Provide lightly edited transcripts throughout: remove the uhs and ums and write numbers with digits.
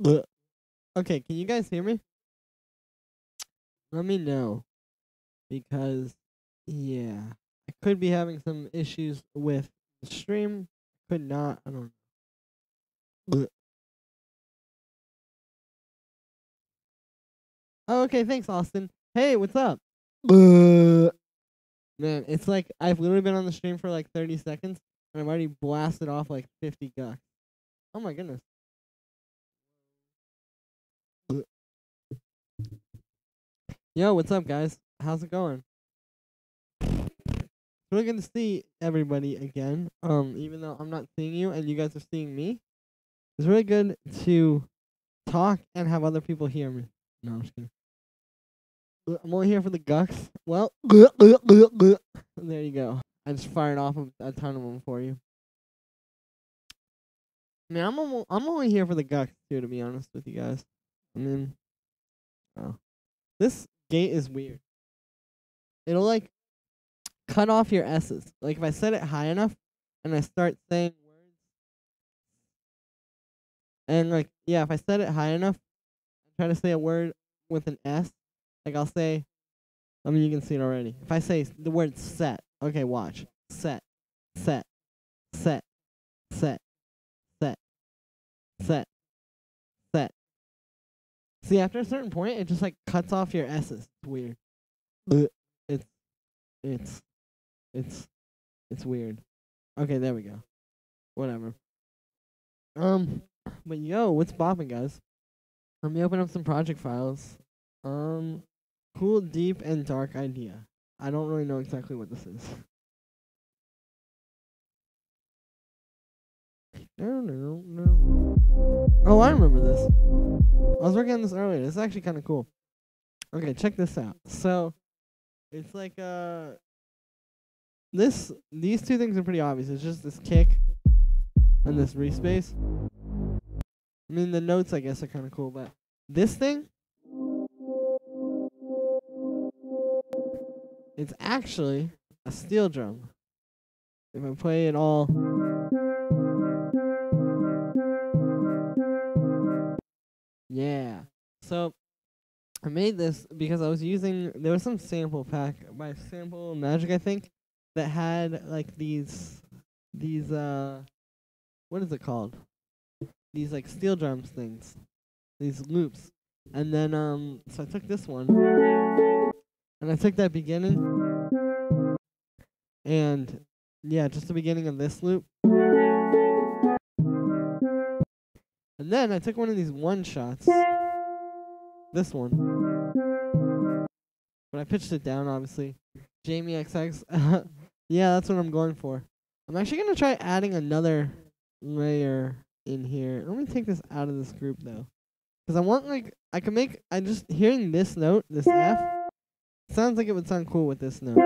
Bleh. Okay, can you guys hear me? Let me know because yeah, I could be having some issues with the stream. Could not. I don't know. Bleh. Oh, okay, thanks, Austin. Hey, what's up? Bleh. Man, it's like I've literally been on the stream for like 30 seconds and I've already blasted off like 50 gucks. Oh my goodness. Bleh. Yo, what's up, guys? How's it going? Really good to see everybody again. Even though I'm not seeing you and you guys are seeing me, it's really good to talk and have other people hear me. No, I'm just kidding. I'm only here for the gucks. Well, there you go. I just fired off a ton of them for you. I mean, I'm only here for the gucks too, to be honest with you guys. I mean, oh, this gate is weird. It'll like cut off your s's. Like if I set it high enough and I start saying words, and like yeah, if I set it high enough, I try to say a word with an s. Like I'll say, I mean you can see it already. If I say the word set, okay, watch. Set, set, set, set, set, set, set. See, after a certain point, it just like cuts off your s's. It's weird. It's it's it's it's weird. Okay, there we go. Whatever. But yo, what's bopping, guys? Let me open up some project files. Cool, deep, and dark idea. I don't really know exactly what this is. No. Oh, I remember this. I was working on this earlier. This is actually kind of cool. Okay, check this out. So, it's like these two things are pretty obvious. It's just this kick and this respace. I mean, the notes I guess are kind of cool, but this thing, it's actually a steel drum. If I play it all. Yeah. So I made this because I was using, there was some sample pack by Sample Magic, I think, that had like these what is it called? These like steel drums things. These loops. And then so I took this one and I took that beginning and yeah, just the beginning of this loop. And then I took one of these one shots. This one. But I pitched it down, obviously. Jamie XX. Yeah, that's what I'm going for. I'm actually going to try adding another layer in here. Let me take this out of this group, though. Because I want, like, I just hearing this note, this F, sounds like it would sound cool with this note.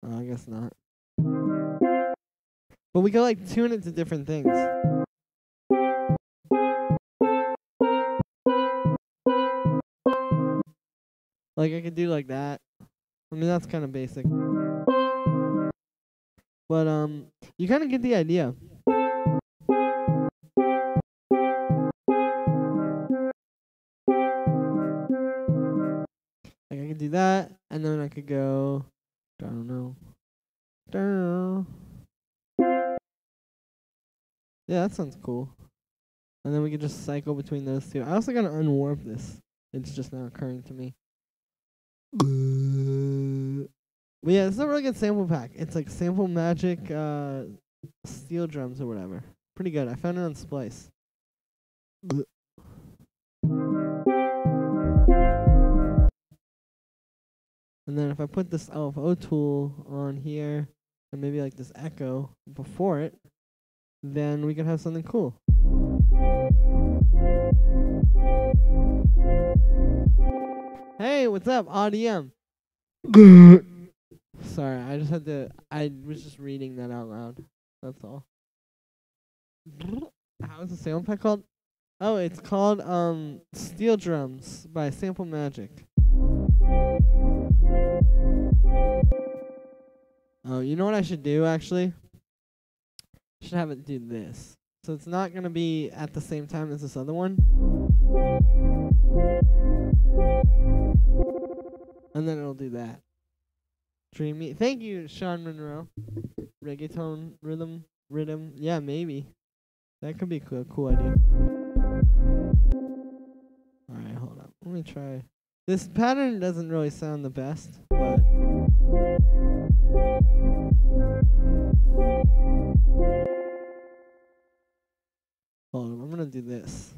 Oh, I guess not. But we could, like, tune it to different things. Like, I could do like that. I mean, that's kind of basic. But, you kind of get the idea. Like, I could do that, and then I could go, I don't know. Yeah, that sounds cool. And then we could just cycle between those two. I also gotta unwarp this. It's just now occurring to me. But yeah, this is a really good sample pack. It's like Sample Magic steel drums or whatever. Pretty good. I found it on Splice. And then if I put this LFO tool on here, and maybe like this echo before it, then we can have something cool. Hey, what's up, RDM? Sorry, I was just reading that out loud. That's all. How is the sound pack called? Oh, it's called Steel Drums by Sample Magic. Oh, you know what I should do actually? I should have it do this. So it's not going to be at the same time as this other one. And then it'll do that. Dreamy. Thank you, Sean Monroe. Reggaeton, rhythm. Yeah, maybe. That could be a cool idea. Alright, hold up. Let me try. This pattern doesn't really sound the best, but... Hold on, I'm gonna do this.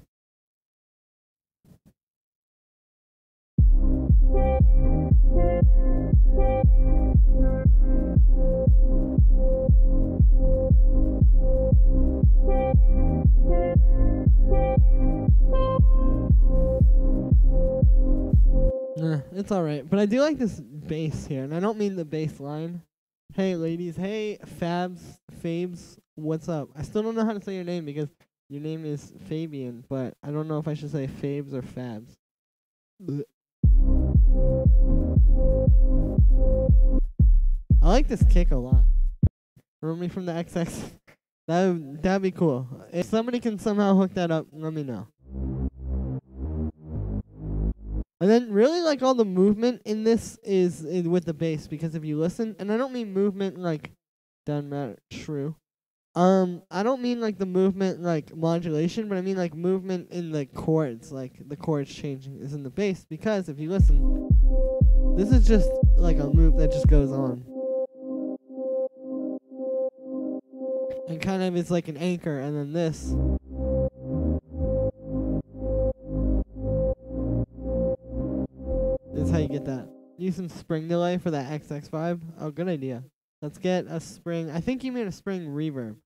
It's alright, but I do like this bass here, and I don't mean the bass line. Hey ladies, hey Fabes, what's up? I still don't know how to say your name because your name is Fabian, but I don't know if I should say Fabes or Fabs. I like this kick a lot. Remember me from the XX? That'd be cool. If somebody can somehow hook that up, let me know. And then really like all the movement in this is with the bass, because if you listen, and I don't mean movement like doesn't matter, true. I don't mean like the movement like modulation, but I mean like movement in the chords, like the chords changing is in the bass, because if you listen, this is just like a loop that just goes on. And kind of is like an anchor, and then this is how you get that. Use some spring delay for that XX vibe. Oh, good idea. Let's get a spring. I think you made a spring reverb,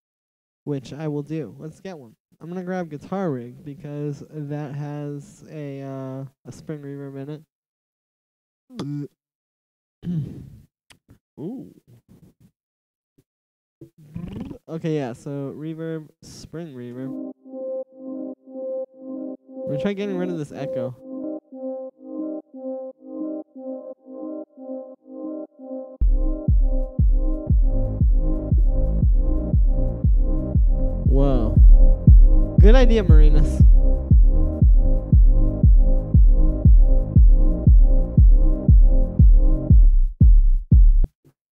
which I will do. Let's get one. I'm gonna grab Guitar Rig because that has a spring reverb in it. Ooh. Okay, yeah. So reverb, spring reverb. We're gonna try getting rid of this echo. Whoa. Good idea, Marinas.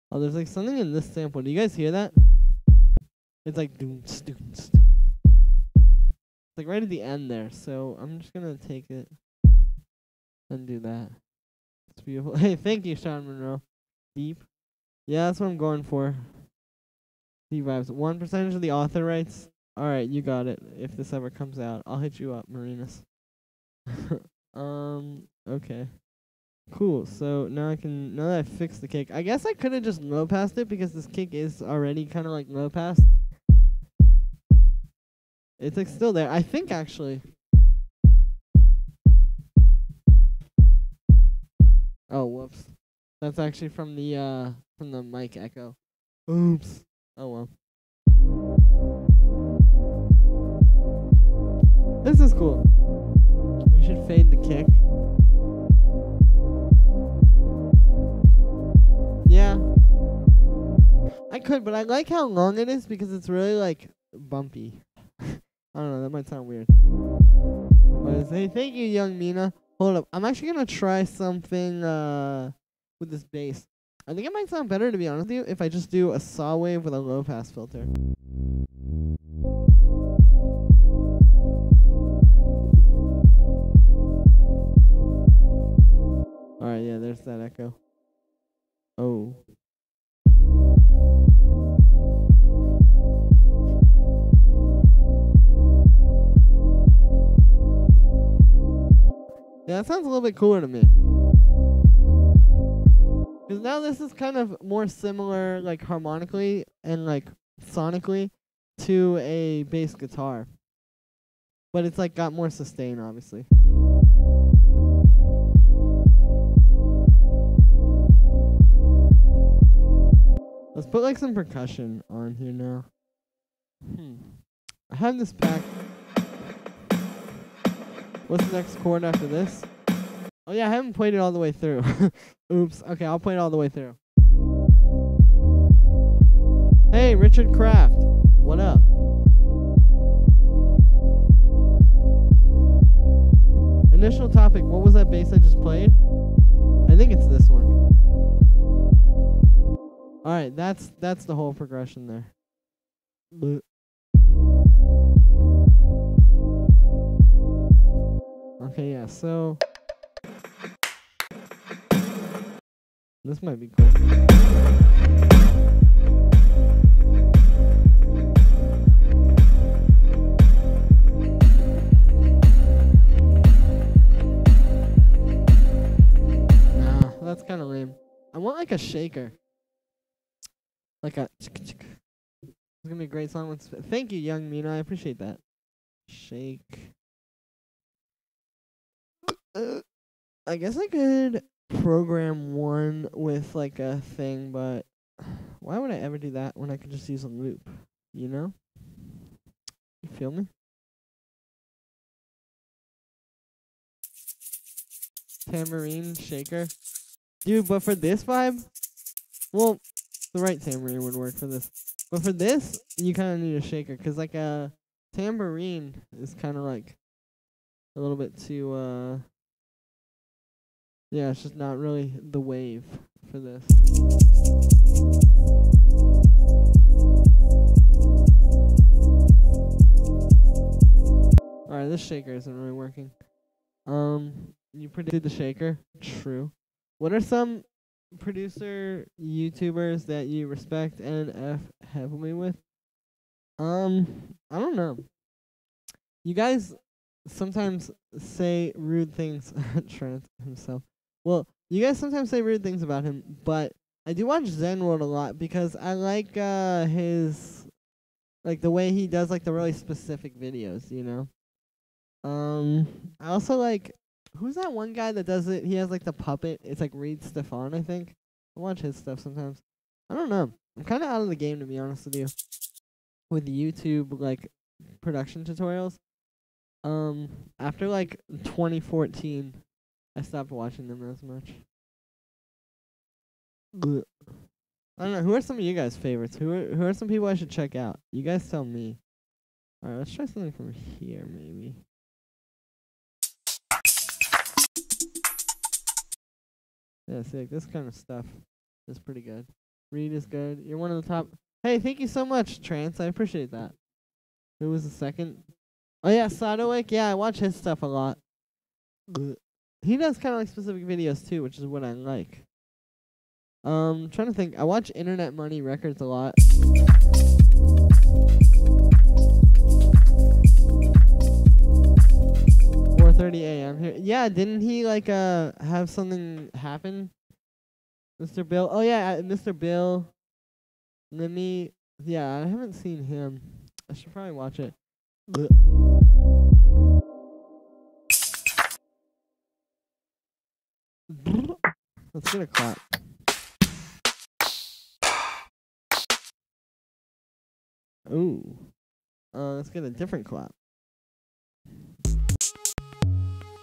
Oh, there's like something in this sample. Do you guys hear that? It's like doons, doons. It's like right at the end there. So I'm just gonna take it and do that. It's beautiful. Hey, thank you, Sean Monroe. Deep. Yeah, that's what I'm going for. Deep vibes. 1% of the author rights. Alright, you got it. If this ever comes out, I'll hit you up, Marinas. Okay. Cool. So now that I fixed the kick, I guess I could have just low passed it because this kick is already kind of like low passed. It's like still there. I think actually. Oh, whoops. That's actually from the mic echo. Oops. Oh well. This is cool. We should fade the kick. Yeah. I could, but I like how long it is because it's really like bumpy. I don't know, that might sound weird. Hey, thank you, young Mina. Hold up. I'm actually gonna try something with this bass. I think it might sound better, to be honest with you, if I just do a saw wave with a low pass filter. Alright, yeah, there's that echo. Oh. Yeah, that sounds a little bit cooler to me. Because now this is kind of more similar, like, harmonically and, like, sonically to a bass guitar. But it's, like, got more sustain, obviously. Let's put, like, some percussion on here now. I have this pack. What's the next chord after this? Oh, yeah, I haven't played it all the way through. Oops. Okay, I'll play it all the way through. Hey, Richard Kraft. What up? initial topic. What was that bass I just played? I think it's this one. All right, that's the whole progression there. Okay, yeah. So this might be cool. Nah, that's kind of lame. I want like a shaker. Like a. It's gonna be a great song. Thank you, Young Mina. I appreciate that. Shake. I guess I could program one with like a thing, but why would I ever do that when I could just use a loop? You know? You feel me? Tambourine shaker. Dude, but for this vibe, well, the right tambourine would work for this. But for this, you kind of need a shaker, because like a tambourine is kind of like a little bit too, yeah, it's just not really the wave for this. Alright, this shaker isn't really working. You predicted the shaker? True. What are some producer YouTubers that you respect and F heavily with? I don't know. You guys sometimes say rude things. Trent himself. Well, you guys sometimes say rude things about him, but I do watch Zen World a lot because I like his, like, the way he does like the really specific videos, you know. I also like, who's that one guy that does it? He has like the puppet. It's like Reed Stefan, I think. I watch his stuff sometimes. I don't know. I'm kind of out of the game, to be honest with you, with YouTube like production tutorials. After like 2014, I stopped watching them as much. Blech. I don't know. Who are some of you guys' favorites? Who are some people I should check out? You guys tell me. All right, let's try something from here, maybe. Yeah, see, like this kind of stuff is pretty good. Reed is good. You're one of the top. Hey, thank you so much, Trance. I appreciate that. Who was the second? Oh yeah, Sadowik. Yeah, I watch his stuff a lot. He does kind of like specific videos too, which is what I like. Trying to think. I watch Internet Money Records a lot. 4:30 a.m. here. Yeah, didn't he like have something happen? Mr. Bill. Oh yeah, Mr. Bill. Let me. Yeah, I haven't seen him. I should probably watch it. Let's get a clap. Ooh. Let's get a different clap.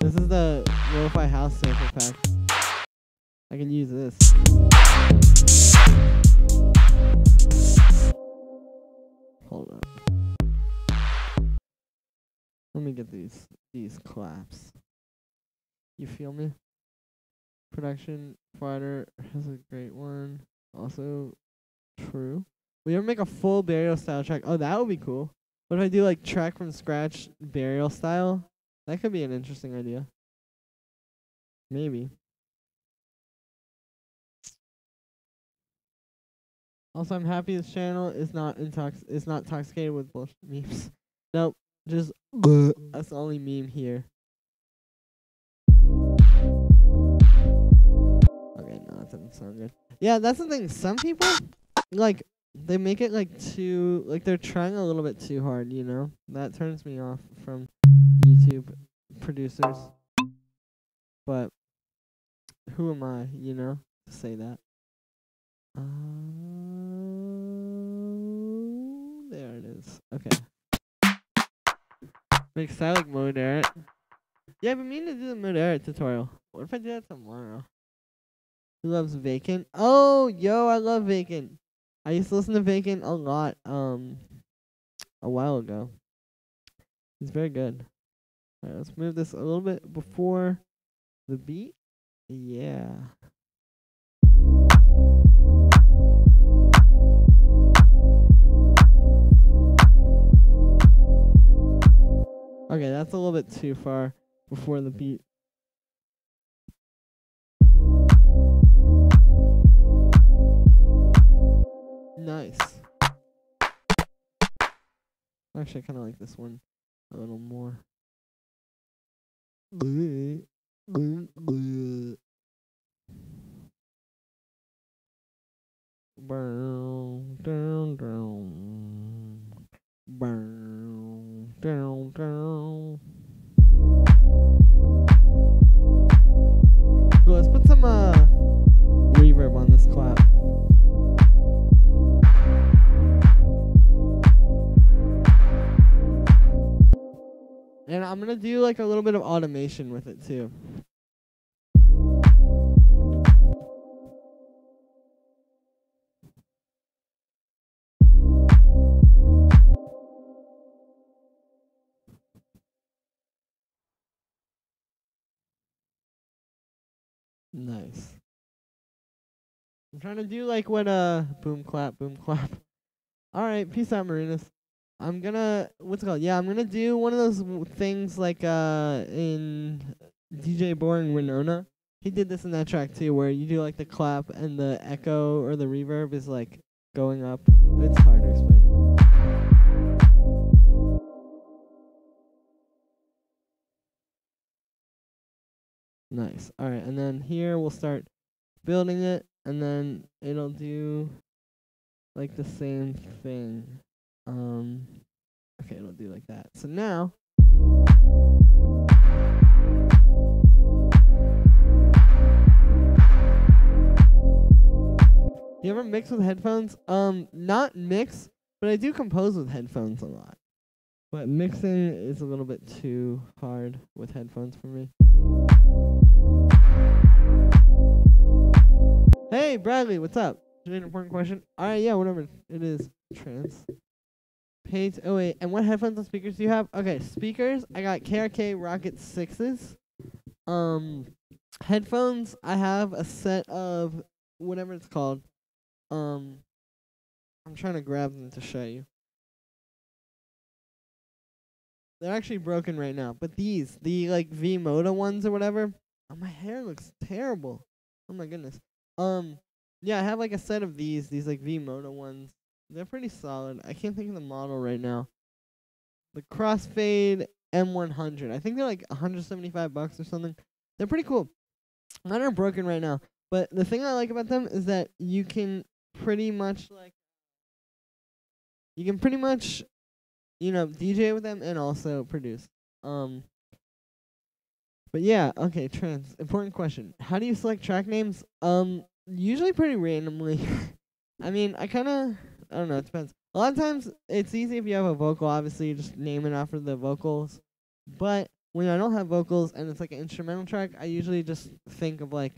This is the lo-fi house sample pack. I can use this. Hold up. Let me get these claps. You feel me? Production Fighter has a great one. Also true. We ever make a full burial style track? Oh, that would be cool. What if I do like track from scratch burial style? That could be an interesting idea. Maybe. Also, I'm happy this channel is not intoxicated with bullshit memes. Nope, just that's the only meme here. Okay, no, that doesn't sound good. Yeah, that's the thing. Some people like they make it like too like they're trying a little bit too hard, you know? That turns me off from YouTube producers. But who am I, you know, to say that? There it is. Okay. Make Stylic Mode Edit. Yeah, I've been meaning to do the Mode Edit tutorial. What if I do that tomorrow? Who loves Vacant? Oh, yo, I love Vacant. I used to listen to Vacant a lot, a while ago. He's very good. Alright, let's move this a little bit before the beat. Yeah. Okay, that's a little bit too far before the beat. Nice. Actually, I kind of like this one a little more. Burn down down. Burn down down. Cool, let's put some reverb on this clap. And I'm gonna do like a little bit of automation with it too. Nice. I'm trying to do like what boom clap. Alright, peace out, Marinas. I'm gonna what's it called? Yeah, I'm gonna do one of those things like in DJ Boring Winona. He did this in that track too, where you do like the clap and the echo or the reverb is like going up. It's hard to explain. Nice. Alright, and then here we'll start building it, and then it'll do like the same thing. Okay, it'll do like that. So now you ever mix with headphones? Not mix, but I do compose with headphones a lot. But mixing is a little bit too hard with headphones for me. Hey, Bradley, what's up? Is it an important question? Alright, yeah, whatever it is. Trans. Page, oh wait, and what headphones and speakers do you have? Okay, speakers, I got KRK Rocket 6s. Headphones, I have a set of whatever it's called. I'm trying to grab them to show you. They're actually broken right now, but the like V-Moda ones or whatever. Oh, my hair looks terrible. Oh my goodness. Yeah, I have like a set of these like V-Moda ones. They're pretty solid. I can't think of the model right now. The Crossfade M100. I think they're like $175 or something. They're pretty cool. Mine are broken right now, but the thing I like about them is that you can pretty much DJ with them and also produce. But yeah, okay, trans. Important question. How do you select track names? Usually pretty randomly. I mean, I don't know, it depends. A lot of times, it's easy if you have a vocal, obviously, you just name it after the vocals. But when I don't have vocals and it's like an instrumental track, I usually just think of like,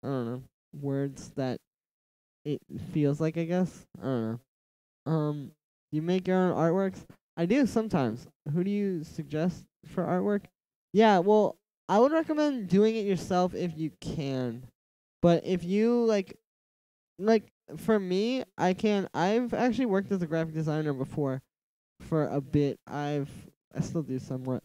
I don't know, words that it feels like, I guess. I don't know. You make your own artworks? I do sometimes. Who do you suggest for artwork? Yeah, well, I would recommend doing it yourself if you can. But if you like for me, I've actually worked as a graphic designer before for a bit. I still do somewhat.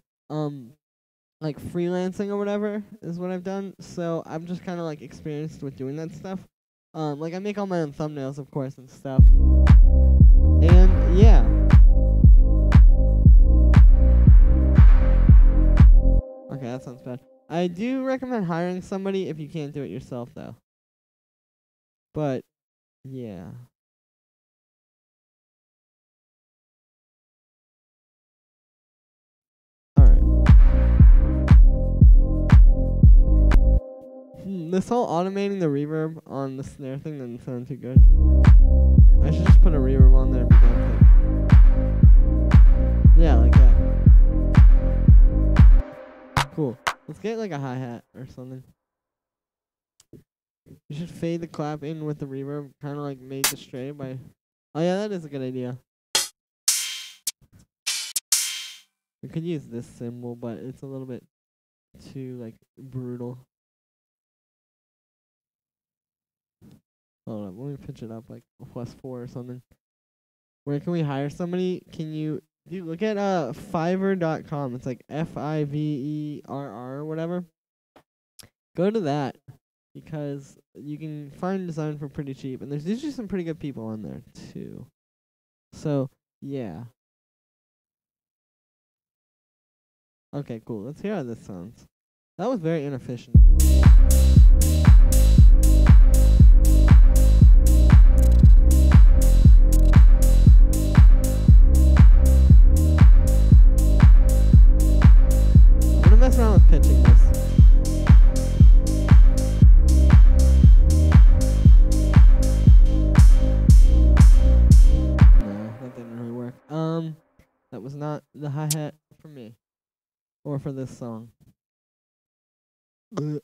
Like freelancing or whatever is what I've done. So I'm just kind of like experienced with doing that stuff. Like I make all my own thumbnails, of course, and stuff. And yeah. Okay, that sounds bad. I do recommend hiring somebody if you can't do it yourself, though. But, yeah. Alright. This whole automating the reverb on the snare thing doesn't sound too good. I should just put a reverb on there and be done with it. Yeah, like that. Cool. Let's get like a hi-hat or something. You should fade the clap in with the reverb, kind of like made to stray by... Oh yeah, that is a good idea. We could use this symbol, but it's a little bit too like brutal. Hold on, let me pitch it up like +4 or something. Where can we hire somebody? Can you look at Fiverr.com? It's like Fiverr or whatever. Go to that because you can find design for pretty cheap, and there's usually some pretty good people on there too. So yeah. Okay, cool. Let's hear how this sounds. That was very inefficient. I'm gonna mess around with pitching this. No, that didn't really work. That was not the hi-hat for me. Or for this song. Alright,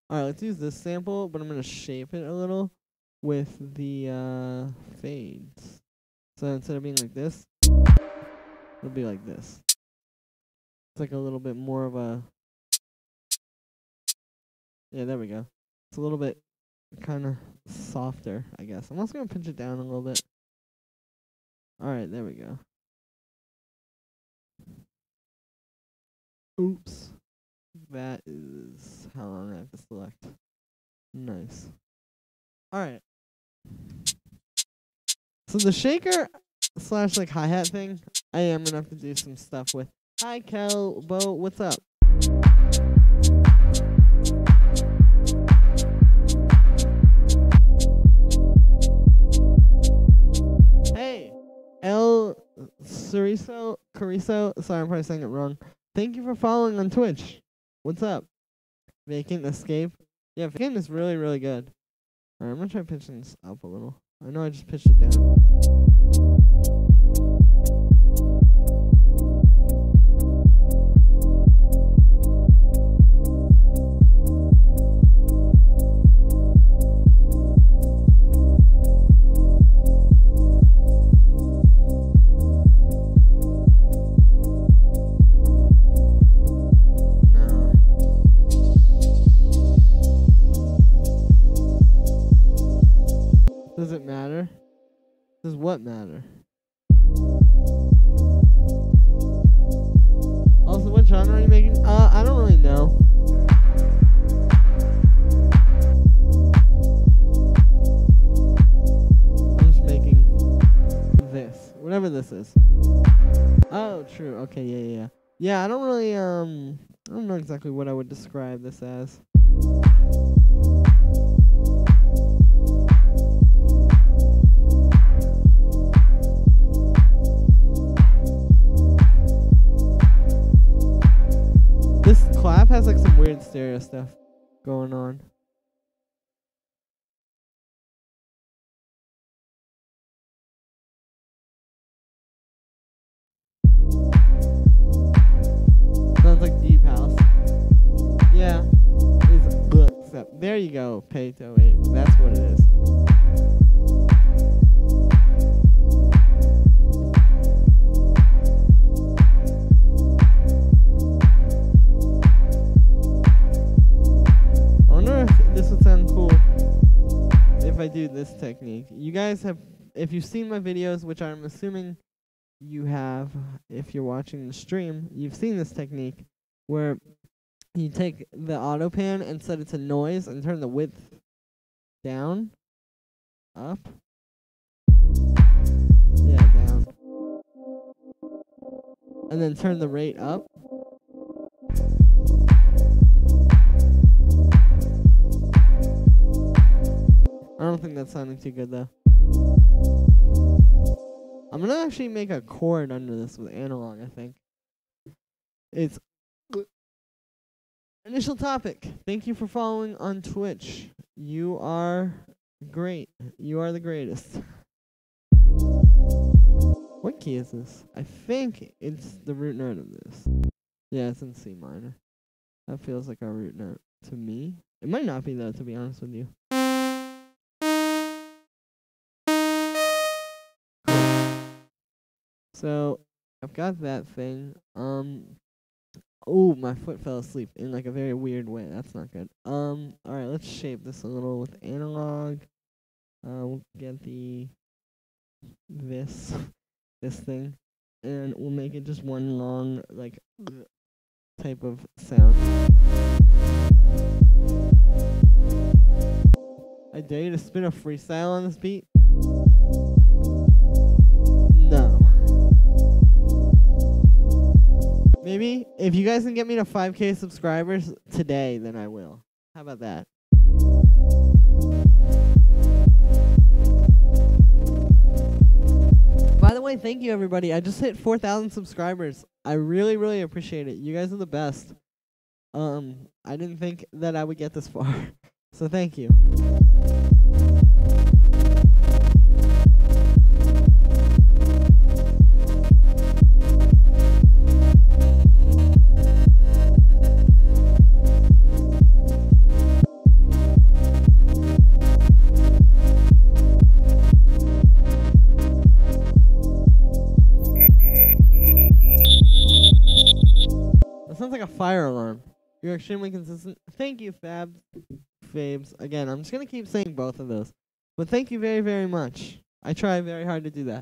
let's use this sample, but I'm going to shape it a little with the fades. So instead of being like this, it'll be like this. It's like a little bit more of a... Yeah, there we go. It's a little bit kind of softer, I guess. I'm also going to pinch it down a little bit. Alright, there we go. Oops. That is how long I have to select. Nice. Alright. So the shaker / like hi-hat thing, I am going to have to do some stuff with. Hi, Kel, Bo, what's up? Hey, El Cariso, sorry, I'm probably saying it wrong. Thank you for following on Twitch. What's up? Vacant Escape? Yeah, Vacant is really, really good. Alright, I'm gonna try pitching this up a little. I know I just pitched it down. Does it matter? Does what matter? Also, what genre are you making? I don't really know. I'm just making this. Whatever this is. Oh, true. Okay, yeah. Yeah, I don't really, I don't know exactly what I would describe this as. This clap has like some weird stereo stuff going on. Sounds like deep house. Yeah. There you go, Pato 8. That's what it is. I wonder if this would sound cool if I do this technique. You guys have, if you've seen my videos, which I'm assuming you have, if you're watching the stream, you've seen this technique where you take the auto pan and set it to noise and turn the width down, up, yeah, down, and then turn the rate up. I don't think that's sounding too good though. I'm gonna actually make a chord under this with analog, I think. It's initial topic. Thank you for following on Twitch. You are great. You are the greatest. What key is this? I think it's the root note of this. Yeah, it's in C minor. That feels like our root note. to me. It might not be though, to be honest with you. So I've got that thing. Oh, my foot fell asleep in like a very weird way. That's not good. Alright, let's shape this a little with analog. We'll get this thing, and we'll make it just one long like type of sound. I dare you to spin a freestyle on this beat. No. Maybe if you guys can get me to 5K subscribers today, then I will. How about that? By the way, thank you everybody. I just hit 4,000 subscribers. I really, really appreciate it. You guys are the best. I didn't think that I would get this far. So thank you. Sounds like a fire alarm. You're extremely consistent. Thank you, Fabes. Again, I'm just going to keep saying both of those. But thank you very, very much. I try very hard to do that.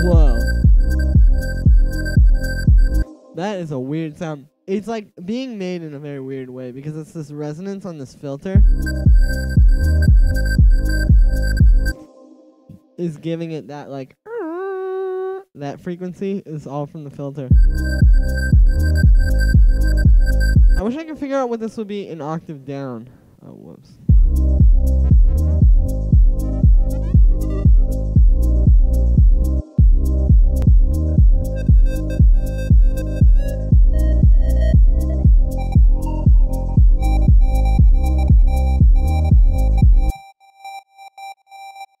Whoa. That is a weird sound. It's like being made in a very weird way because it's this resonance on this filter is giving it that like that frequency is all from the filter. I wish I could figure out what this would be an octave down. Oh, whoops.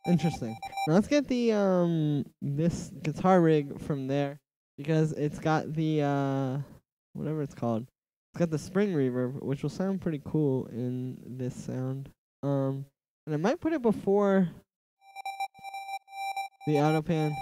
Interesting. Now let's get the this guitar rig from there because it's got the whatever it's called. It's got the spring reverb, which will sound pretty cool in this sound. And I might put it before the auto pan.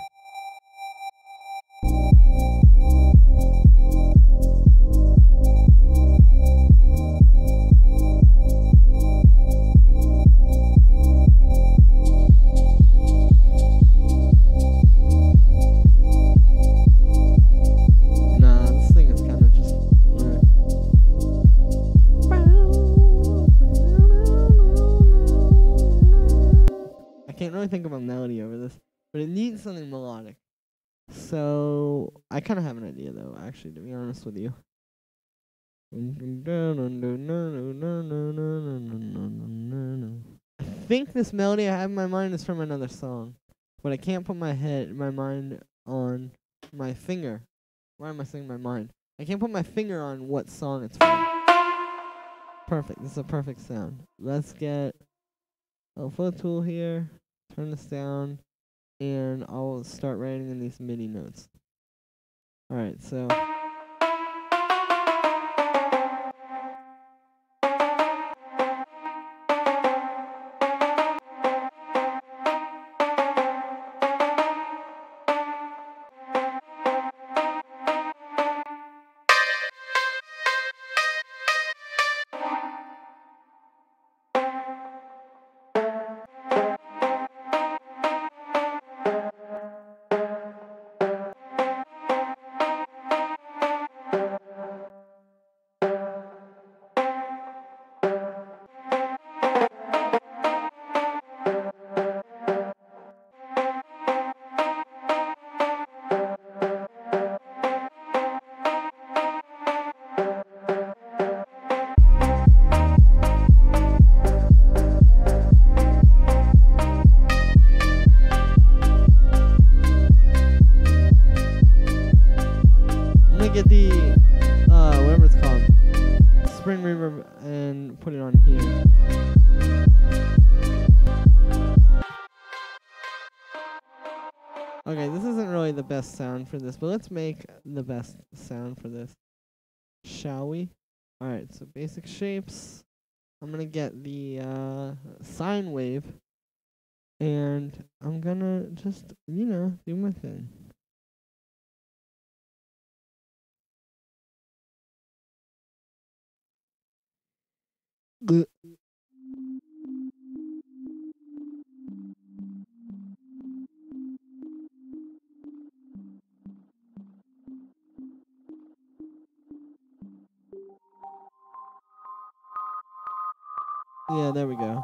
Can't really think of a melody over this, but it needs something melodic. So I kind of have an idea, though. Actually, to be honest with you, I think this melody I have in my mind is from another song, but I can't put my mind on my finger. Why am I saying my mind? I can't put my finger on what song it's from. Perfect. This is a perfect sound. Let's get a foot tool here. Turn this down, and I'll start writing in these MIDI notes. Alright, so... the whatever it's called, spring reverb, and put it on here. Okay, this isn't really the best sound for this, but let's make the best sound for this, shall we? Alright, so basic shapes. I'm gonna get the sine wave, and I'm gonna just, you know, do my thing. Yeah, there we go.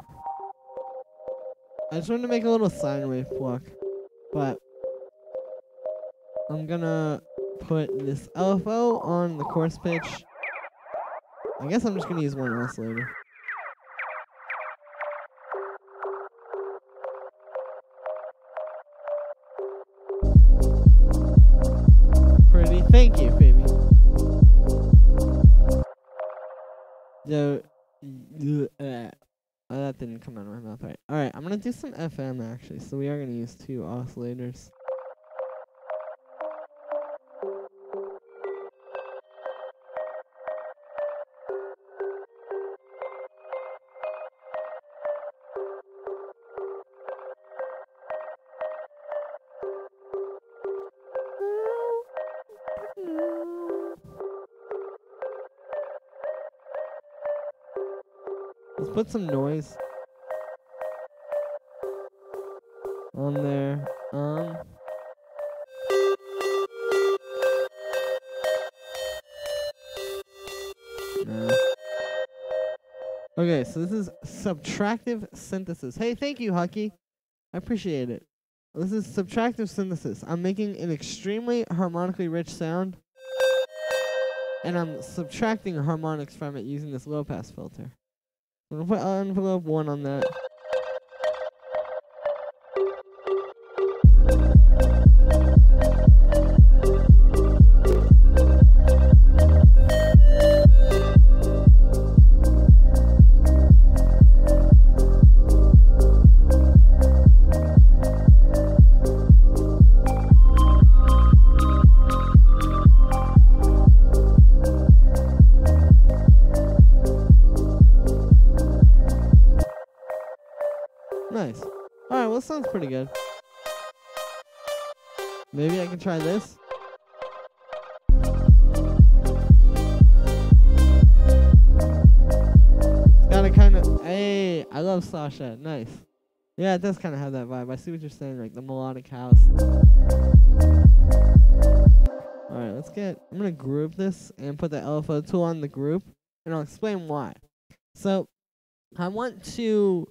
I just wanted to make a little sine wave pluck, but I'm gonna put this LFO on the coarse pitch. I guess I'm just gonna use one oscillator. Pretty. Thank you, baby. That didn't come out of my mouth right. Alright, I'm gonna do some FM actually, so we are gonna use 2 oscillators. Let's put some noise on there. No. Okay, so this is subtractive synthesis. Hey, thank you, Hucky. I appreciate it. This is subtractive synthesis. I'm making an extremely harmonically rich sound, and I'm subtracting harmonics from it using this low-pass filter. I'm gonna put envelope 1 on that. Nice. Alright, well, this sounds pretty good. Maybe I can try this. It's got a kind of... Hey, I love Sasha. Nice. Yeah, it does kind of have that vibe. I see what you're saying, like the melodic house. Alright, let's get... I'm going to group this and put the LFO tool on the group, and I'll explain why. So, I want to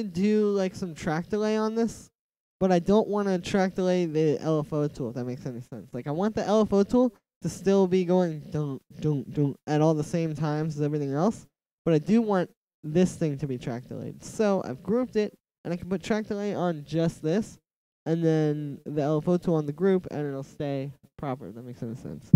do like some track delay on this, but I don't want to track delay the LFO tool, if that makes any sense. Like, I want the LFO tool to still be going dun dun dun at all the same times as everything else, but I do want this thing to be track delayed. So I've grouped it, and I can put track delay on just this, and then the LFO tool on the group, and it'll stay proper, if that makes any sense.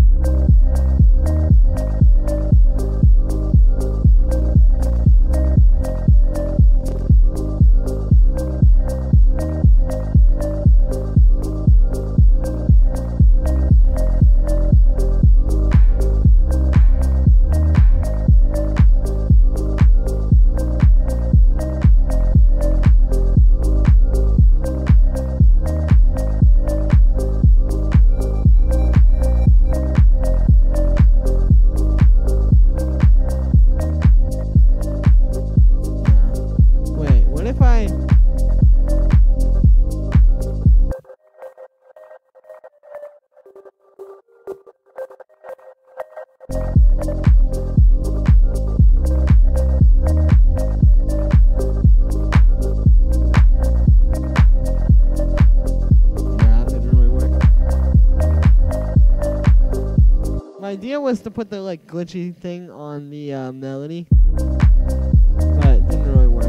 My idea was to put the like glitchy thing on the melody, but it didn't really work.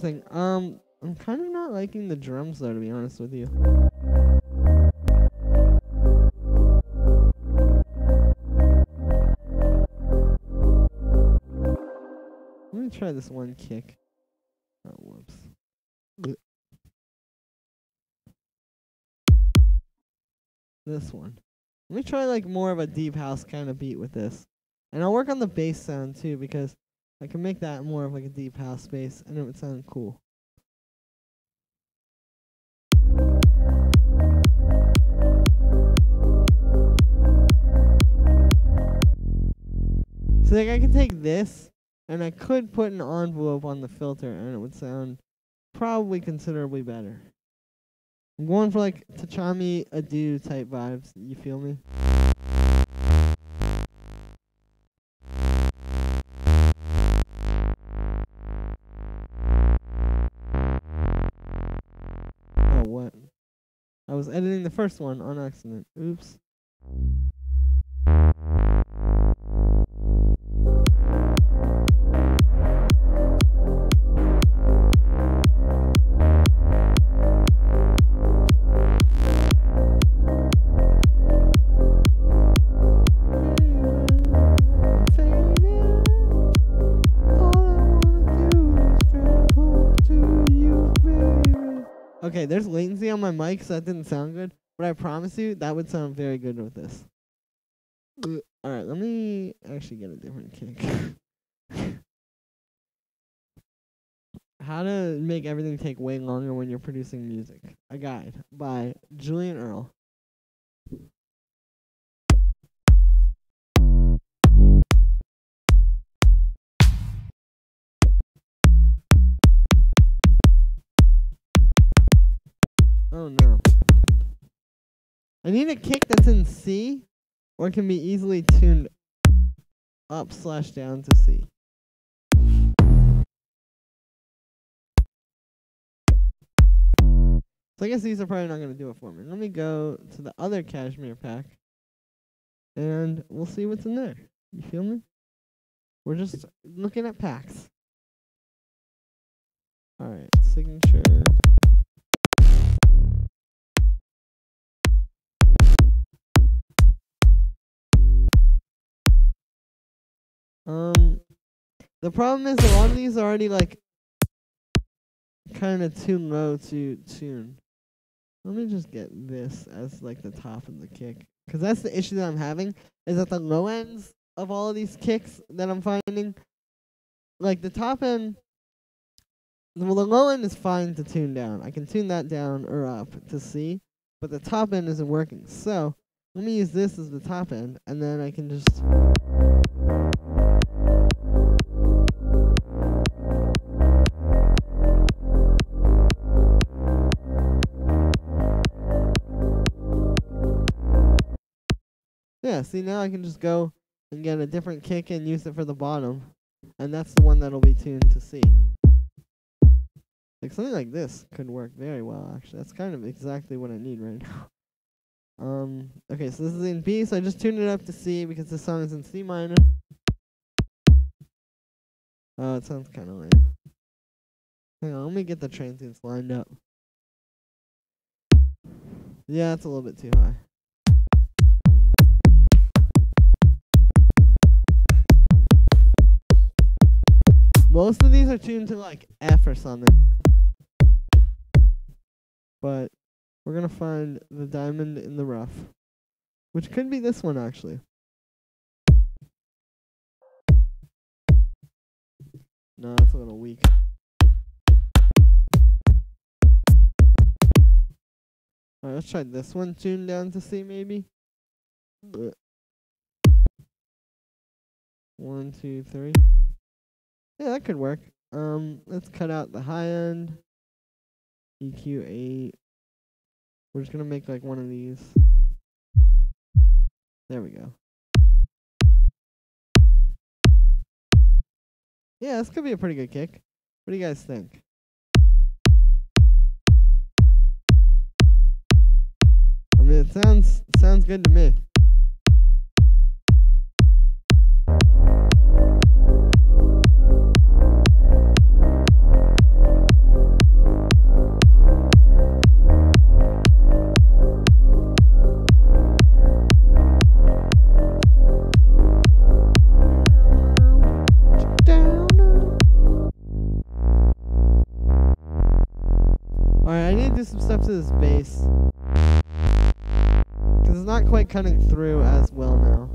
Finalizing. I'm kind of not liking the drums though, to be honest with you. Let me try this one kick. Oh, whoops. This one. Let me try like more of a deep house kind of beat with this. And I'll work on the bass sound too, because I can make that more of like a deep house bass and it would sound cool. So like I can take this and I could put an envelope on the filter and it would sound probably considerably better. I'm going for like Tachami Adu type vibes, you feel me? Oh, what? I was editing the first one on accident. Oops. Okay, there's latency on my mic, so that didn't sound good. But I promise you, that would sound very good with this. Alright, let me actually get a different kick. How to make everything take way longer when you're producing music. A guide by Julian Earl. Oh no. I need a kick that's in C, or it can be easily tuned up/down to C. So I guess these are probably not going to do it for me. Let me go to the other cashmere pack, and we'll see what's in there. You feel me? We're just looking at packs. Alright, signature. The problem is a lot of these are already like kind of too low to tune. Let me just get this as like the top of the kick, because that's the issue that I'm having, is that the low ends of all of these kicks that I'm finding, like the top end, well, the low end is fine to tune down. I can tune that down or up to C, but the top end isn't working. So let me use this as the top end, and then I can just... Yeah, see, now I can just go and get a different kick and use it for the bottom. And that's the one that'll be tuned to C. Like, something like this could work very well, actually. That's kind of exactly what I need right now. Okay, so this is in B, so I just tuned it up to C because this song is in C minor. Oh, it sounds kind of lame. Hang on, let me get the transients lined up. Yeah, it's a little bit too high. Most of these are tuned to like F or something. But we're going to find the diamond in the rough, which could be this one actually. No, that's a little weak. Alright, let's try this one tuned down to C maybe. 1, 2, 3. Yeah, that could work. Let's cut out the high end. EQ 8. We're just gonna make like one of these. There we go. Yeah, this could be a pretty good kick. What do you guys think? I mean, it sounds good to me. Alright, I need to do some stuff to this bass. Because it's not quite cutting through as well now.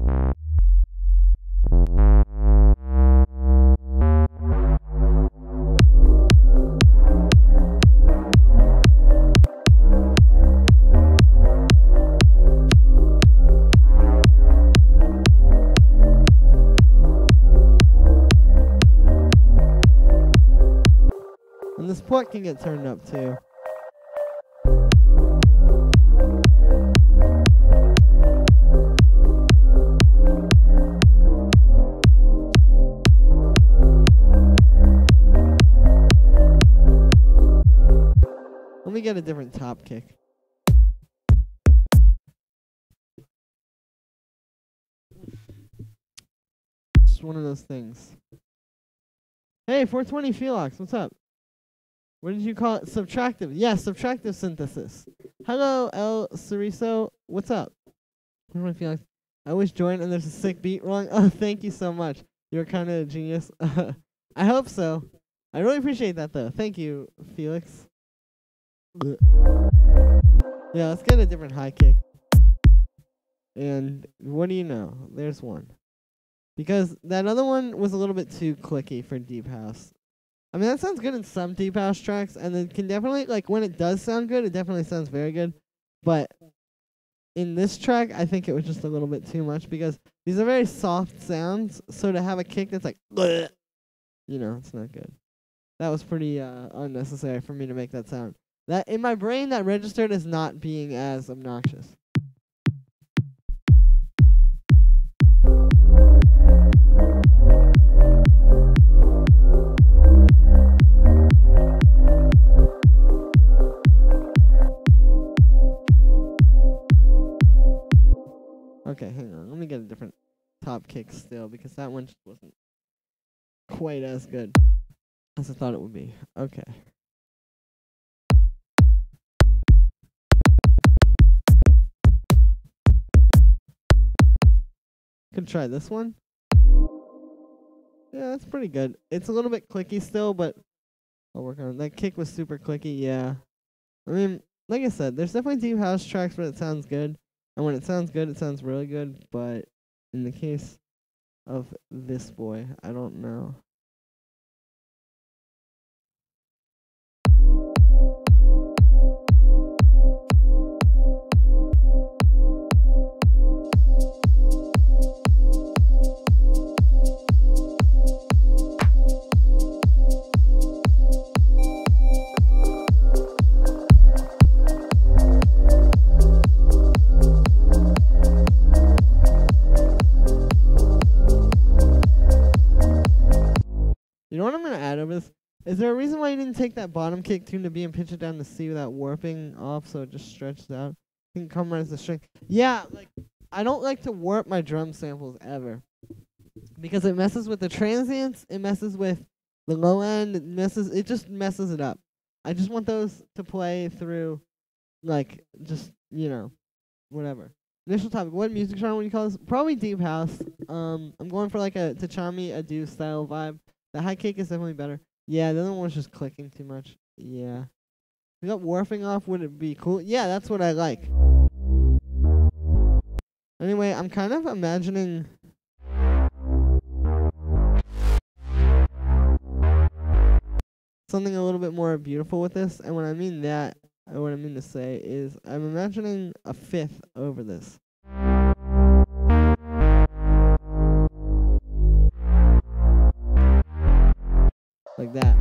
And this port can get turned up too. Let me get a different top kick. Just one of those things. Hey, 420 Felix, what's up? What did you call it? Subtractive. Yeah, subtractive synthesis. Hello, El Ceriso. What's up? I feel like I always join and there's a sick beat wrong. Oh, thank you so much. You're kind of a genius. I hope so. I really appreciate that, though. Thank you, Felix. Yeah, let's get a different high kick. And what do you know? There's one. Because that other one was a little bit too clicky for deep house. I mean, that sounds good in some deep house tracks, and it can definitely, like, when it does sound good, it definitely sounds very good. But in this track, I think it was just a little bit too much, because these are very soft sounds, so to have a kick that's like, bleh, you know, it's not good. That was pretty unnecessary for me to make that sound. That in my brain, that registered as not being as obnoxious. Okay, hang on. Let me get a different top kick still, because that one just wasn't quite as good as I thought it would be. Okay. Could try this one. Yeah, that's pretty good. It's a little bit clicky still, but I'll work on it. That kick was super clicky, yeah. I mean, like I said, there's definitely deep house tracks where it sounds good. And when it sounds good, it sounds really good. But in the case of this boy, I don't know. You know what I'm going to add over this? Is there a reason why you didn't take that bottom kick tune to B and pitch it down to C without warping off so it just stretches out? You can compromise the string. Yeah, like, I don't like to warp my drum samples ever. Because it messes with the transients, it messes with the low end, it just messes it up. I just want those to play through, like, just, you know, whatever. Initial topic, what music genre would you call this? Probably deep house. I'm going for like a Tachami Adu style vibe. The high kick is definitely better. Yeah, the other one was just clicking too much. Yeah. You got warping off, would it be cool? Yeah, that's what I like. Anyway, I'm kind of imagining something a little bit more beautiful with this. And when I mean that, what I mean to say is I'm imagining a fifth over this. Like that.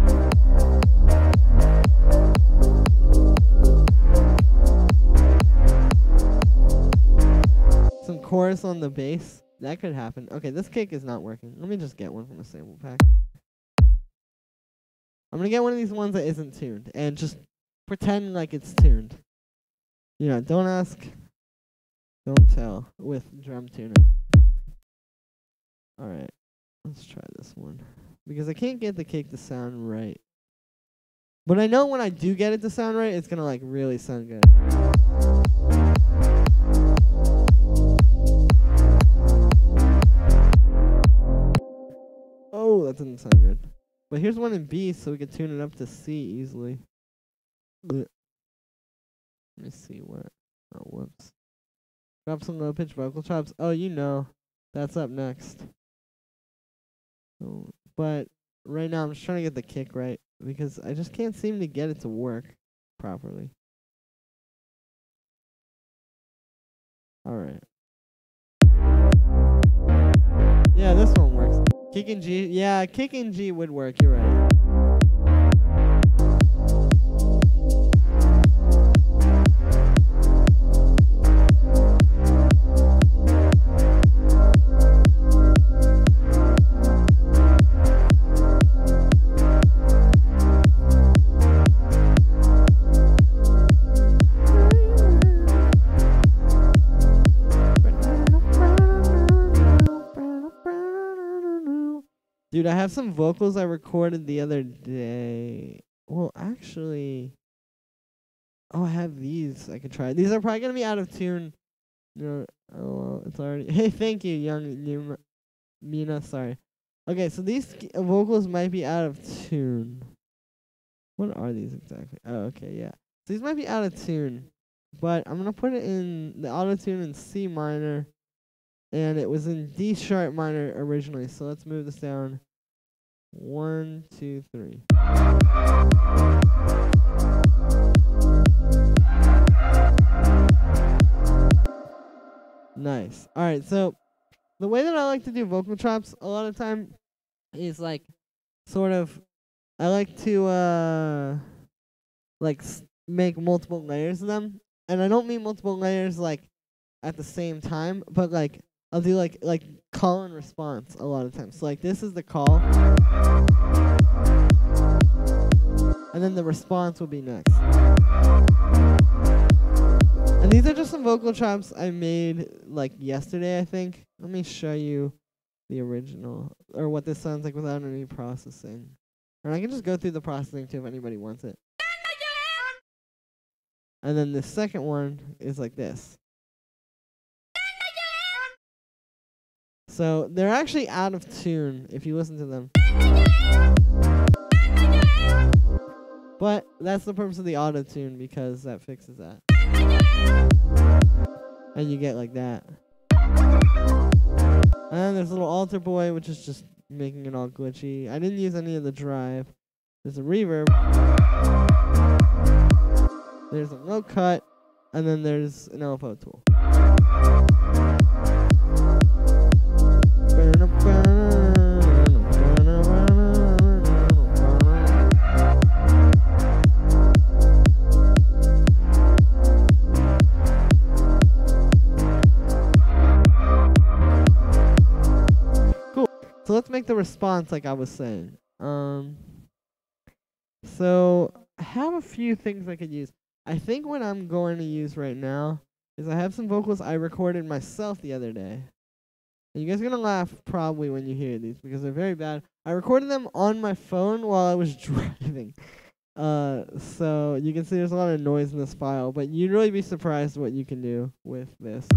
Some chorus on the bass. That could happen. Okay, this kick is not working. Let me just get one from a sample pack. I'm going to get one of these ones that isn't tuned. And just pretend like it's tuned. You know, don't ask, don't tell with drum tuning. Alright, let's try this one. Because I can't get the kick to sound right. But I know when I do get it to sound right, it's gonna like really sound good. Oh, that didn't sound good. But here's one in B, so we can tune it up to C easily. Blech. Let me see what. Oh, whoops. Drop some low pitch vocal chops. Oh, you know, that's up next. Oh, but right now I'm just trying to get the kick right because I just can't seem to get it to work properly. All right. Yeah, this one works. Kick and G. Yeah, kick and G would work. You're right. Dude, I have some vocals I recorded the other day. Well, actually, oh, I have these I could try. These are probably gonna be out of tune. No, oh, well, it's already. Hey, thank you, young Mina. Sorry. Okay, so these vocals might be out of tune. What are these exactly? Oh, okay, yeah. So these might be out of tune, but I'm gonna put it in the auto tune in C minor, and it was in D sharp minor originally. So let's move this down. 1, 2, 3. Nice. All right, so the way that I like to do vocal chops a lot of time is like sort of I like to make multiple layers of them, and I don't mean multiple layers like at the same time, but like I'll do like call and response a lot of times. So like this is the call, and then the response will be next. And these are just some vocal chops I made like yesterday, I think. Let me show you the original or what this sounds like without any processing. And I can just go through the processing too if anybody wants it. And then the second one is like this. So they're actually out of tune if you listen to them. But that's the purpose of the auto tune because that fixes that. And you get like that. And then there's a little alter boy, which is just making it all glitchy. I didn't use any of the drive. There's a reverb. There's a low cut. And then there's an LFO tool. So let's make the response like I was saying. So I have a few things I could use. I think what I'm going to use right now is I have some vocals I recorded myself the other day. And you guys are going to laugh probably when you hear these because they're very bad. I recorded them on my phone while I was driving. So you can see there's a lot of noise in this file, but you'd really be surprised what you can do with this.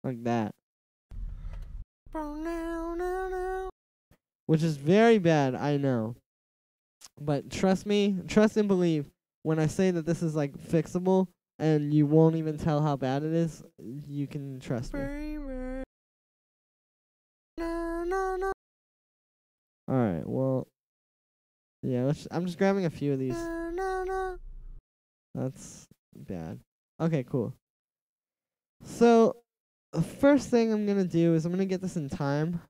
Like that. Which is very bad, I know. But trust me, trust and believe, when I say that this is like fixable and you won't even tell how bad it is, you can trust me. Alright, well, yeah, I'm just grabbing a few of these. That's bad. Okay, cool. So, the first thing I'm going to do is I'm going to get this in time.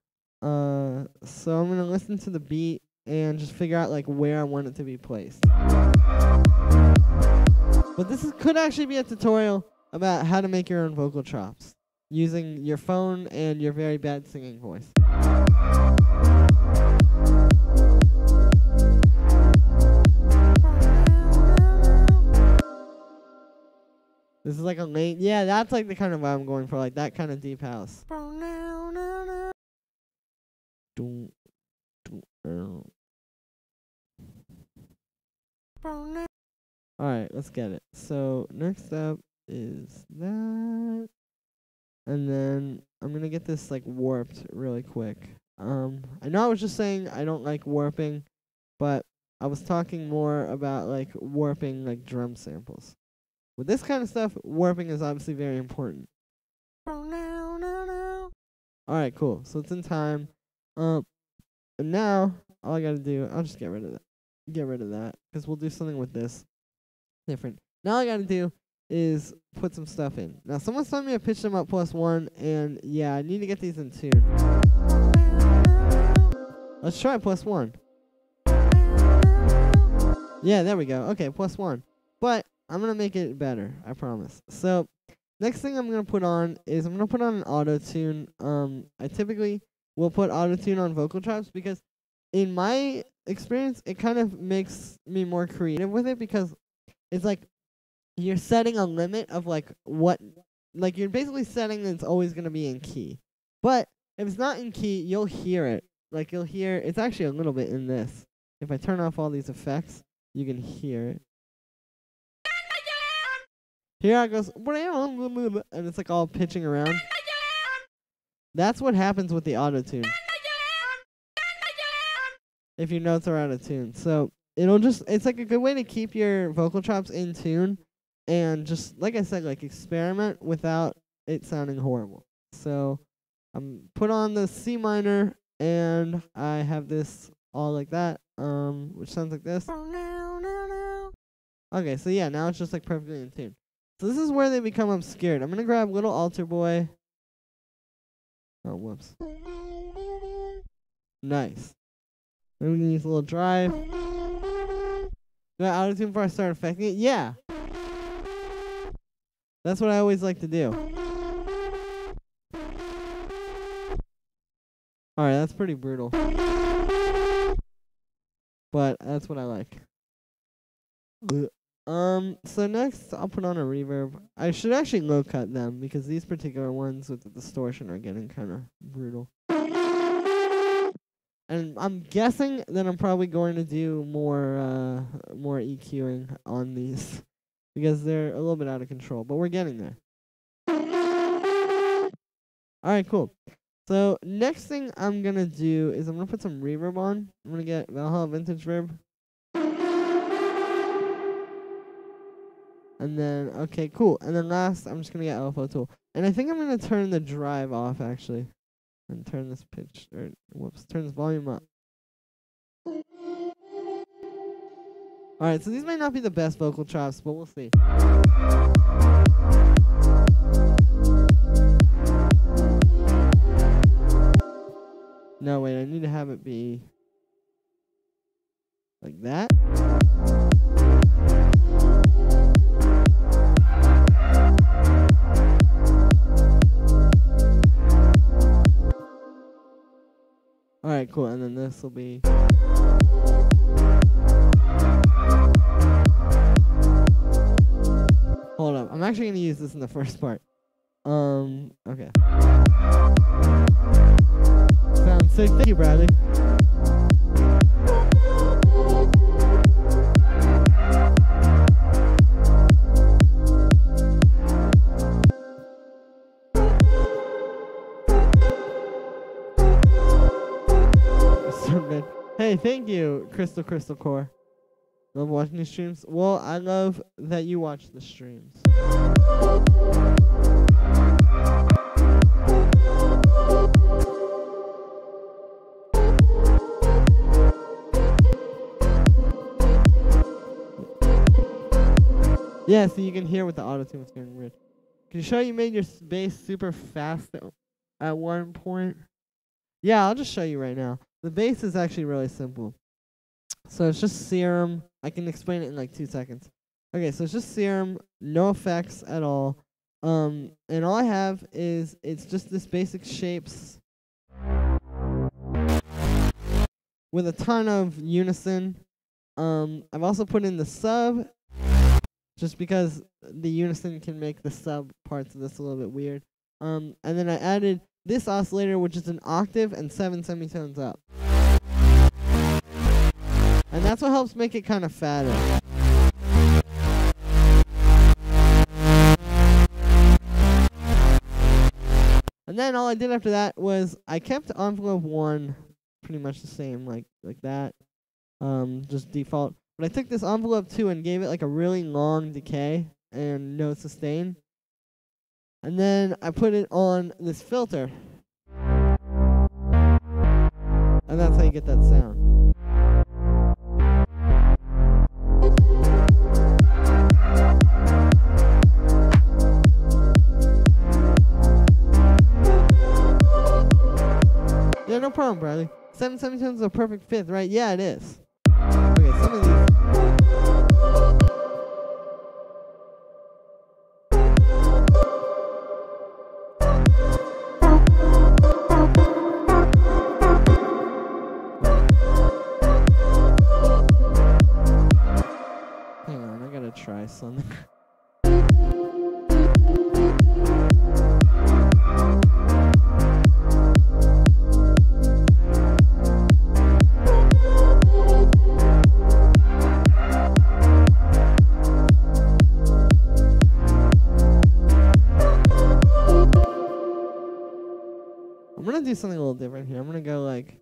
So I'm going to listen to the beat and just figure out like where I want it to be placed. But this could actually be a tutorial about how to make your own vocal chops using your phone and your very bad singing voice. This is like a late, yeah, that's like the kind of vibe I'm going for, like that kind of deep house. Alright, let's get it. So, next up is that. And then I'm going to get this like warped really quick. I know I was just saying I don't like warping, but I was talking more about like warping like drum samples. With this kind of stuff, warping is obviously very important. Alright, cool. So it's in time. And now all I gotta do, I'll just get rid of that. Because we'll do something with this different. Now all I gotta do is put some stuff in. Now someone's telling me to pitch them up +1, and yeah, I need to get these in tune. Let's try +1. Yeah, there we go. Okay, +1. But I'm gonna make it better, I promise. So next thing I'm gonna put on is I'm gonna put on an auto-tune. I typically will put auto-tune on vocal traps because in my experience it kind of makes me more creative with it, because it's like you're setting a limit of like what, like you're basically setting that it's always gonna be in key. But if it's not in key, you'll hear it. Like you'll hear it's actually a little bit in this. If I turn off all these effects, you can hear it. Here it goes, and it's like all pitching around. That's what happens with the auto-tune. If your notes are out of tune. So it'll just, it's like a good way to keep your vocal chops in tune and just, like I said, like experiment without it sounding horrible. So I'm put on the C minor and I have this all like that, which sounds like this. Okay, so yeah, now it's just like perfectly in tune. So this is where they become obscured. I'm gonna grab Little Altar Boy. Oh, whoops. Nice. Then we can use a little drive. Do I auto-tune before I start affecting it? Yeah. That's what I always like to do. Alright, that's pretty brutal. But that's what I like. So next I'll put on a reverb. I should actually low cut them because these particular ones with the distortion are getting kind of brutal. And I'm guessing that I'm probably going to do more EQing on these because they're a little bit out of control, but we're getting there. Alright, cool. So next thing I'm gonna do is I'm gonna put some reverb on. I'm gonna get Valhalla Vintage Verb. And then, okay, cool. And then last, I'm just gonna get LFO Tool. And I think I'm gonna turn the drive off, actually. And turn this pitch, or, whoops, turn this volume up. Alright, so these might not be the best vocal chops, but we'll see. No, wait, I need to have it be like that. Alright, cool, and then this will be... Hold up, I'm actually going to use this in the first part. Okay. Sounds sick. Thank you, Bradley. So good. Hey, thank you, Crystal Core. Love watching these streams. Well, I love that you watch the streams. Yeah, so you can hear with the auto-tune what's getting weird. Can you show you made your bass super fast at one point? Yeah, I'll just show you right now. The bass is actually really simple. So it's just serum. I can explain it in like 2 seconds. Okay, so it's just serum, no effects at all. And all I have is, it's just this basic shapes with a ton of unison. I've also put in the sub, just because the unison can make the sub parts of this a little bit weird. And then I added this oscillator, which is an octave and 7 semitones up. And that's what helps make it kind of fatter. And then all I did after that was I kept envelope 1 pretty much the same, like that. just default. But I took this envelope too and gave it like a really long decay and no sustain. And then I put it on this filter. And that's how you get that sound. Yeah, no problem, Bradley. 7/17 is a perfect fifth, right? Yeah, it is. Okay, some of these. Hang on, I gotta try something. I'm gonna do something a little different here. I'm gonna go like.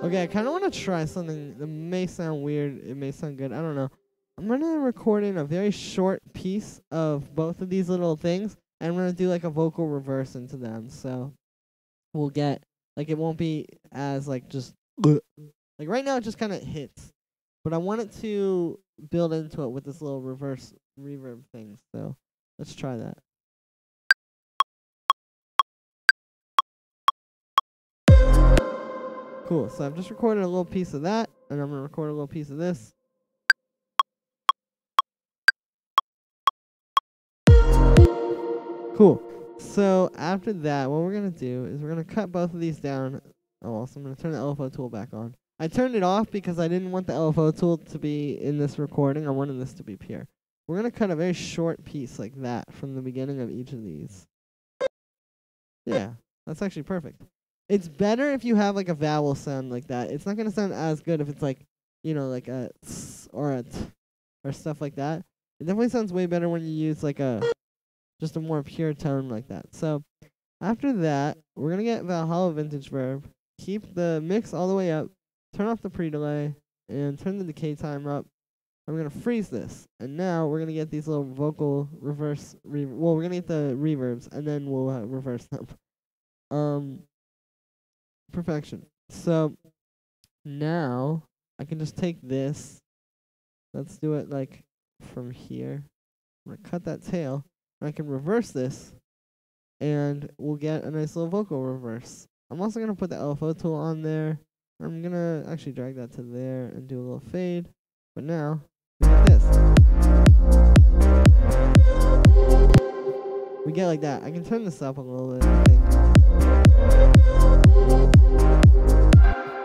Okay, I kind of want to try something that may sound weird. It may sound good. I don't know. I'm going to record in a very short piece of both of these little things, and I'm going to do like a vocal reverse into them. So we'll get, like, it won't be as, like, just, like, right now it just kind of hits. But I want it to build into it with this little reverse reverb thing. So let's try that. Cool, so I've just recorded a little piece of that, and I'm going to record a little piece of this. Cool. So after that, what we're going to do is we're going to cut both of these down. Oh, so I'm going to turn the LFO tool back on. I turned it off because I didn't want the LFO tool to be in this recording. I wanted this to be pure. We're going to cut a very short piece like that from the beginning of each of these. Yeah, that's actually perfect. It's better if you have like a vowel sound like that. It's not going to sound as good if it's like, you know, like a s or a t or stuff like that. It definitely sounds way better when you use like a, just a more pure tone like that. So after that, we're going to get Valhalla Vintage Verb, keep the mix all the way up, turn off the pre-delay, and turn the decay time up. I'm going to freeze this. And now we're going to get these little vocal reverse, well, we're going to get the reverbs, and then we'll reverse them. Perfection. So now I can just take this. Let's do it like from here. I'm going to cut that tail. And I can reverse this. And we'll get a nice little vocal reverse. I'm also going to put the LFO tool on there. I'm going to actually drag that to there and do a little fade. But now, we get this. We get like that. I can turn this up a little bit, I think.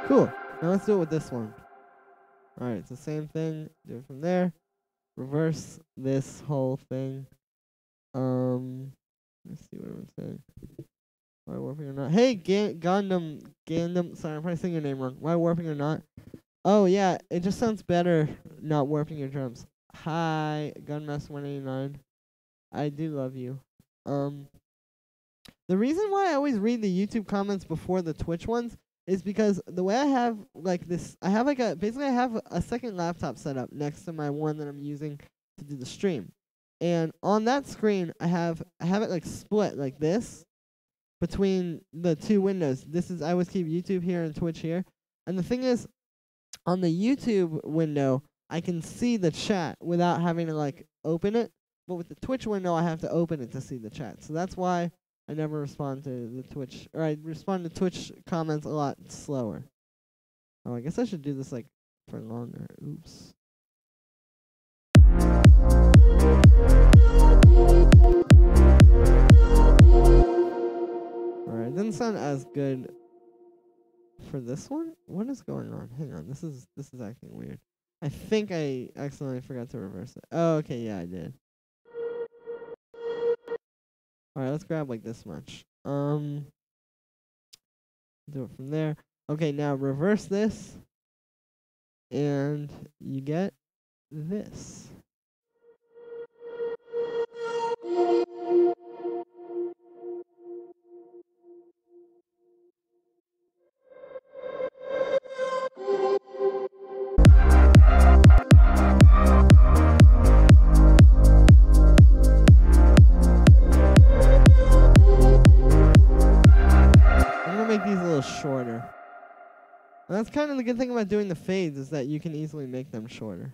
Cool. Now let's do it with this one. Alright, it's the same thing. Do it from there. Reverse this whole thing. Let's see what I'm saying. Why warping or not? Hey, Gundam. Sorry, I'm probably saying your name wrong. Why warping or not? Oh, yeah. It just sounds better not warping your drums. Hi, Gunmaster189. I do love you. The reason why I always read the YouTube comments before the Twitch ones is because the way I have like this, I have like a, basically I have a second laptop set up next to my one that I'm using to do the stream. And on that screen, I have it like split like this between the two windows. This is, I always keep YouTube here and Twitch here. And the thing is, on the YouTube window, I can see the chat without having to like open it. But with the Twitch window, I have to open it to see the chat. So that's why I never respond to the Twitch, or I respond to Twitch comments a lot slower. Oh, I guess I should do this like for longer. Oops. Alright, it didn't sound as good for this one. What is going on? Hang on, this is acting weird. I think I accidentally forgot to reverse it. Oh, okay, yeah, I did. Alright, let's grab like this much. Do it from there. Okay, now reverse this, and you get this. I'm gonna make these a little shorter. And that's kind of the good thing about doing the fades, is that you can easily make them shorter.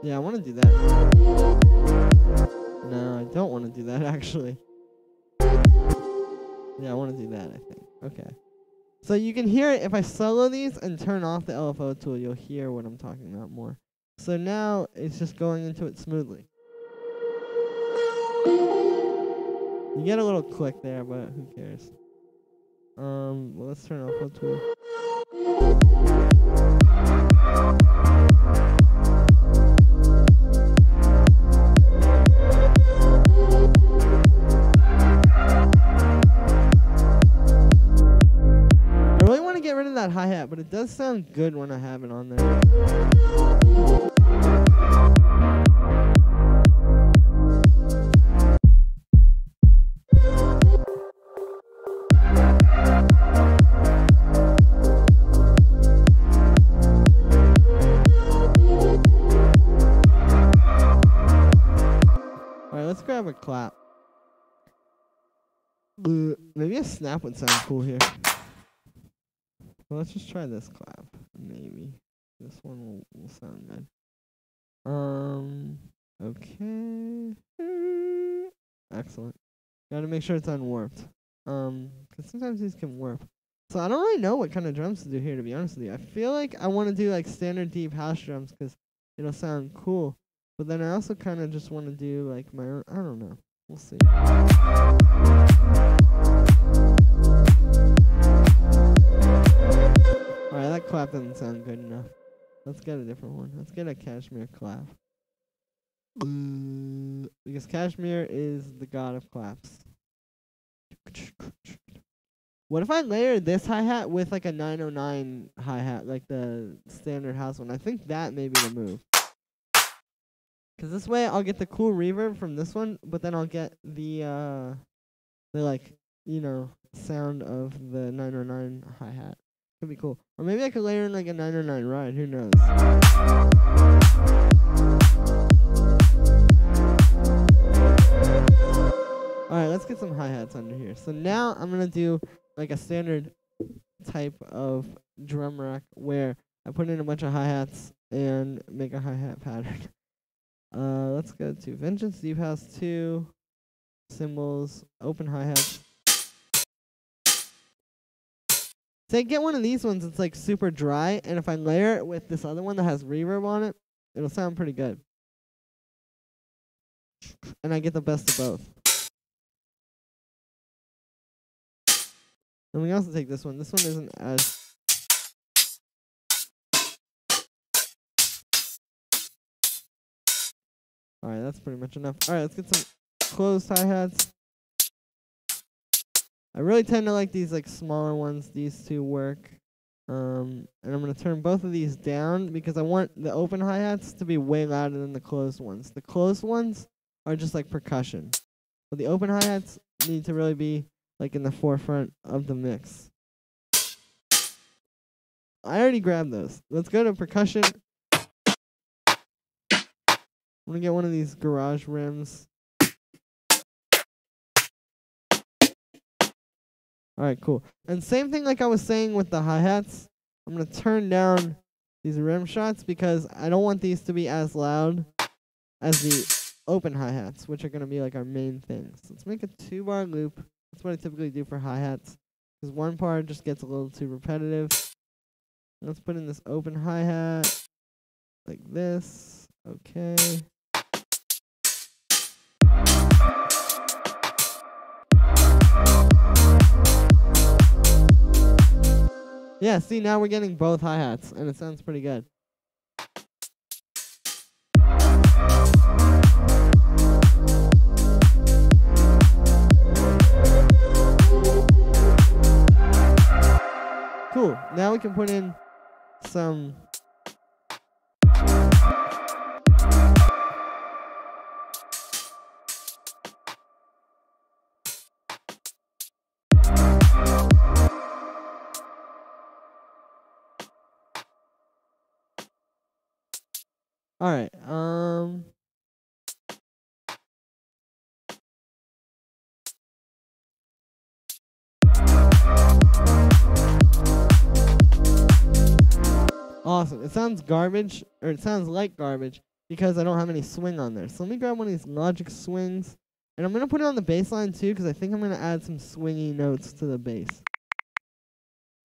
Yeah, I want to do that. No, I don't want to do that, actually. Yeah, I want to do that, I think. Okay. So you can hear it. If I solo these and turn off the LFO tool, you'll hear what I'm talking about more. So now it's just going into it smoothly. You get a little click there, but who cares? Well, let's turn off the tool. I really want to get rid of that hi-hat, but it does sound good when I have it on there. Let's grab a clap. Maybe a snap would sound cool here. Well, let's just try this clap. Maybe. This one will sound good. Okay. Excellent. Gotta make sure it's unwarped. Because sometimes these can warp. So I don't really know what kind of drums to do here, to be honest with you. I feel like I want to do like standard deep house drums because it'll sound cool. But then I also kind of just want to do like my own. I don't know. We'll see. Alright, that clap doesn't sound good enough. Let's get a different one. Let's get a cashmere clap. Because cashmere is the god of claps. What if I layer this hi-hat with like a 909 hi-hat, like the standard house one? I think that may be the move. Because this way I'll get the cool reverb from this one, but then I'll get the like, you know, sound of the 909 hi-hat. Could be cool. Or maybe I could layer in like a 909 ride, who knows. Alright, let's get some hi-hats under here. So now I'm going to do like a standard type of drum rack where I put in a bunch of hi-hats and make a hi-hat pattern. Let's go to Vengeance Deep House 2, cymbals, open hi-hats. Say, get one of these ones that's like super dry, and if I layer it with this other one that has reverb on it, it'll sound pretty good. And I get the best of both. And we can also take this one. This one isn't as... Alright, that's pretty much enough. Alright, let's get some closed hi-hats. I really tend to like these like smaller ones. These two work. And I'm going to turn both of these down because I want the open hi-hats to be way louder than the closed ones. The closed ones are just like percussion. But the open hi-hats need to really be like in the forefront of the mix. I already grabbed those. Let's go to percussion. I'm gonna get one of these garage rims. Alright, cool. And same thing like I was saying with the hi-hats. I'm gonna turn down these rim shots because I don't want these to be as loud as the open hi-hats, which are gonna be like our main things. So let's make a 2-bar loop. That's what I typically do for hi-hats, because one part just gets a little too repetitive. Let's put in this open hi-hat like this. Okay. Yeah, see, now we're getting both hi-hats, and it sounds pretty good. Cool. Now we can put in some... Alright, awesome. It sounds garbage, or it sounds like garbage, because I don't have any swing on there. So let me grab one of these Logic swings, and I'm going to put it on the bass line too, because I think I'm going to add some swingy notes to the bass.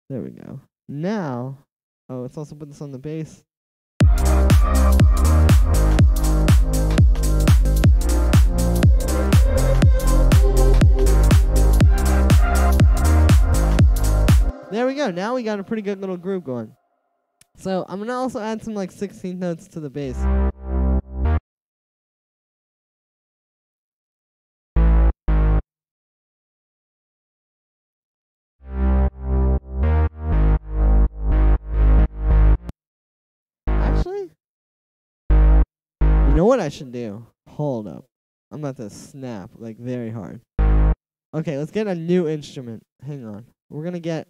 There we go. Now, oh, let's also put this on the bass. There we go. Now we got a pretty good little groove going. So I'm going to also add some like 16th notes to the bass. Actually, you know what I should do? Hold up. I'm about to snap like very hard. Okay, let's get a new instrument. Hang on. We're going to get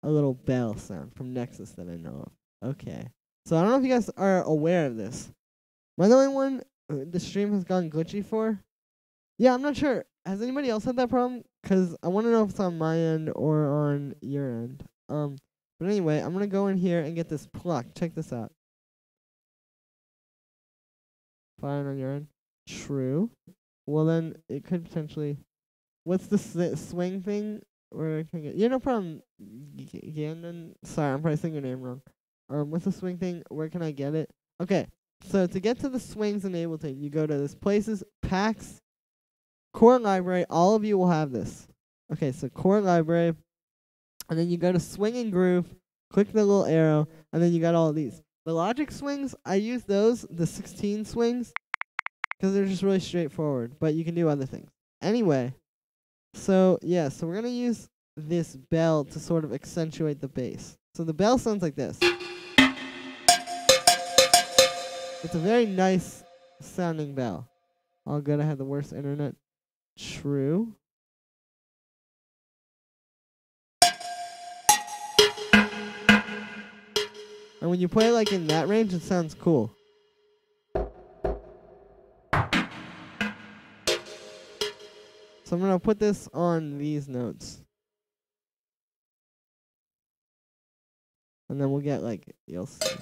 a little bell sound from Nexus that I know of. Okay. So I don't know if you guys are aware of this. Am I the only one the stream has gone glitchy for? Yeah, I'm not sure. Has anybody else had that problem? Because I want to know if it's on my end or on your end. But anyway, I'm going to go in here and get this pluck. Check this out. Fine on your end. True. Well, then it could potentially... What's the swing thing? Where can I get... Yeah, no problem. Gandon. Sorry, I'm probably saying your name wrong. What's the swing thing? Where can I get it? Okay, so to get to the swings in Ableton, you go to this places, packs, core library. All of you will have this. Okay, so core library, and then you go to swing and groove, click the little arrow, and then you got all of these. The Logic swings, I use those, the 16 swings, because they're just really straightforward, but you can do other things. Anyway, so yeah, so we're going to use this bell to sort of accentuate the bass. So the bell sounds like this. It's a very nice sounding bell. All good, I had the worst internet. True. And when you play like in that range, it sounds cool. So I'm going to put this on these notes. And then we'll get like, you'll see.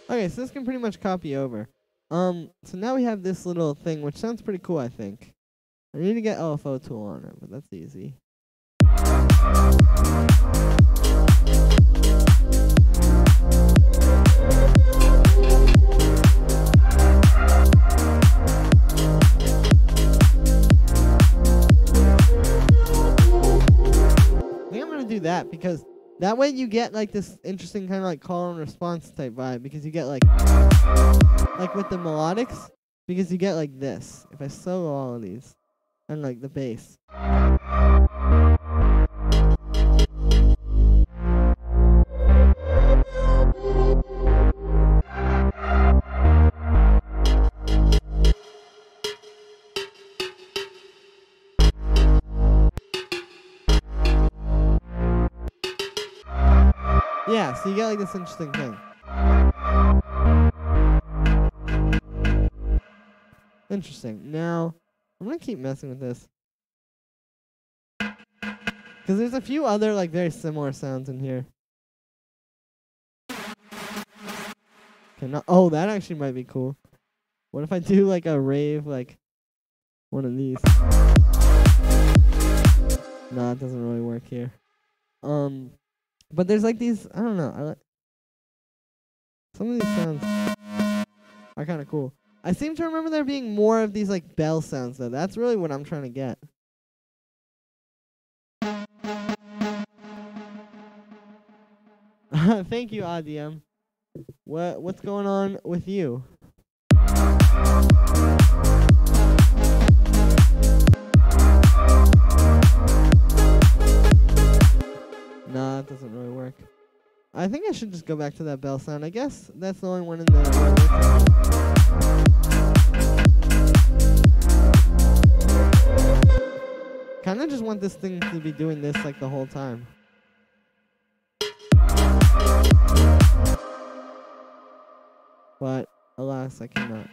Okay, so this can pretty much copy over. So now we have this little thing, which sounds pretty cool, I think. I need to get LFO tool on it, but that's easy. because that way you get like this interesting kind of like call and response type vibe, because you get like with the melodics, because you get like this. If I solo all of these and like the bass. Yeah, so you get like this interesting thing. Interesting. Now, I'm going to keep messing with this, because there's a few other like very similar sounds in here. Okay, oh, that actually might be cool. What if I do like a rave, like one of these? No, it doesn't really work here. But there's like these, I don't know. I like some of these sounds are kind of cool. I seem to remember there being more of these like bell sounds though. That's really what I'm trying to get. Thank you, ADM. What's going on with you? Nah, it doesn't really work. I think I should just go back to that bell sound. I guess that's the only one in the... Kinda just want this thing to be doing this like the whole time. But alas, I cannot.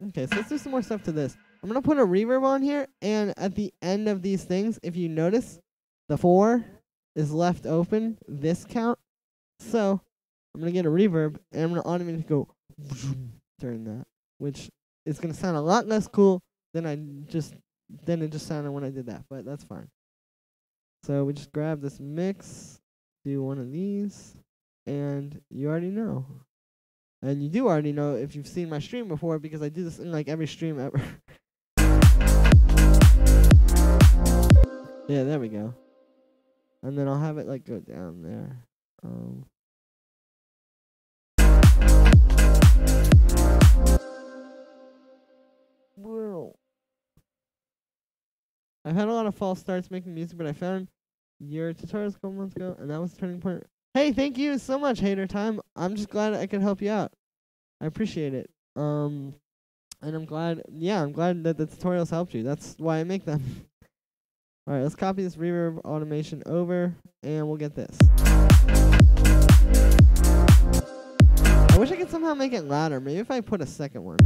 Okay, so let's do some more stuff to this. I'm gonna put a reverb on here, and at the end of these things, if you notice, the 4 is left open, this count. So I'm gonna get a reverb, and I'm gonna automatically go during that, which is gonna sound a lot less cool than it just sounded when I did that, but that's fine. So we just grab this mix, do one of these, and you already know. And you do already know if you've seen my stream before, because I do this in like every stream ever. Yeah, there we go. And then I'll have it like go down there. Whoa. I've had a lot of false starts making music, but I found your tutorials a couple months ago, and that was a turning point. Hey, thank you so much, Hater Time. I'm just glad I could help you out. I appreciate it. And I'm glad that the tutorials helped you. That's why I make them. Alright, let's copy this reverb automation over, and we'll get this. I wish I could somehow make it louder. Maybe if I put a second one.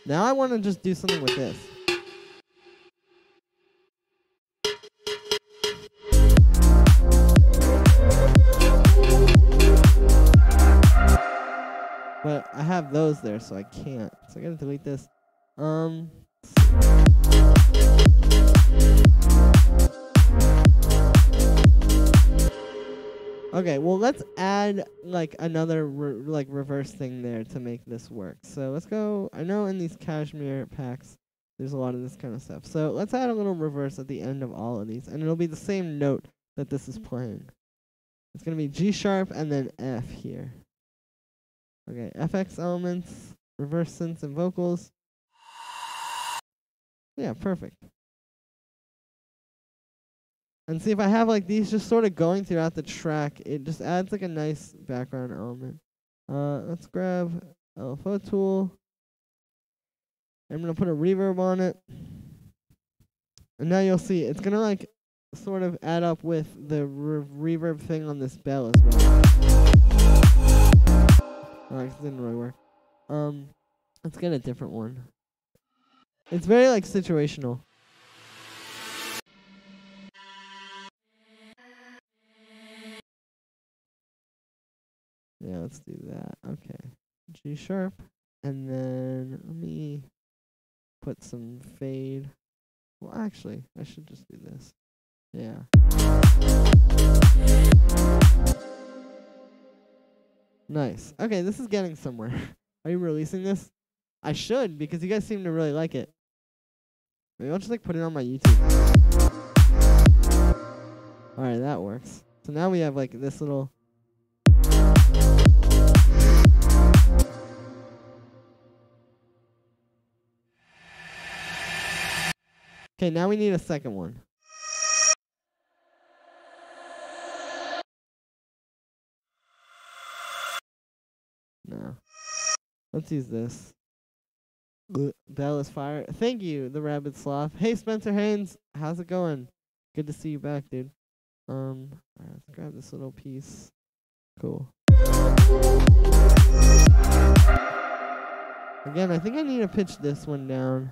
Now I want to just do something with this. But I have those there, so I can't. So I gotta delete this. Okay, well let's add like another reverse thing there to make this work. So let's go. I know in these cashmere packs there's a lot of this kind of stuff. So let's add a little reverse at the end of all of these, and it'll be the same note that this is playing. It's gonna be G sharp and then F here. Okay, FX elements, reverse synths and vocals. Yeah, perfect. And see, if I have like these just sort of going throughout the track, it just adds like a nice background element. Let's grab LFO tool. I'm gonna put a reverb on it. And now you'll see it's gonna like sort of add up with the reverb thing on this bell as well. Oh, it didn't really work. Let's get a different one. It's very like situational. Yeah, let's do that. Okay. G sharp. And then let me put some fade. Well, actually, I should just do this. Yeah. Nice. Okay, this is getting somewhere. Are you releasing this? I should, because you guys seem to really like it. Maybe I'll just like put it on my YouTube. Alright, that works. So now we have like this little... Okay, now we need a second one. No. Let's use this. Bell is fire. Thank you, the Rabid Sloth. Hey, Spencer Haynes. How's it going? Good to see you back, dude. Alright, let's grab this little piece. Cool. Again, I think I need to pitch this one down.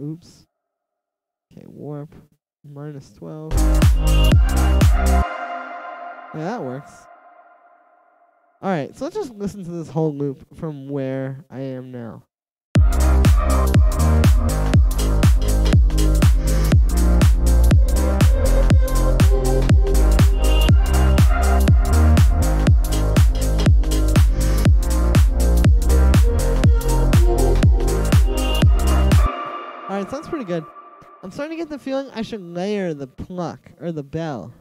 Oops. Okay, warp. -12. Yeah, that works. Alright, so let's just listen to this whole loop from where I am now. Alright, sounds pretty good. I'm starting to get the feeling I should layer the pluck, or the bell.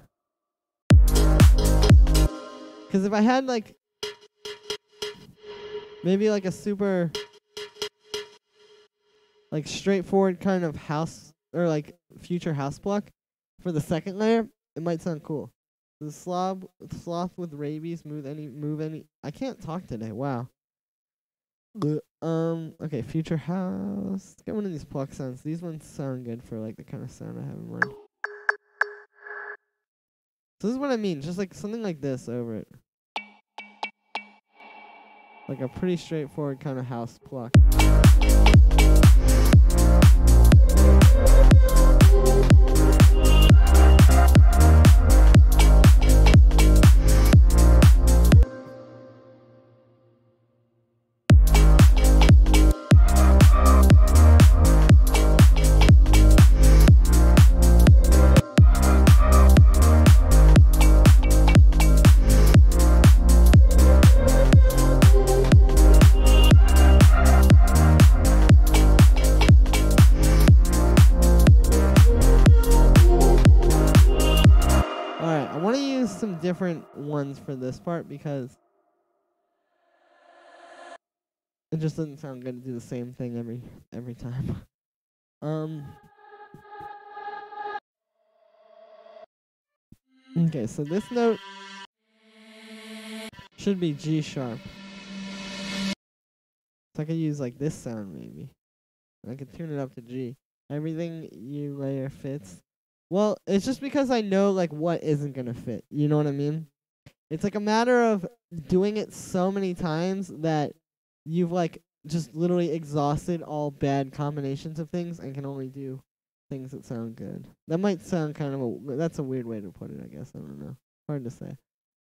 Because if I had, like, maybe like a super, like, straightforward kind of house, or like future house pluck for the second layer, it might sound cool. The sloth with rabies, move any. I can't talk today. Wow. Okay, future house. Let's get one of these pluck sounds. These ones sound good for like the kind of sound I have in mind. So this is what I mean. Just like something like this over it. Like a pretty straightforward kind of house pluck. Different ones for this part because it just doesn't sound good to do the same thing every time. Okay, so this note should be G sharp. So I could use like this sound maybe. I could tune it up to G. Everything you layer fits. Well, it's just because I know, like, what isn't going to fit. You know what I mean? It's, like, a matter of doing it so many times that you've, like, just literally exhausted all bad combinations of things and can only do things that sound good. That might sound kind of that's a weird way to put it, I guess. I don't know. Hard to say.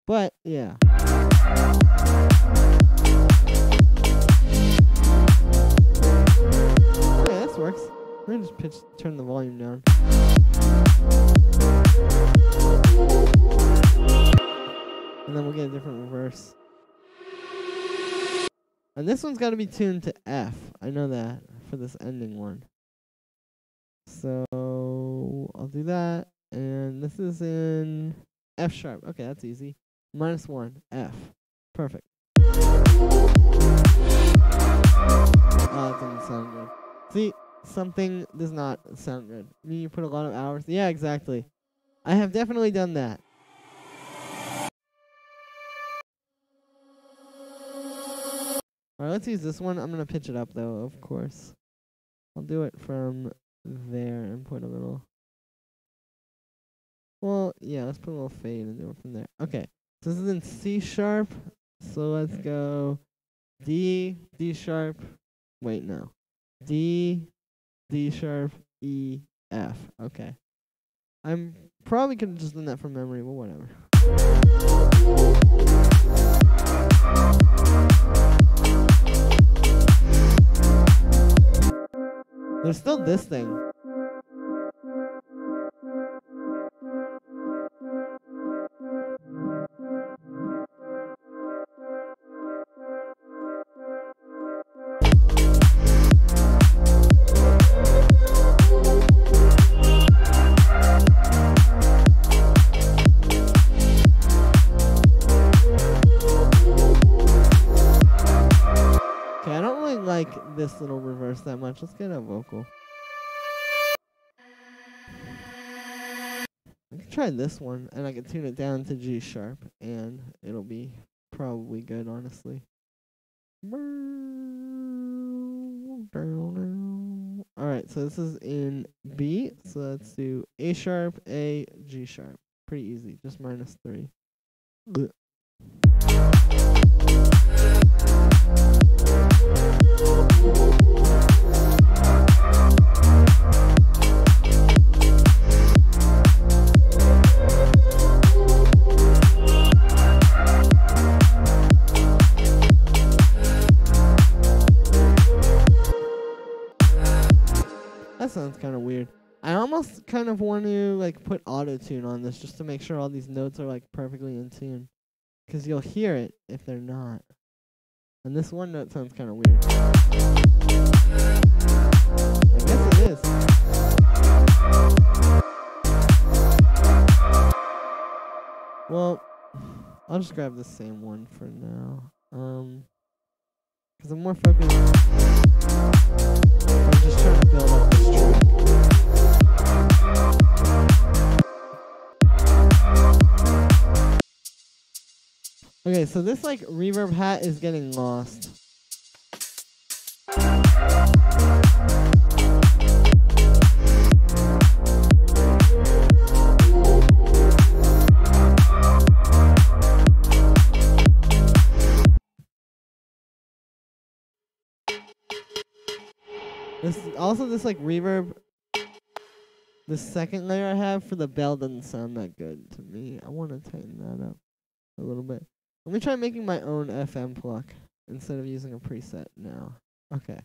But, yeah. Okay, this works. Let me just turn the volume down. And then we'll get a different reverse. And this one's got to be tuned to F. I know that for this ending one. So I'll do that. And this is in F sharp. Okay, that's easy. -1, F. Perfect. Oh, that doesn't sound good. See? Something does not sound good. I mean, you put a lot of hours. Yeah, exactly. I have definitely done that. Alright, let's use this one. I'm going to pitch it up, though, of course. I'll do it from there and put a little... Well, yeah, let's put a little fade and do it from there. Okay, so this is in C sharp. So let's go D, D sharp. Wait, no. D, D sharp, E, F. Okay. I'm probably could have just done that from memory, but whatever. There's still this thing. Okay, I don't really like this little reverse that much. Let's get a vocal. I can try this one, and I can tune it down to G sharp, and it'll be probably good, honestly. Alright, so this is in B, so let's do A sharp, A, G sharp. Pretty easy, just -3. That sounds kind of weird. I almost kind of want to like put auto-tune on this just to make sure all these notes are like perfectly in tune. Because you'll hear it if they're not. And this one note sounds kind of weird. I guess it is. Well, I'll just grab the same one for now. Because I'm more focused. I'm just trying to build up this track. Okay, so this like reverb hat is getting lost. This like reverb, the second layer I have for the bell doesn't sound that good to me. I want to tighten that up a little bit. Let me try making my own FM pluck instead of using a preset now. Okay.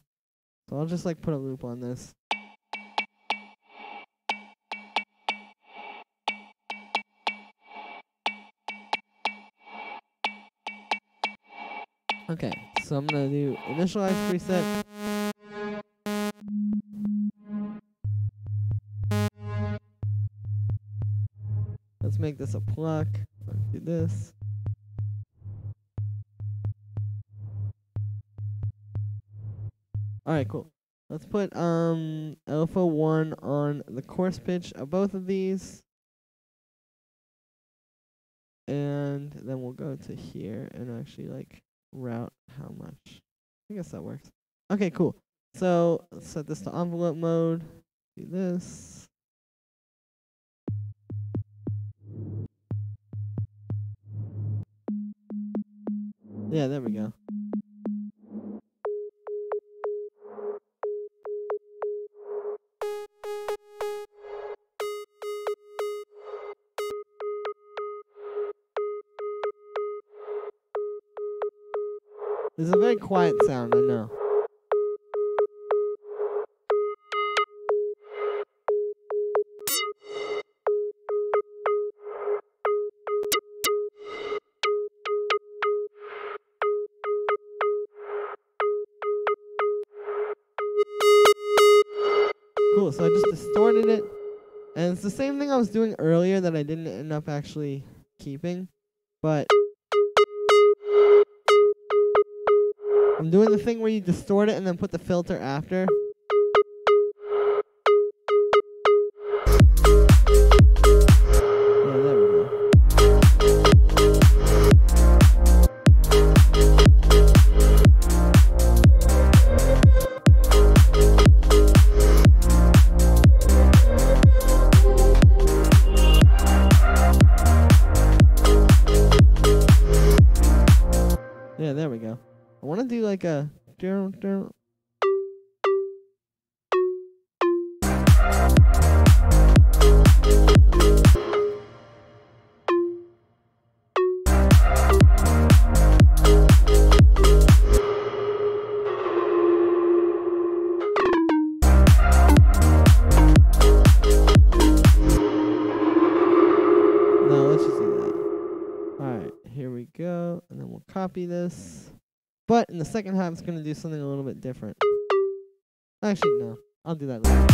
So I'll just like put a loop on this. Okay, so I'm gonna do initialize preset. Let's make this a pluck. Let's do this. Alright, cool. Let's put alpha 1 on the coarse pitch of both of these. And then we'll go to here and actually like route how much. I guess that works. Okay, cool. So let's set this to envelope mode. Do this. Yeah, there we go. This is a very quiet sound, I know. Cool, so I just distorted it. And it's the same thing I was doing earlier that I didn't end up actually keeping. But I'm doing the thing where you distort it and then put the filter after. Yeah, there we go. Yeah, there we go. I want to do like a copy this. But in the second half, it's going to do something a little bit different. Actually, no. I'll do that later.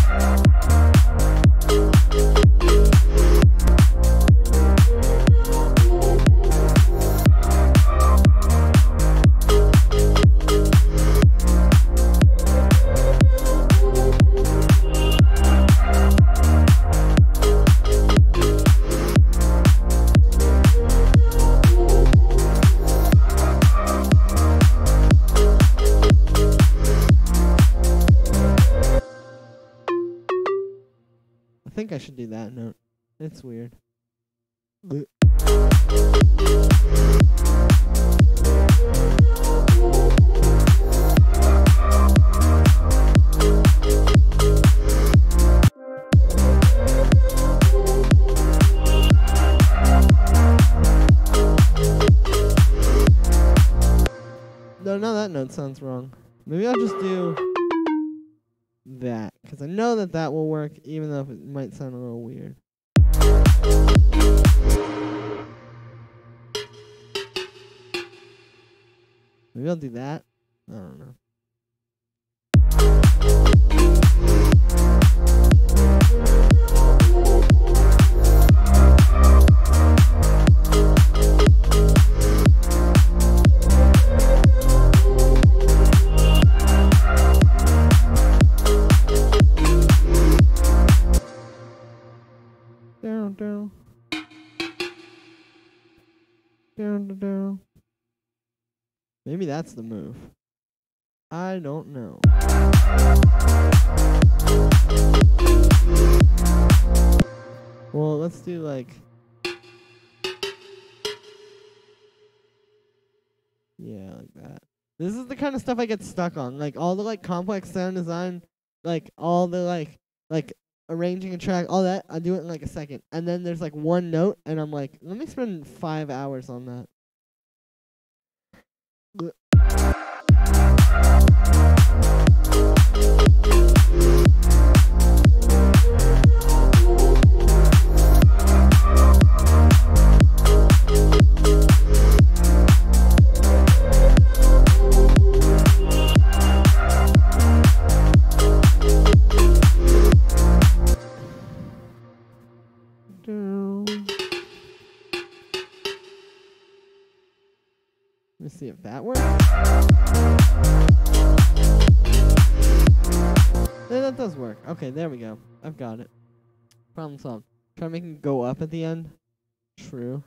I think I should do that note. It's weird. No, that note sounds wrong. Maybe I'll just do that, because I know that that will work, even though it might sound a little weird. Maybe I'll do that. I don't know. Maybe that's the move. I don't know. Well, let's do like... yeah, like that. This is the kind of stuff I get stuck on. Like, all the, like, complex sound design, like, all the, like, arranging a track, all that, I do it in, like, a second. And then there's, like, one note, and I'm like, let me spend 5 hours on that. Let me see if that works. Yeah, that does work. Okay, there we go. I've got it. Problem solved. Try making it go up at the end. True.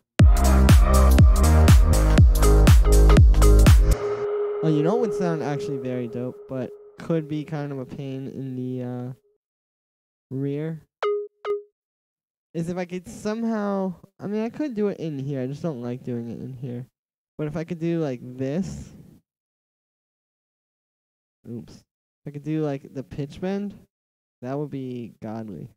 Oh, you know what would sound actually very dope, but could be kind of a pain in the rear? Is if I could somehow... I mean, I could do it in here. I just don't like doing it in here. But if I could do like this... Oops. If I could do like the pitch bend, that would be godly.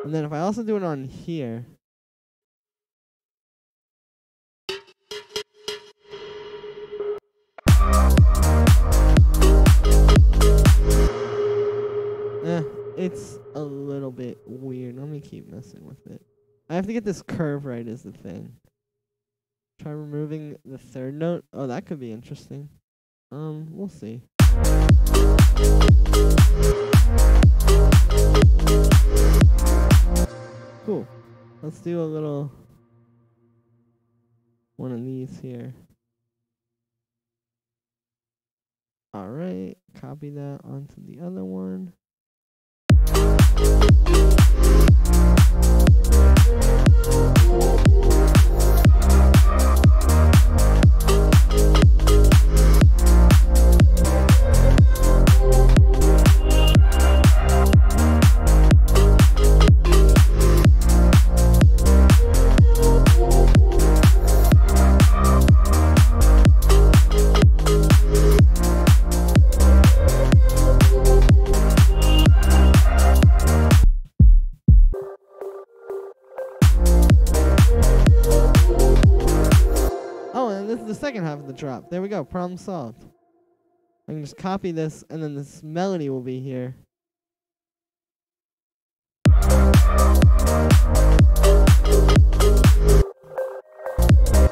And then if I also do it on here... it's a little bit weird. Let me keep messing with it. I have to get this curve right is the thing. Try removing the third note. Oh, that could be interesting. We'll see. Cool. Let's do a little one of these here. Alright, copy that onto the other one. This is the second half of the drop. There we go. Problem solved. I can just copy this, and then this melody will be here.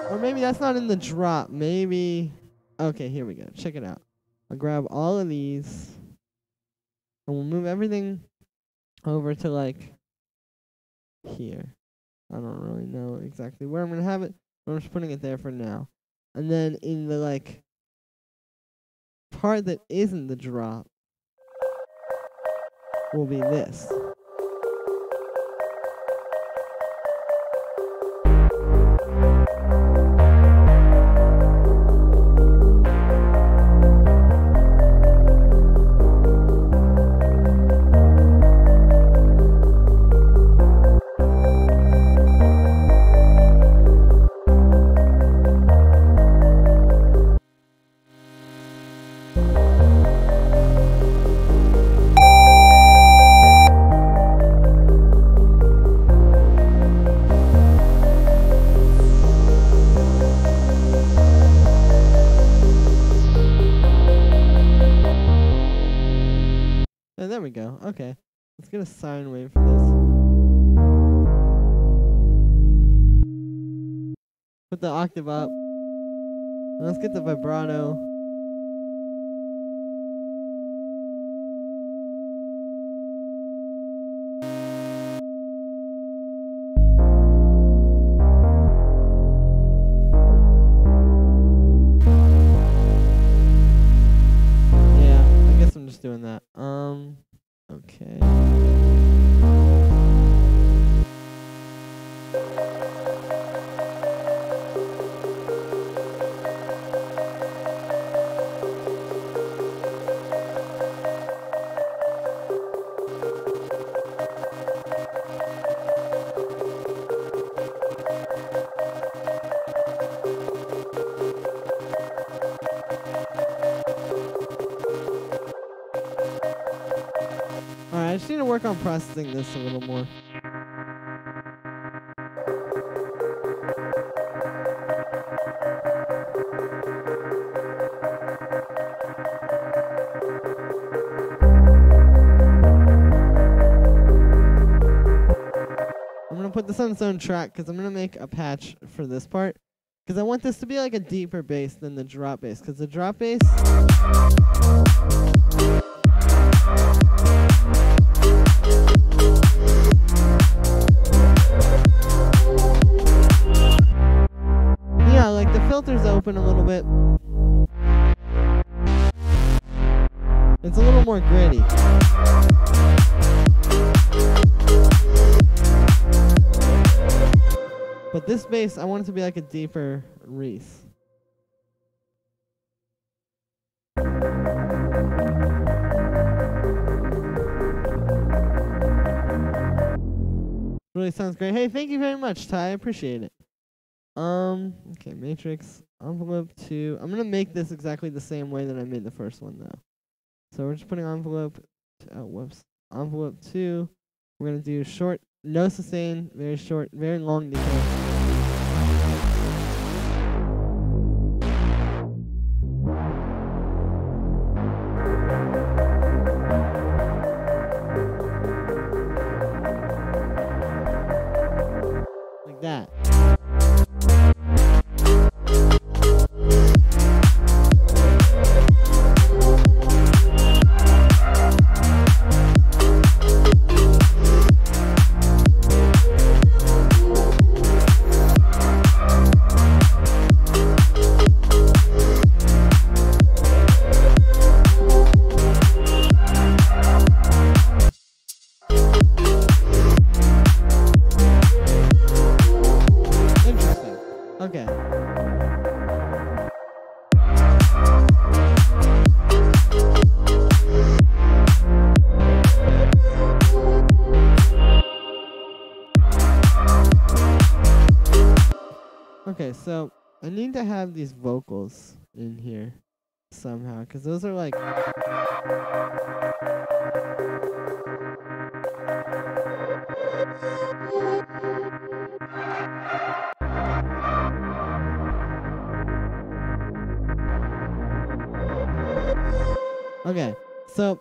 Or maybe that's not in the drop. Maybe. Okay, here we go. Check it out. I'll grab all of these, and we'll move everything over to like here. I don't really know exactly where I'm gonna have it, but I'm just putting it there for now. And then in the like part that isn't the drop will be this. And there we go. Okay. Let's get a sine wave for this. Put the octave up. And let's get the vibrato. Yeah, I guess I'm just doing that. Okay. Alright, I just need to work on processing this a little more. I'm gonna put this on its own track because I'm gonna make a patch for this part. Because I want this to be like a deeper bass than the drop bass. Because the drop bass... yeah, like the filter's open a little bit. It's a little more gritty. But this bass, I want it to be like a deeper Reese. Really sounds great. Hey, thank you very much, Ty. I appreciate it. Okay, matrix, envelope 2. I'm gonna make this exactly the same way that I made the first one, though. So we're just putting envelope, envelope 2. We're gonna do short, no sustain, very short, very long decay. Like that. Okay. Okay, so I need to have these vocals in here somehow, because those are like... Okay, so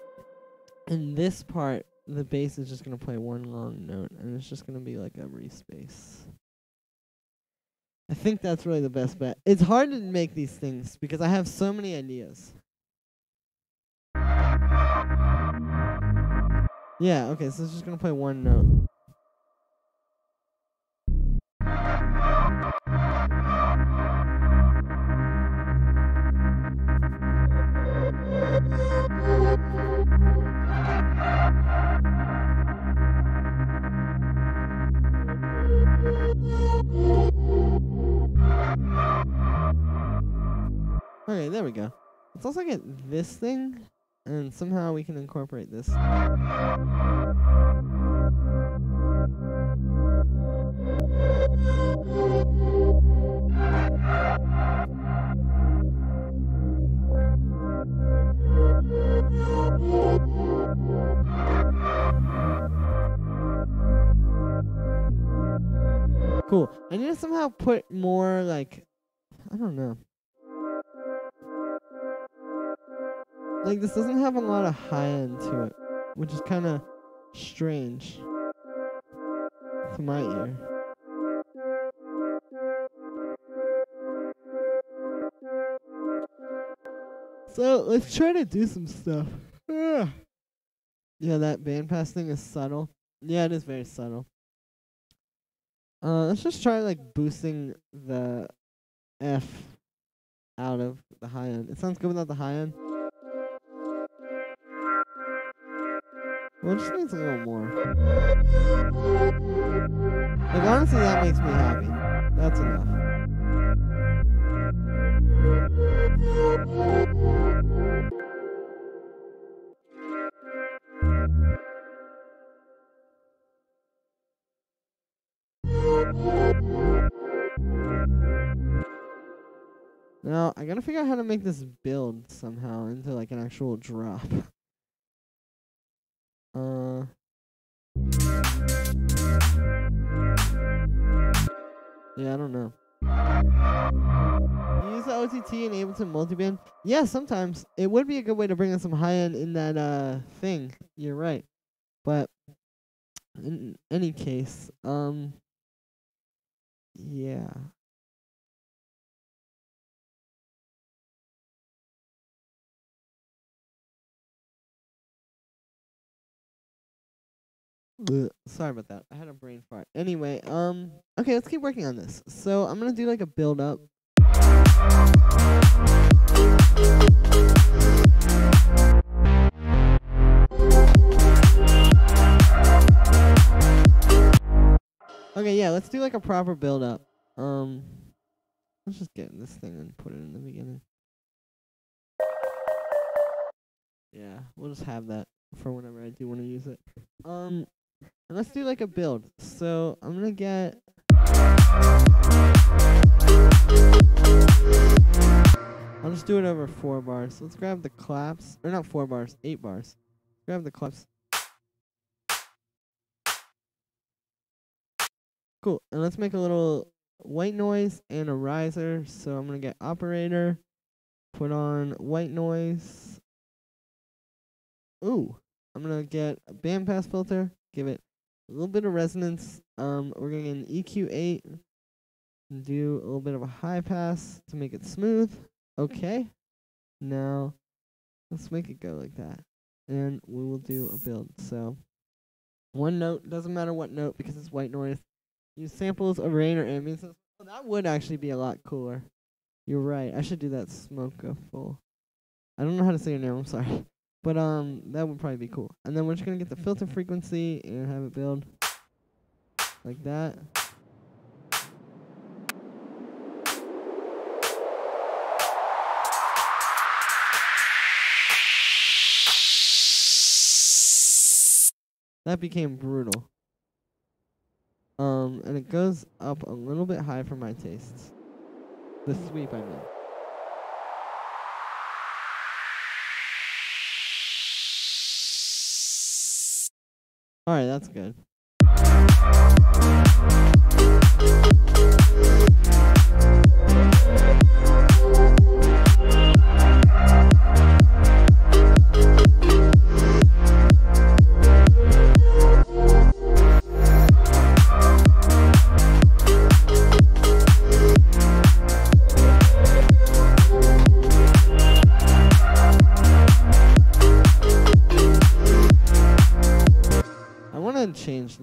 in this part, the bass is just gonna play one long note, and it's just gonna be like a respace. I think that's really the best bet. It's hard to make these things because I have so many ideas. Yeah, okay, so it's just gonna play one note. Okay, there we go. Let's also get this thing, and somehow we can incorporate this. Cool. I need to somehow put more, like, I don't know. Like, this doesn't have a lot of high end to it, which is kind of strange to my ear. So, let's try to do some stuff. Yeah, that bandpass thing is subtle. Yeah, it is very subtle. Let's just try, like, boosting the F out of the high end. It sounds good without the high end. Well, it just needs a little more. Like, honestly, that makes me happy. That's enough. Now, I gotta figure out how to make this build somehow into, like, an actual drop. Yeah, I don't know. You use the OTT and Ableton multiband? Yeah, sometimes. It would be a good way to bring in some high-end in that, thing. You're right. But, in any case, yeah. Blech. Sorry about that. I had a brain fart. Anyway, okay, let's keep working on this. So I'm gonna do like a build up. Okay, yeah, let's do like a proper build up. Let's just get this thing and put it in the beginning. Yeah, we'll just have that for whenever I do want to use it. And let's do like a build. So I'm gonna get I'll just do it over 4 bars. Let's grab the claps. Or not 4 bars, 8 bars. Grab the claps. Cool. And let's make a little white noise and a riser. So I'm gonna get operator, put on white noise. Ooh. I'm gonna get a bandpass filter, give it a little bit of resonance. We're gonna get an EQ8 and do a little bit of a high pass to make it smooth. Okay. Now let's make it go like that. And we will do a build. So 1 note, doesn't matter what note because it's white noise. Use samples of rain or ambience. Oh, that would actually be a lot cooler. You're right. I should do that Smokeful. I don't know how to say your name, I'm sorry. But that would probably be cool. And then we're just gonna get the filter frequency and have it build like that. That became brutal. And it goes up a little bit high for my tastes. The sweep, I mean. Alright, that's good.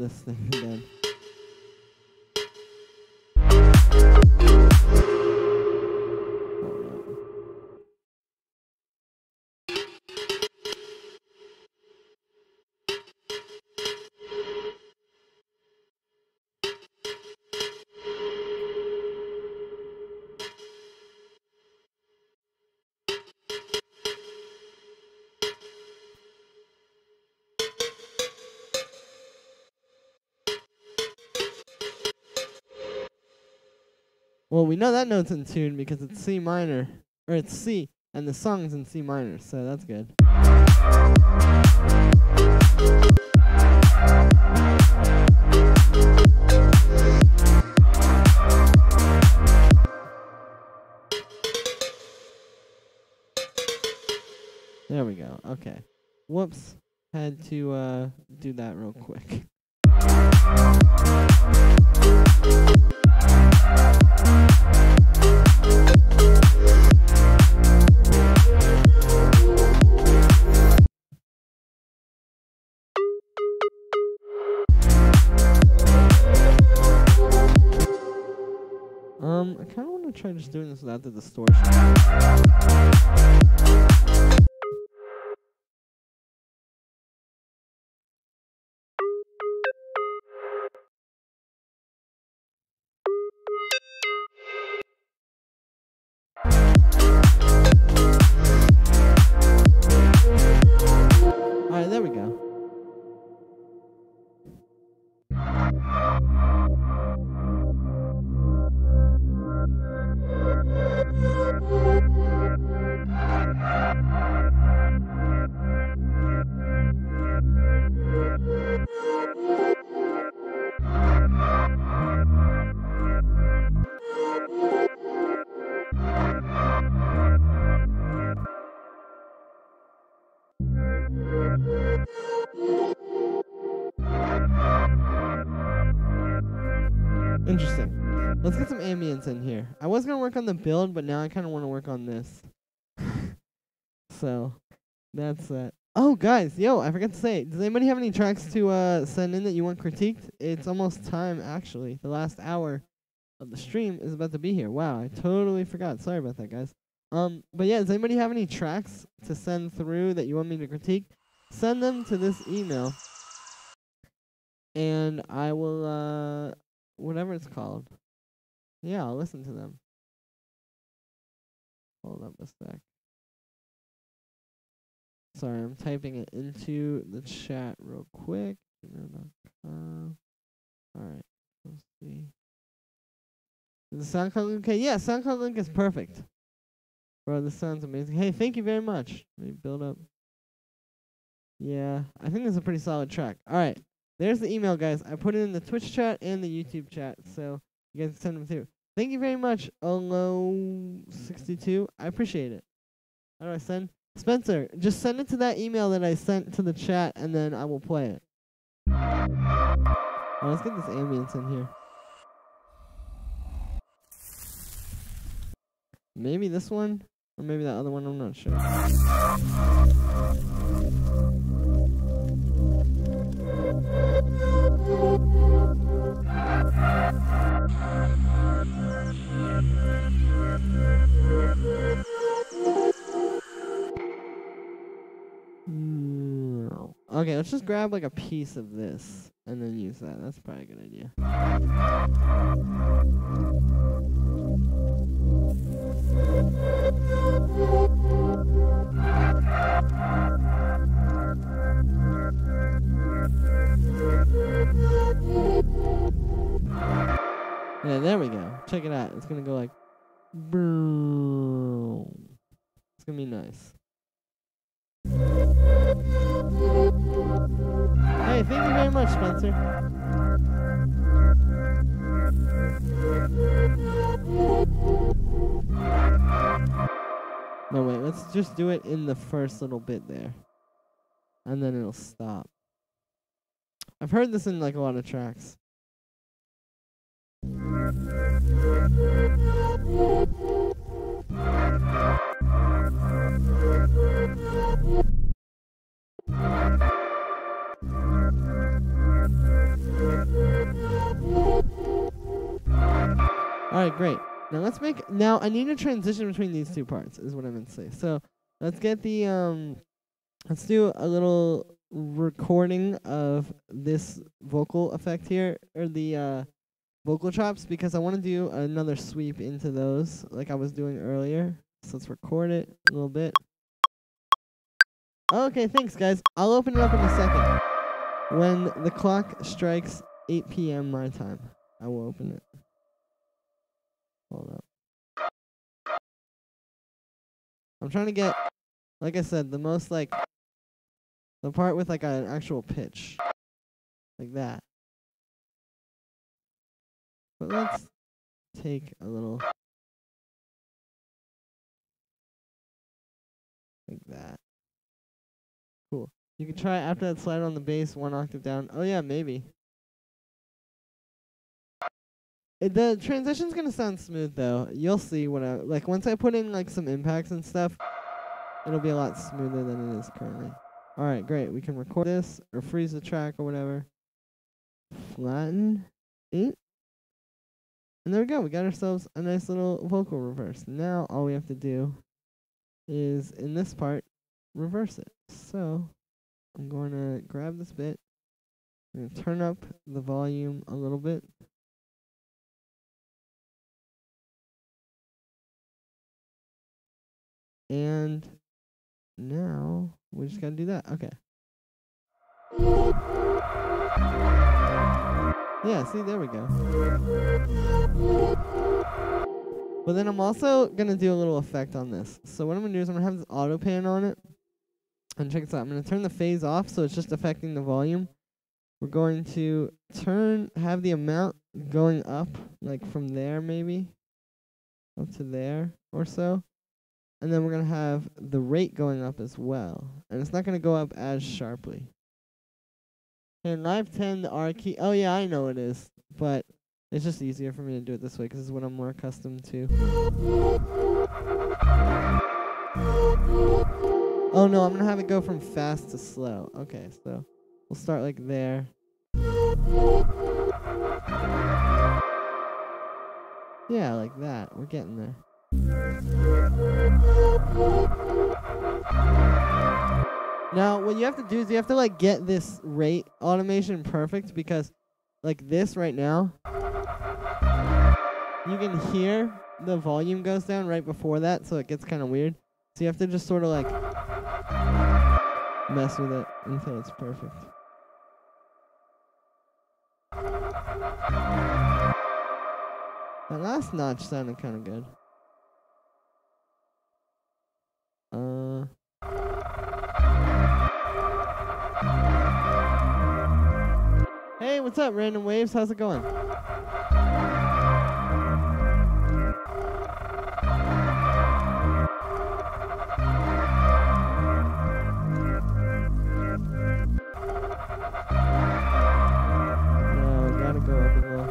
this thing again. Well, we know that note's in tune because it's C minor, or it's C, and the song's in C minor, so that's good. There we go. Okay. Whoops. Had to do that real quick. I kind of want to try just doing this without the distortion. Alright, there we go. Interesting. Let's get some ambience in here. I was going to work on the build, but now I kind of want to work on this. So, that's it. Oh, guys, yo, I forgot to say, does anybody have any tracks to send in that you want critiqued? It's almost time, actually. The last hour of the stream is about to be here. Wow, I totally forgot. Sorry about that, guys. But yeah, does anybody have any tracks to send through that you want me to critique? Send them to this email, and I will, whatever it's called. Yeah, I'll listen to them. Hold up a sec. Sorry, I'm typing it into the chat real quick. Alright, let's see. Is the SoundCloud link okay? Yeah, SoundCloud link is perfect. Bro, this sounds amazing. Hey, thank you very much. Let me build up. Yeah, I think this is a pretty solid track. Alright, there's the email, guys. I put it in the Twitch chat and the YouTube chat, so you guys can send them through. Thank you very much, Olo62. I appreciate it. How do I send? Spencer, just send it to that email that I sent to the chat, and then I will play it. Oh, let's get this ambience in here. Maybe this one, or maybe that other one, I'm not sure. Okay, let's just grab like a piece of this and then use that. That's probably a good idea. Yeah, there we go. Check it out. It's gonna go like boom. It's gonna be nice. Hey, thank you very much, Spencer. No, wait, let's just do it in the first little bit there. And then it'll stop. I've heard this in like a lot of tracks. Alright, great. Now let's make... Now, I need a transition between these two parts, is what I meant to say. So, let's get the... Let's do a little recording of this vocal effect here, or the vocal chops, because I want to do another sweep into those, like I was doing earlier. So let's record it a little bit. Okay, thanks, guys. I'll open it up in a second. When the clock strikes 8 p.m. my time, I will open it. Hold up. I'm trying to get, like I said, the most, like, the part with, like, an actual pitch. Like that. But let's take a little... like that. Cool. You can try after that slide on the bass 1 octave down. Oh, yeah, maybe. The transition's gonna sound smooth, though. You'll see when I... like, once I put in, like, some impacts and stuff, it'll be a lot smoother than it is currently. Alright, great. We can record this, or freeze the track, or whatever. Flatten it. And there we go. We got ourselves a nice little vocal reverse. Now, all we have to do is, in this part, reverse it. So, I'm going to grab this bit. I'm going to turn up the volume a little bit. And now, we just got to do that. Okay. Yeah, see, there we go. But then I'm also going to do a little effect on this. So what I'm going to do is I'm going to have this auto pan on it. And check this out. I'm going to turn the phase off so it's just affecting the volume. We're going to have the amount going up, like from there maybe, up to there or so. And then we're going to have the rate going up as well. And it's not going to go up as sharply. And Live 10, the R key. Oh, yeah, I know it is. But it's just easier for me to do it this way because it's what I'm more accustomed to. Oh, no, I'm going to have it go from fast to slow. Okay, so we'll start like there. Yeah, like that. We're getting there. Now, what you have to do is you have to, like, get this rate automation perfect because, like, this right now, you can hear the volume goes down right before that, so it gets kind of weird. So you have to just sort of, like, mess with it until it's perfect. That last notch sounded kind of good. Hey, what's up, Random Waves? How's it going? No, gotta go up a little.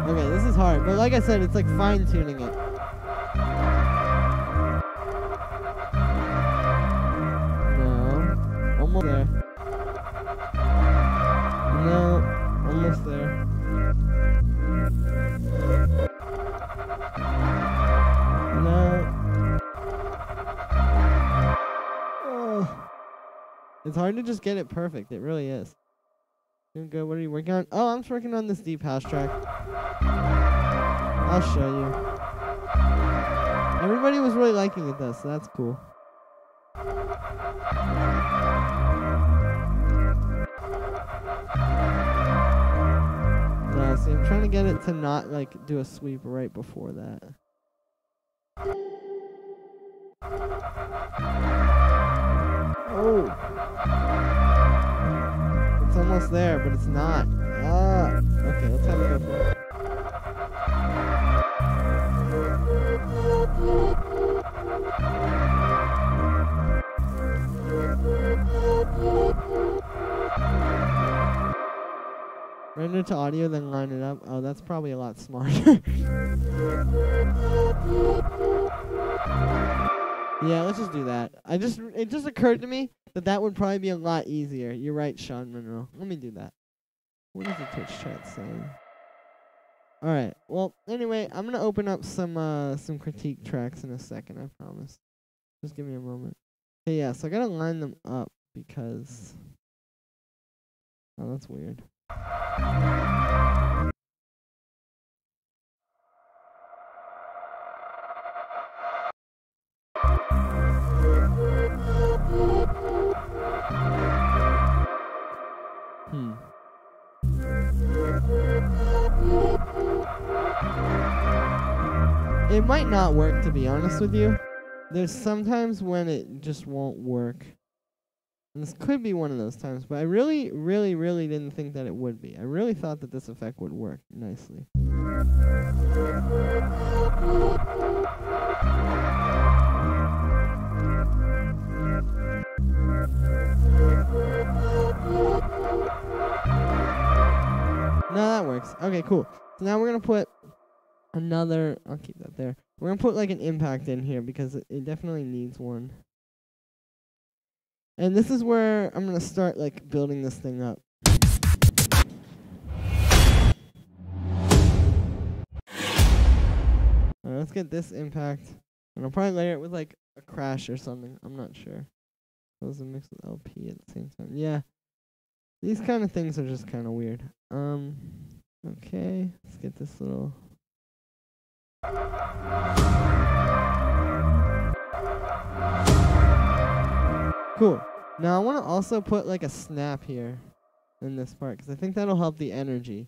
Okay, this is hard, but like I said, it's like fine-tuning it. No, almost there. No, almost there. No. Oh. It's hard to just get it perfect, it really is. Doing good, what are you working on? Oh, I'm just working on this deep house track. I'll show you. Everybody was really liking it though, so that's cool. No, see, I'm trying to get it to not, like, do a sweep right before that. Oh! It's almost there, but it's not. Ah! Okay, let's have it go for it. Render to audio, then line it up. Oh, that's probably a lot smarter. Yeah, let's just do that. It just occurred to me that that would probably be a lot easier. You're right, Sean Monroe. Let me do that. What is the Twitch chat saying? All right. Well, anyway, I'm gonna open up some critique tracks in a second. I promise. Just give me a moment. Hey, yeah. So I gotta line them up because. Oh, that's weird. It might not work, to be honest with you. There's sometimes when it just won't work. And this could be one of those times, but I really, really, really didn't think that it would be. I really thought that this effect would work nicely. No, that works. Okay, cool. So now we're going to put another... I'll keep that there. We're going to put like an impact in here because it definitely needs one. And this is where I'm going to start like building this thing up. Alright, let's get this impact. And I'll probably layer it with like a crash or something. I'm not sure. Those are mixed with LP at the same time. Yeah. These kind of things are just kind of weird. Okay. Let's get this little... Cool. Now I want to also put like a snap here in this part because I think that'll help the energy.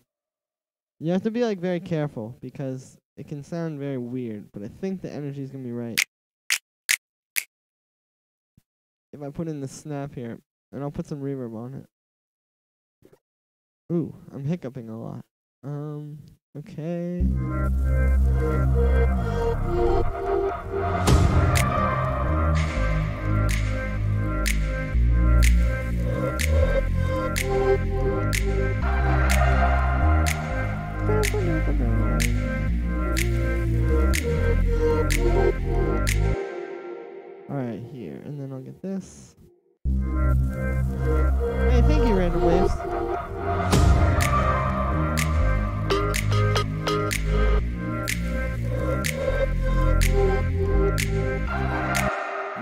You have to be like very careful because it can sound very weird, but I think the energy is going to be right. If I put in the snap here, and I'll put some reverb on it. Ooh, I'm hiccuping a lot. Okay. Alright, here, and then I'll get this. Hey, thank you, Random Waves.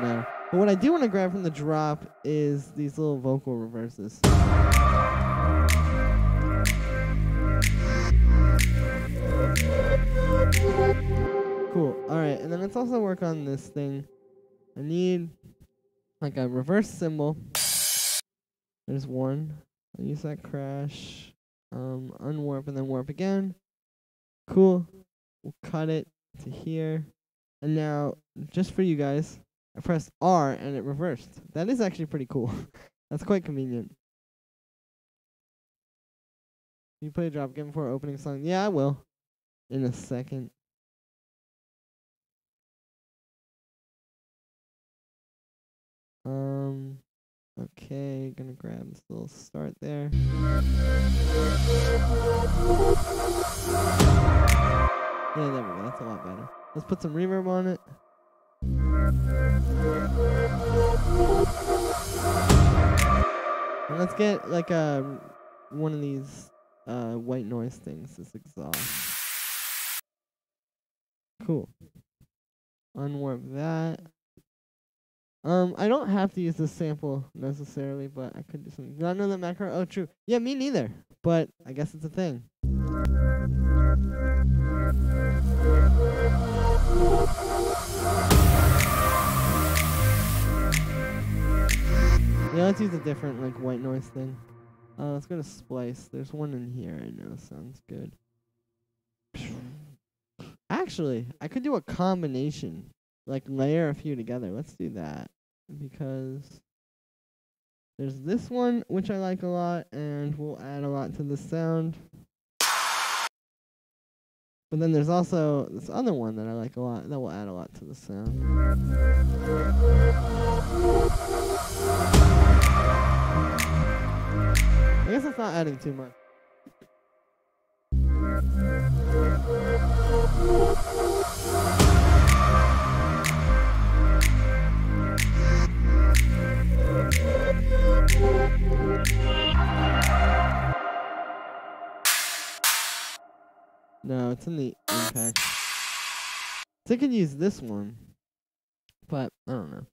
No. But what I do want to grab from the drop is these little vocal reverses. Cool. Alright, and then let's also work on this thing. I need like a reverse cymbal. There's one. I'll use that crash. Unwarp and then warp again. Cool. We'll cut it to here. And now, just for you guys, I pressed R and it reversed. That is actually pretty cool. That's quite convenient. You play a drop again before opening song? Yeah, I will. In a second. Okay, gonna grab this little start there. Yeah, there we go. That's a lot better. Let's put some reverb on it. And let's get like one of these white noise things, this exhaust. Cool. Unwarp that. I don't have to use this sample necessarily, but I could do something. Did I know that macro? Oh, true. Yeah, me neither. But I guess it's a thing. Yeah, let's use a different like white noise thing. Let's go to splice. There's one in here I know sounds good. Actually, I could do a combination. Like layer a few together. Let's do that. Because there's this one, which I like a lot, and we'll add a lot to the sound. But then there's also this other one that I like a lot that will add a lot to the sound. I guess it's not adding too much. No, it's in the impact. So I could use this one, but I don't know.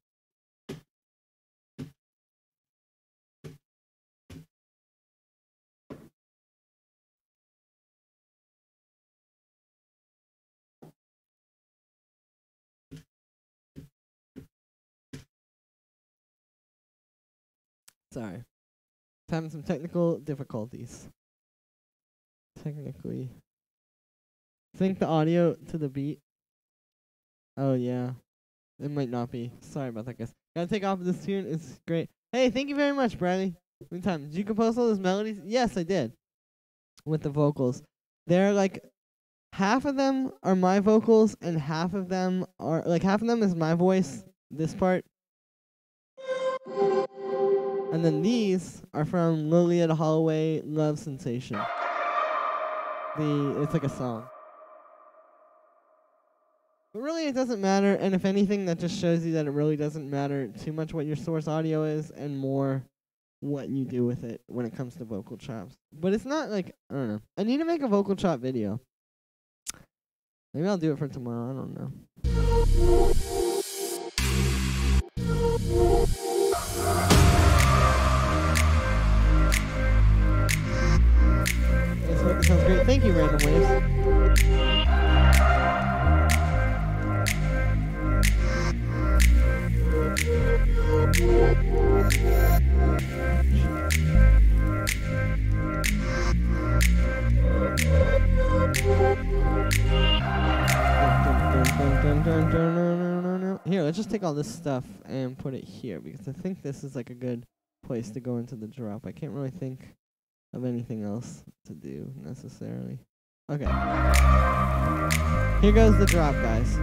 Sorry. Having some technical difficulties. Technically. Sync the audio to the beat. Oh, yeah. It might not be. Sorry about that, guys. Gotta take off this tune. It's great. Hey, thank you very much, Bradley. Meantime, did you compose all those melodies? Yes, I did. With the vocals. They're like, half of them are my vocals, and half of them are, like, half of them is my voice, this part. And then these are from Lillian Holloway, Love Sensation. It's like a song. But really, it doesn't matter, and if anything, that just shows you that it really doesn't matter too much what your source audio is, and more what you do with it when it comes to vocal chops. But it's not like, I don't know. I need to make a vocal chop video. Maybe I'll do it for tomorrow, I don't know. That sounds great. Thank you, Random Waves. Here, let's just take all this stuff and put it here, because I think this is like a good place to go into the drop. I can't really think of anything else to do necessarily. Okay. Here goes the drop, guys.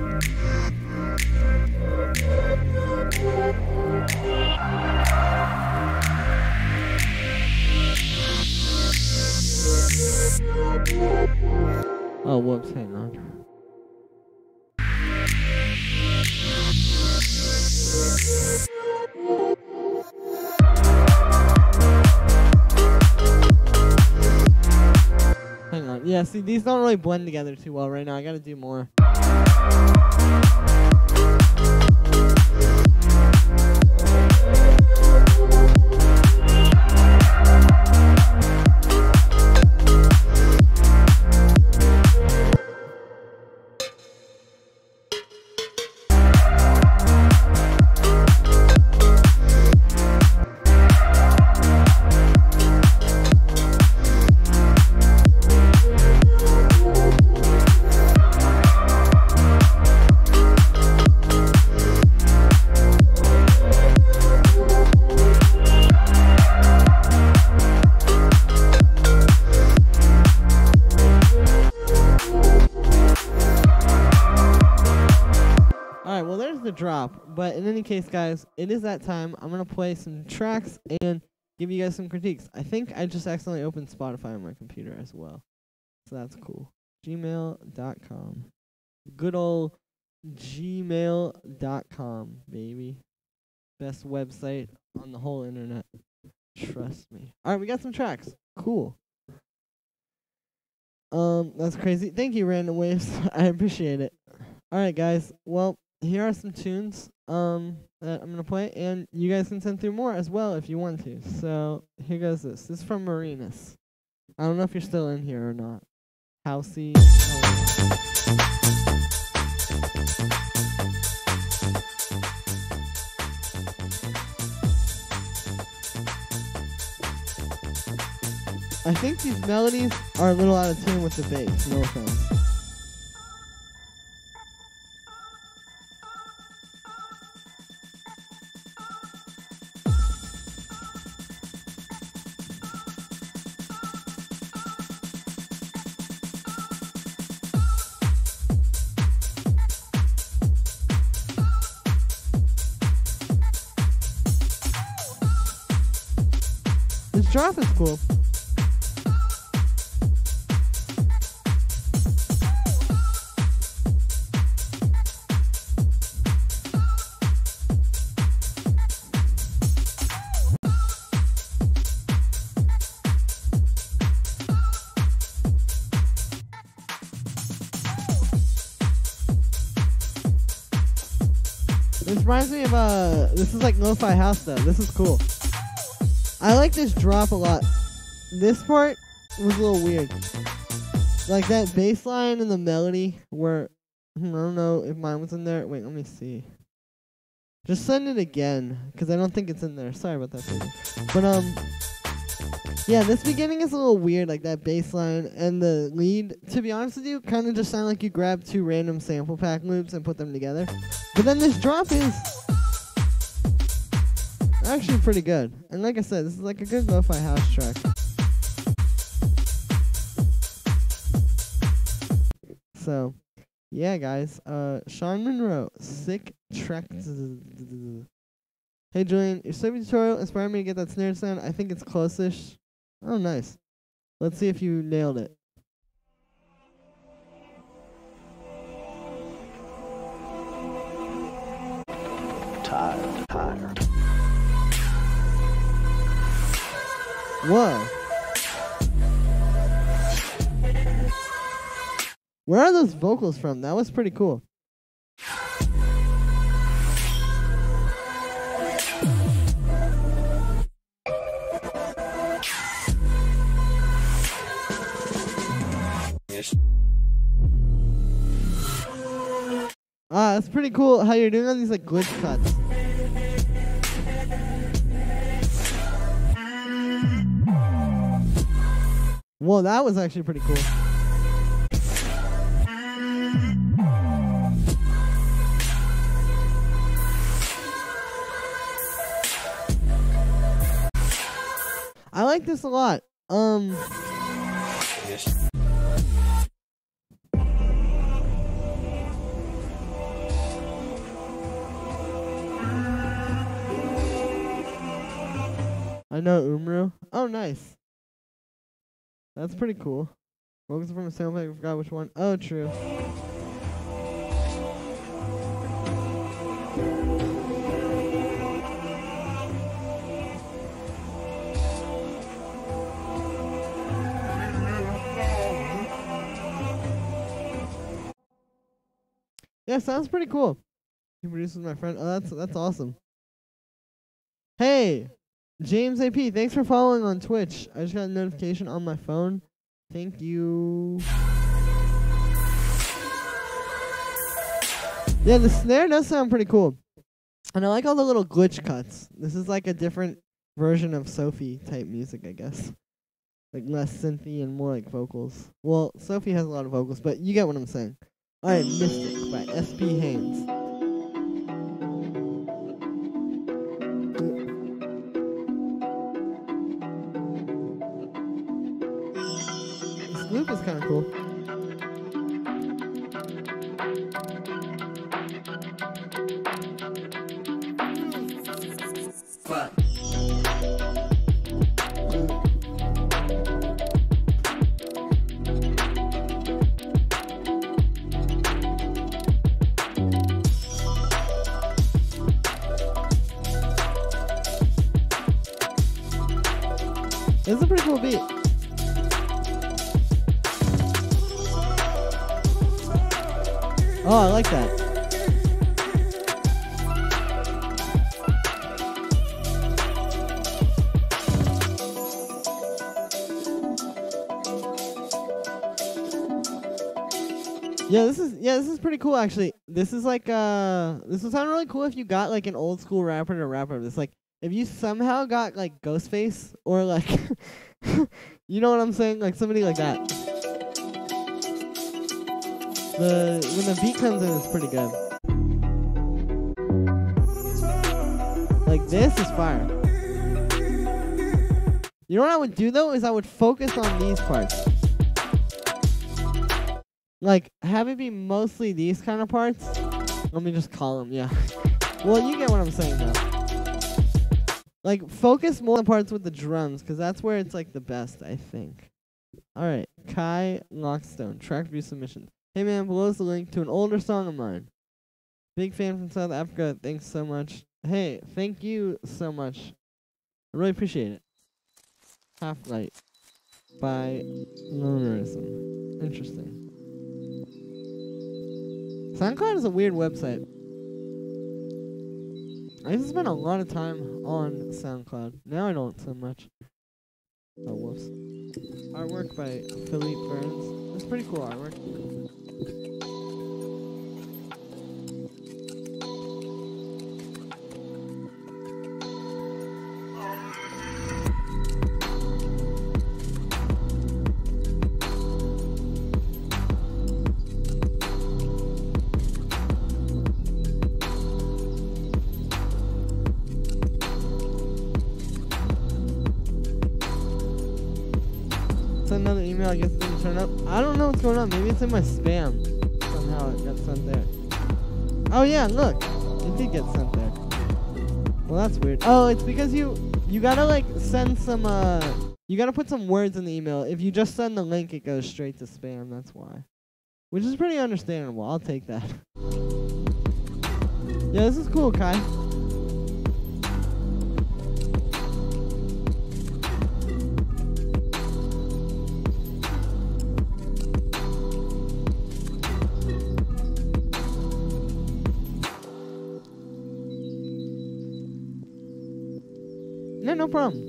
Oh, whoops, hang on. Hang on. Yeah, see, these don't really blend together too well right now. I gotta do more. Drop, but in any case, guys, it is that time. I'm gonna play some tracks and give you guys some critiques. I think I just accidentally opened Spotify on my computer as well, so that's cool. gmail.com, good old gmail.com, baby. Best website on the whole internet, trust me. All right, we got some tracks. Cool. That's crazy. Thank you, Random Waves. I appreciate it. All right, guys, well, here are some tunes that I'm going to play, and you guys can send through more as well if you want to. So here goes this. This is from Marinus. I don't know if you're still in here or not. Housey. I think these melodies are a little out of tune with the bass. No offense. This drop is cool. This reminds me of this is like lo-fi house though. This is cool. I like this drop a lot. This part was a little weird. Like that bass line and the melody were, I don't know if mine was in there. Wait, let me see. Just send it again, because I don't think it's in there. Sorry about that, baby. But, yeah, this beginning is a little weird, like that bass line and the lead, to be honest with you, kind of just sound like you grabbed two random sample pack loops and put them together. But then this drop is actually pretty good. And like I said, this is like a good lo-fi house track. So, yeah, guys. Sean Monroe, sick track. Hey, Julian, your Sophie tutorial inspired me to get that snare sound. I think it's close-ish. Oh, nice. Let's see if you nailed it. Tired. Whoa. Where are those vocals from? That was pretty cool. That's pretty cool how you're doing all these like glitch cuts. Whoa, that was actually pretty cool. I like this a lot. I know Umru. Oh, nice. That's pretty cool. Focus from a sample, I forgot which one. Oh, true. Yeah, sounds pretty cool. He produces my friend. Oh, that's awesome. Hey, James AP, thanks for following on Twitch. I just got a notification on my phone. Thank you. Yeah, the snare does sound pretty cool. And I like all the little glitch cuts. This is like a different version of Sophie type music, I guess. Like less synthy and more like vocals. Well, Sophie has a lot of vocals, but you get what I'm saying. Alright, Mystic by S.P. Haynes. This loop is kind of cool. What? It's a pretty cool beat. Oh, I like that. Yeah, this is pretty cool actually. This is like this would sound really cool if you got like an old school rapper to rap over this. Like if you somehow got like Ghostface or like you know what I'm saying? Like somebody like that. When the beat comes in, it's pretty good. Like this is fire. You know what I would do though is I would focus on these parts. Like have it be mostly these kind of parts. Let me just call them, yeah. Well, you get what I'm saying though. Like focus more on the parts with the drums, because that's where it's like the best, I think. Alright, Kai Lockstone, track view submission. Hey man, below is the link to an older song of mine. Big fan from South Africa, thanks so much. Hey, thank you so much. I really appreciate it. Half-Light by Lonerism. Interesting. SoundCloud is a weird website. I used to spend a lot of time on SoundCloud. Now I don't so much. Oh, whoops. Artwork by Philippe Burns. That's pretty cool artwork. Send another email, I guess it didn't turn up. I don't know what's going on. Maybe it's in my spam. Somehow it got sent there. Oh yeah, look. It did get sent there. Well, that's weird. Oh, it's because you gotta like send some you gotta put some words in the email. If you just send the link, it goes straight to spam. That's why. Which is pretty understandable. I'll take that. Yeah, this is cool, Kai. Yeah, no problem.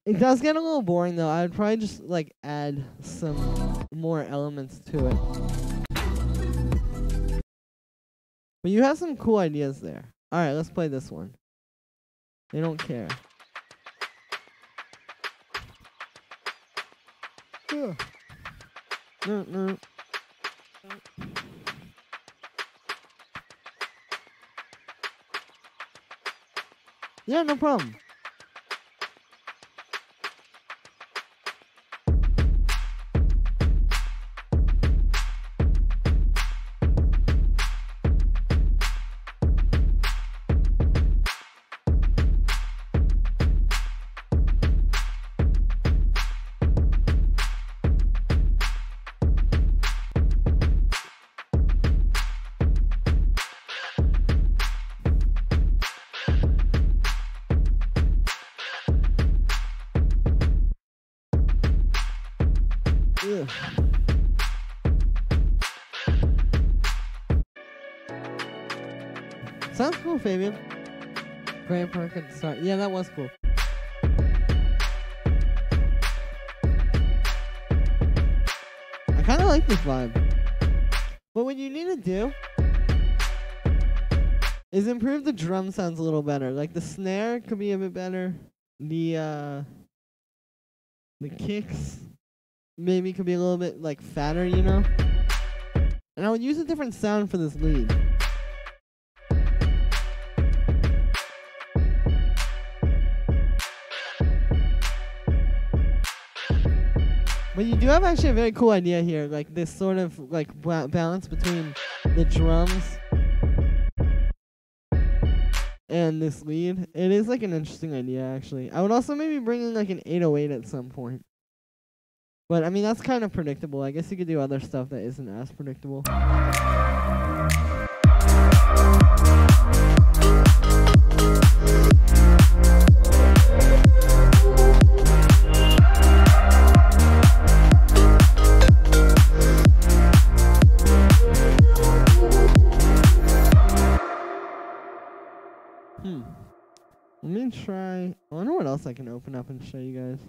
It does get a little boring though. I would probably just like add some more elements to it. But you have some cool ideas there. Alright, let's play this one. They don't care. No, no. Yeah, no problem. Ugh. Sounds cool, Fabian. Grand Park at the start. Yeah, that was cool. I kind of like this vibe. But what you need to do is improve the drum sounds a little better. Like the snare could be a bit better. The kicks maybe could be a little bit like fatter, you know? And I would use a different sound for this lead. But you do have actually a very cool idea here, like this sort of like balance between the drums and this lead. It is like an interesting idea actually. I would also maybe bring in like an 808 at some point. But I mean that's kind of predictable. I guess you could do other stuff that isn't as predictable. Let me try. I wonder what else I can open up and show you guys.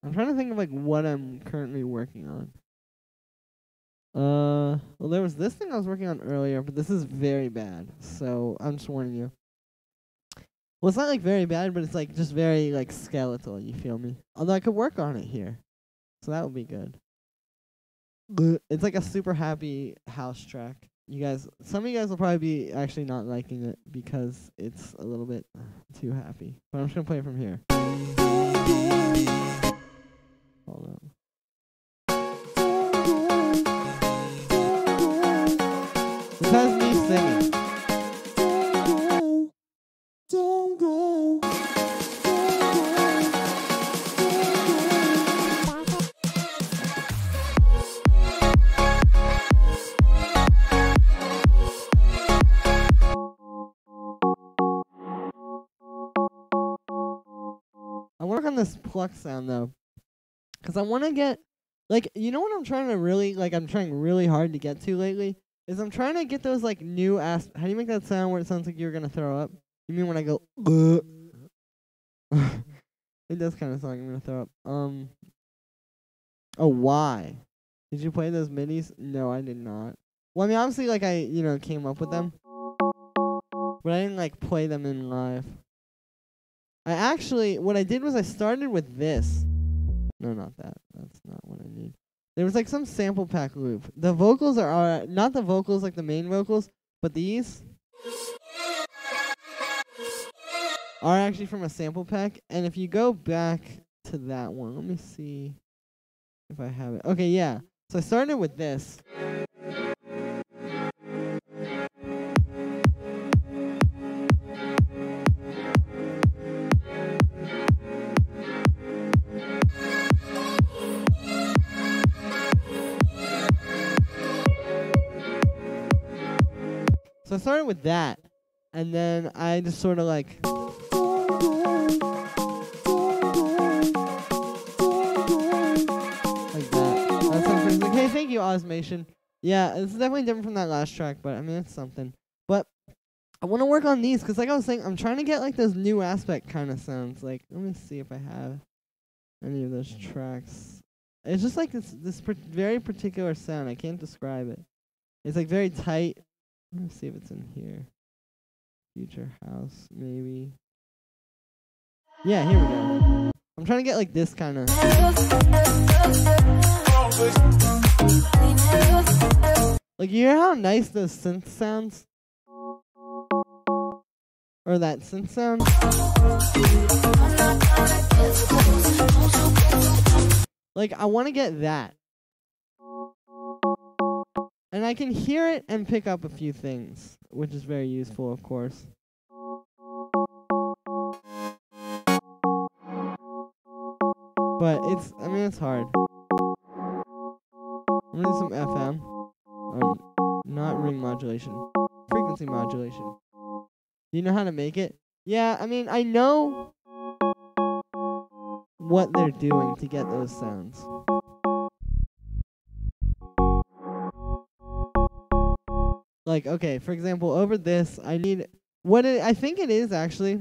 I'm trying to think of like what I'm currently working on. Well, there was this thing I was working on earlier, but this is very bad. So I'm just warning you. Well, it's not like very bad, but it's like just very like skeletal. You feel me? Although I could work on it here, so that would be good. It's like a super happy house track. You guys, some of you guys will probably be actually not liking it because it's a little bit too happy. But I'm just gonna play it from here. Hold on. This has me singing. Don't go. I work on this pluck sound though, because I want to get, like, you know what I'm trying to really, like, I'm trying really hard to get to lately? is I'm trying to get those like new ass. How do you make that sound where it sounds like you're gonna throw up? You mean when I go? Bleh? It does kind of sound like I'm gonna throw up. Oh, why? Did you play those midis? No, I did not. Well, I mean, obviously, like I, came up with them, but I didn't like play them in live. What I did was I started with this. No, not that. That's not what I need. There was like some sample pack loop. The vocals are not the vocals like the main vocals, but these are actually from a sample pack. And if you go back to that one, let me see if I have it. Okay, yeah. So I started with this. So I started with that, and then I just sort of like that. That sounds pretty like, hey, thank you, Osmation. Yeah, it's definitely different from that last track, but I mean, it's something. But I want to work on these, because like I was saying, I'm trying to get like those new aspect kind of sounds. Like, let me see if I have any of those tracks. It's just like this very particular sound. I can't describe it. It's like very tight. Let me see if it's in here. Future house, maybe. Yeah, here we go. I'm trying to get like this kind of. Like, you hear how nice those synth sounds? Or that synth sound? Like, I want to get that. And I can hear it and pick up a few things, which is very useful, of course. But it's hard. I'm gonna do some FM. Not ring modulation. Frequency modulation. Do you know how to make it? Yeah, I mean, I know what they're doing to get those sounds. Like, okay, for example, over this, I need I think it is actually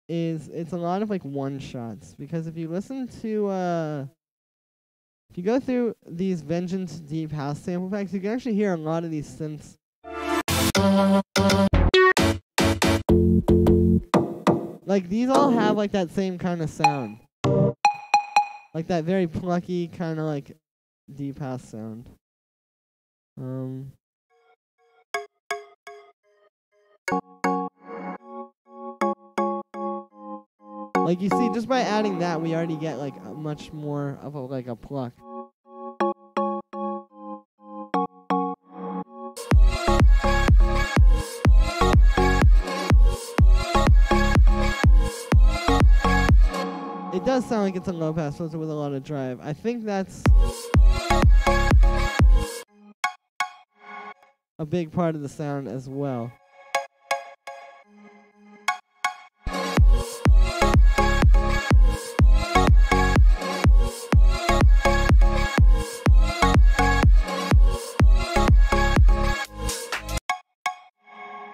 it's a lot of like one shots, because if you listen to if you go through these Vengeance Deep House sample packs, you can actually hear a lot of these synths. Like, these all have like that same kind of sound. Like that very plucky kind of like deep house sound. Like, you see, just by adding that, we already get like a much more of a pluck. It does sound like it's a low pass filter with a lot of drive. I think that's a big part of the sound as well.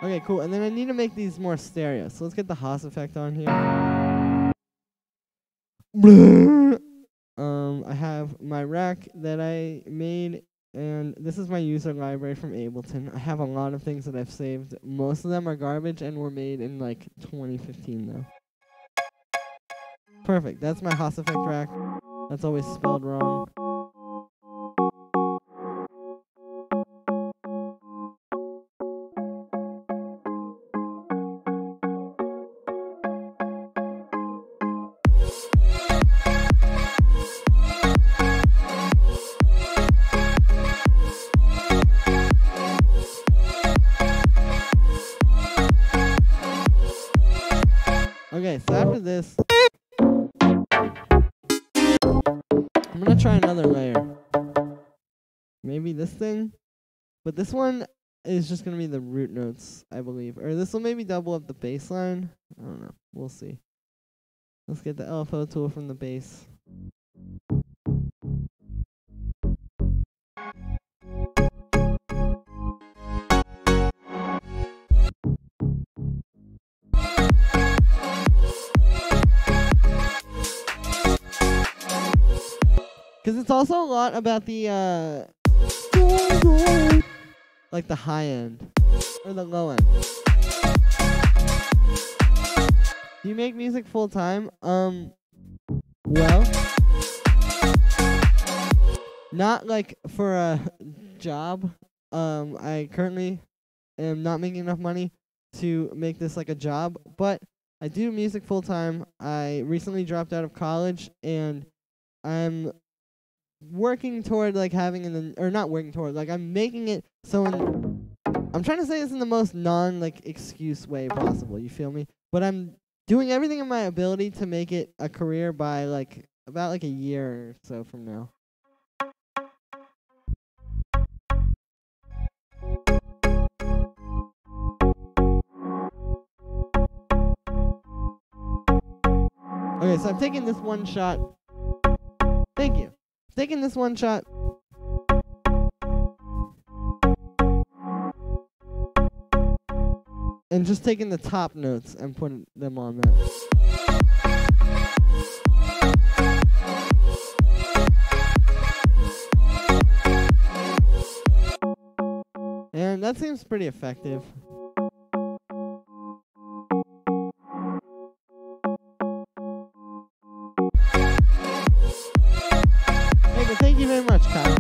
Okay, cool. And then I need to make these more stereo. So let's get the Haas effect on here. I have my rack that I made, and this is my user library from Ableton. I have a lot of things that I've saved. Most of them are garbage and were made in like 2015 though. Perfect. That's my Haas effect rack. That's always spelled wrong. Okay, so after this, I'm gonna try another layer. Maybe this thing? But this one is just gonna be the root notes, I believe. Or this will maybe double up the bass line. I don't know. We'll see. Let's get the LFO tool from the bass. Because it's also a lot about the, like the high end. Or the low end. Do you make music full time? Well, not like for a job. I currently am not making enough money to make this like a job, but I do music full time. I recently dropped out of college, and I'm working toward like having or not working toward, like I'm making it so I'm trying to say this in the most non like excuse way possible, you feel me? But I'm doing everything in my ability to make it a career by like about like a year or so from now. Okay, so I'm taking this one shot. Thank you. Taking this one shot. And just taking the top notes and putting them on that. And that seems pretty effective. Hey, but thank you very much, Kyle.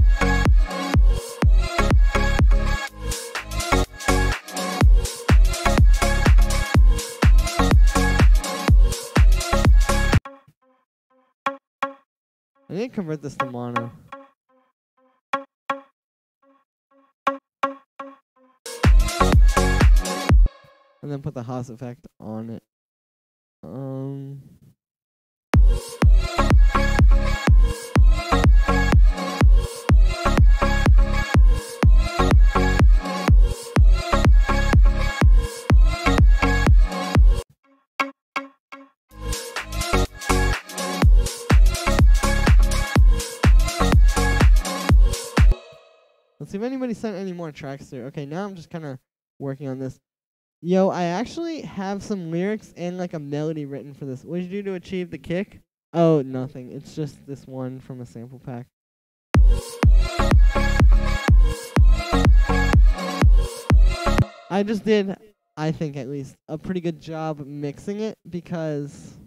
I need to convert this to mono. And then put the Haas effect on it. Let's see if anybody sent any more tracks through. Okay, now I'm just kind of working on this. Yo, I actually have some lyrics and like a melody written for this. What did you do to achieve the kick? Oh, nothing. It's just this one from a sample pack. I just did, I think at least, a pretty good job mixing it because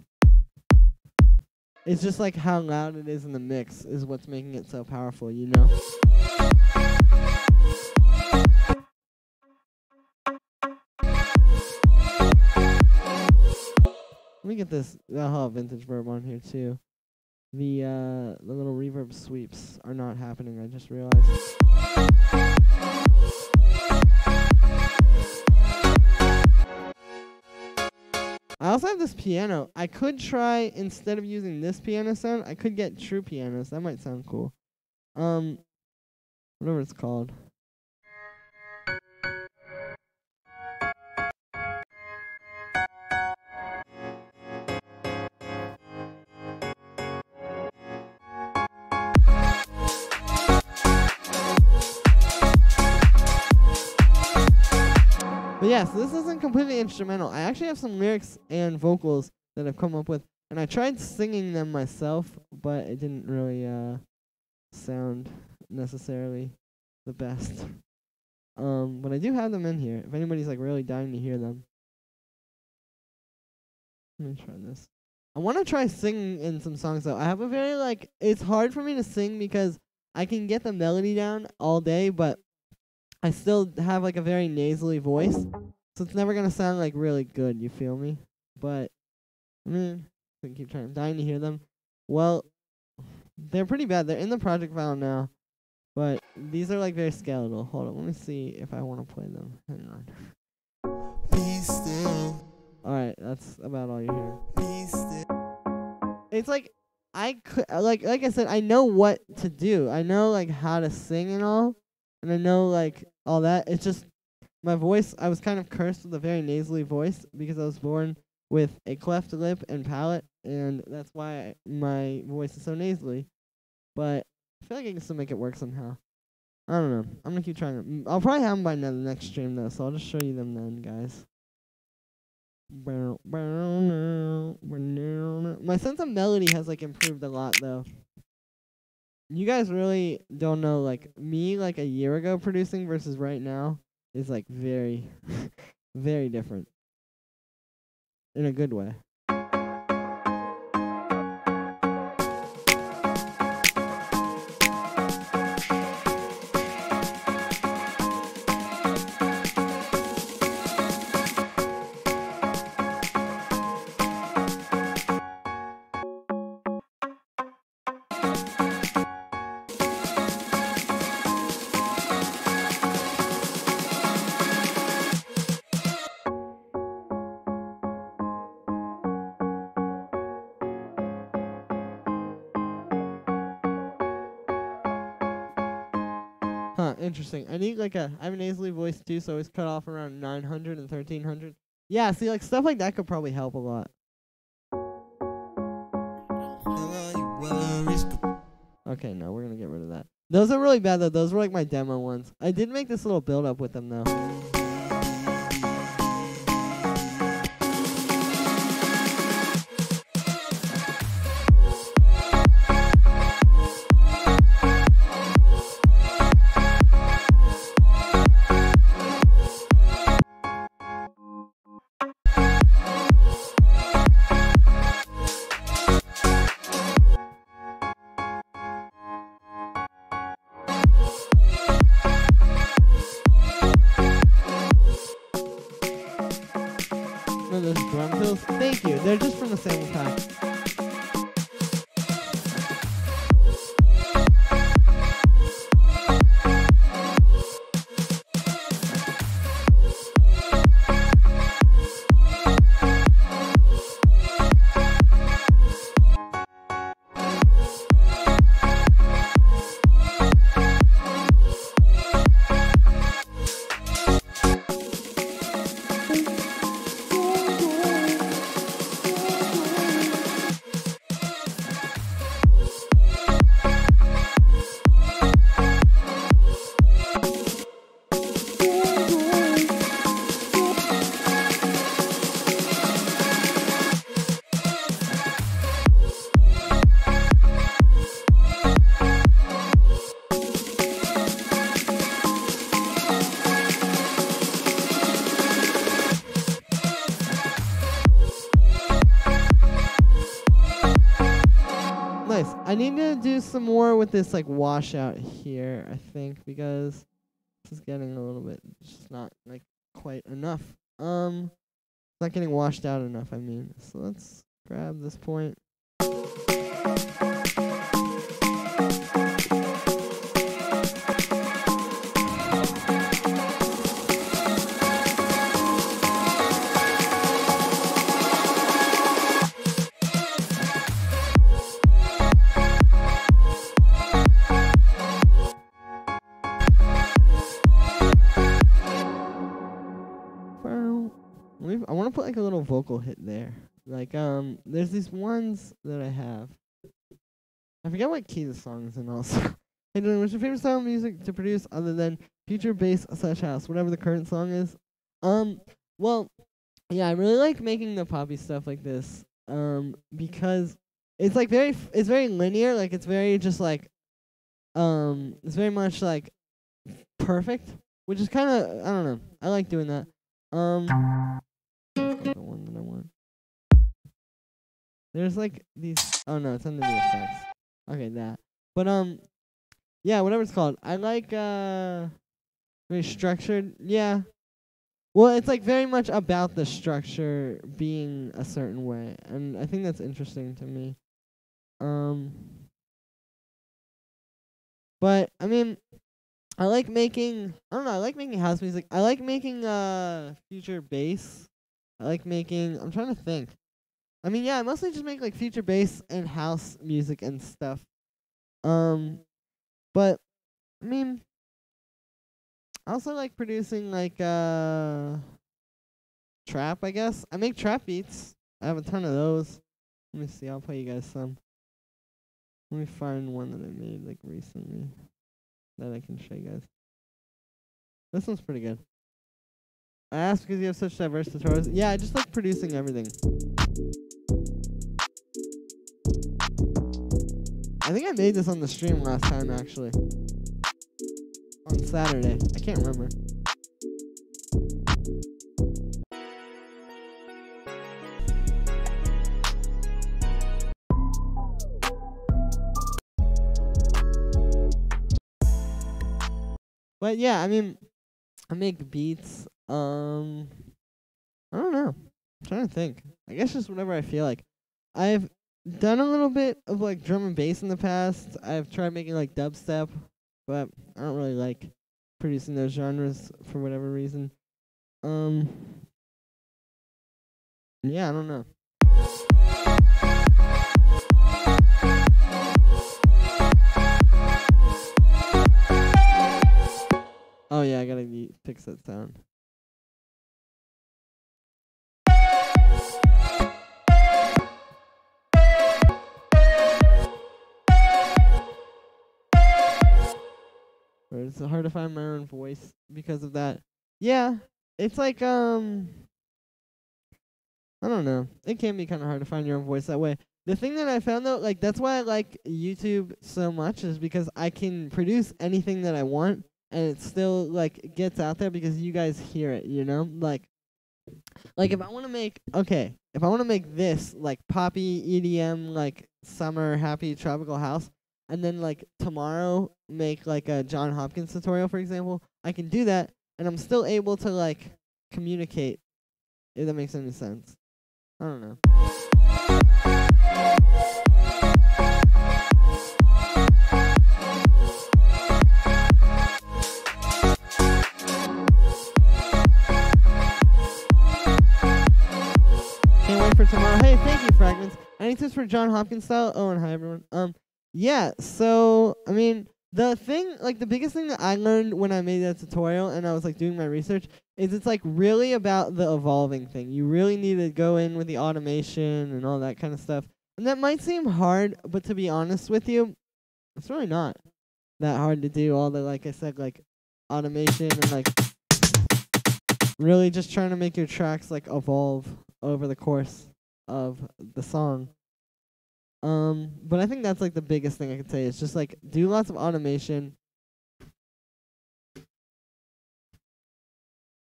it's just like how loud it is in the mix is what's making it so powerful, you know? Let me get this. I'll have vintage verb on here too. The little reverb sweeps are not happening. I just realized. I also have this piano. I could try, instead of using this piano sound, I could get true pianos. That might sound cool. Whatever it's called. But yeah, so this isn't completely instrumental. I actually have some lyrics and vocals that I've come up with, and I tried singing them myself, but it didn't really sound necessarily the best. But I do have them in here. If anybody's like really dying to hear them. Let me try this. I want to try singing in some songs though. I have a very like, it's hard for me to sing because I can get the melody down all day, but I still have like a very nasally voice, so it's never gonna sound like really good. You feel me? But I mean, I can keep trying. I'm dying to hear them. Well, they're pretty bad. They're in the project file now, but these are like very skeletal. Hold on, let me see if I want to play them. Hang on. Be still. All right, that's about all you hear. Be still. It's like I could like I said, I know what to do. I know like how to sing and all. And I know, like, all that. It's just my voice. I was kind of cursed with a very nasally voice because I was born with a cleft lip and palate, and that's why my voice is so nasally. But I feel like I can still make it work somehow. I don't know. I'm going to keep trying. I'll probably have them by the next stream, though, so I'll just show you them then, guys. My sense of melody has, like, improved a lot, though. you guys really don't know, like, me, like, a year ago producing versus right now is, like, very, very different. In a good way. Huh, interesting. I need like I have a nasally voice too, so it's cut off around 900 and 1300. Yeah, see, like stuff like that could probably help a lot. Okay, no, we're gonna get rid of that. Those are really bad though. Those were like my demo ones. I did make this little build up with them though. No, those drum fills. Thank you. They're just from the same pack. Nice. I need to do some more with this like washout here, I think, because this is getting a little bit just not like quite enough. It's not getting washed out enough, I mean. So let's grab this point. I want to put like a little vocal hit there. Like there's these ones that I have. I forget what key the song is in also. Hey Dylan, what's your favorite style of music to produce other than future bass / house, whatever the current song is? Well, yeah, I really like making the poppy stuff like this. Because it's like it's very linear, like it's very just like it's very much like perfect, which is kind of, I don't know. I like doing that. The one that I want. There's like these. Oh no, it's under the effects. Okay, that. But yeah, whatever it's called. I like very structured. Yeah. Well, it's like very much about the structure being a certain way, and I think that's interesting to me. But I mean, I like making. I don't know. I like making house music. I like making future bass. I like making. I'm trying to think. I mean, yeah, I mostly just make like future bass and house music and stuff. But I mean, I also like producing like trap, I guess. I make trap beats. I have a ton of those. Let me see. I'll play you guys some. Let me find one that I made like recently that I can show you guys. This one's pretty good. I asked because you have such diverse tutorials. Yeah, I just like producing everything. I think I made this on the stream last time, actually. On Saturday. I can't remember. But yeah, I mean, I make beats. I don't know. I'm trying to think. I guess just whenever I feel like. I've done a little bit of like drum and bass in the past. I've tried making like dubstep, but I don't really like producing those genres for whatever reason. Yeah, I don't know. Oh yeah, I gotta fix that sound. It's hard to find my own voice because of that. Yeah, it's like I don't know. It can be kind of hard to find your own voice that way. The thing that I found though, like that's why I like YouTube so much, is because I can produce anything that I want and it still like gets out there because you guys hear it, you know? Like if I want to make if I want to make this like poppy EDM like summer happy tropical house, and then like tomorrow make like a John Hopkins tutorial, for example, I can do that and I'm still able to like communicate, if that makes any sense. I don't know. Can't wait for tomorrow. Hey, thank you, Fragments. Any tips for John Hopkins style? Oh, and hi, everyone. Yeah, so, I mean, the thing, like, the biggest thing that I learned when I made that tutorial and I was, like, doing my research is it's, like, really about the evolving thing. You really need to go in with the automation and all that kind of stuff. And that might seem hard, but to be honest with you, it's really not that hard to do all the, like I said, like, automation and, like, really just trying to make your tracks, like, evolve over the course of the song. But I think that's like the biggest thing I could say. It's just like do lots of automation.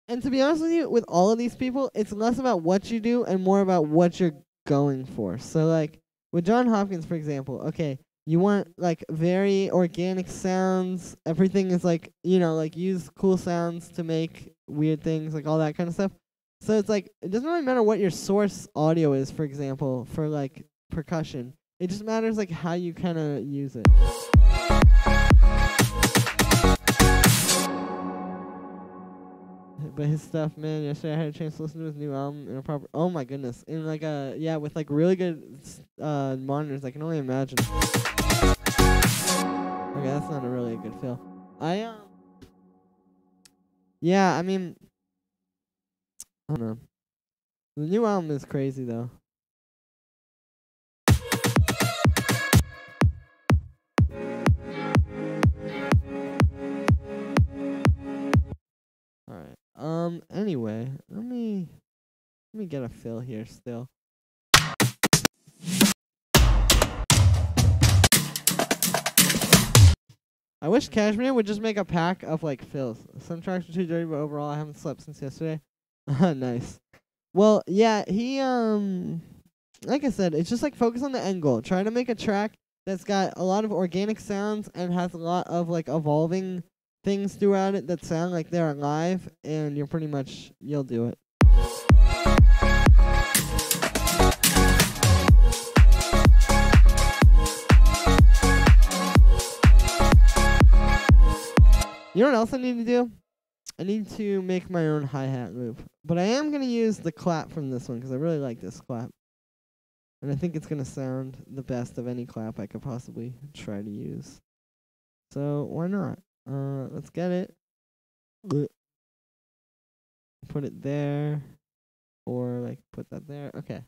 And to be honest with you, with all of these people, it's less about what you do and more about what you're going for. So like with John Hopkins, for example, okay, you want like very organic sounds. Everything is like, you know, like use cool sounds to make weird things, like all that kind of stuff. So it's like it doesn't really matter what your source audio is, for example, for like percussion. It just matters like how you kind of use it. But his stuff, man, yesterday I had a chance to listen to his new album in a proper, oh my goodness, in like a, yeah, with like really good monitors. I can only imagine. Okay, that's not really a good feel. Yeah, I mean, I don't know. The new album is crazy though. Alright. Anyway, let me get a fill here still. I wish Cashmere would just make a pack of like fills. Some tracks are too dirty, but overall I haven't slept since yesterday. Nice. Well, yeah, he like I said, it's just like focus on the end goal. Try to make a track that's got a lot of organic sounds and has a lot of like evolving things throughout it that sound like they're alive, and you'll do it. You know what else I need to do? I need to make my own hi-hat loop. But I am going to use the clap from this one because I really like this clap. And I think it's going to sound the best of any clap I could possibly try to use. So why not? Let's get it. Put it there. Or like put that there. Okay.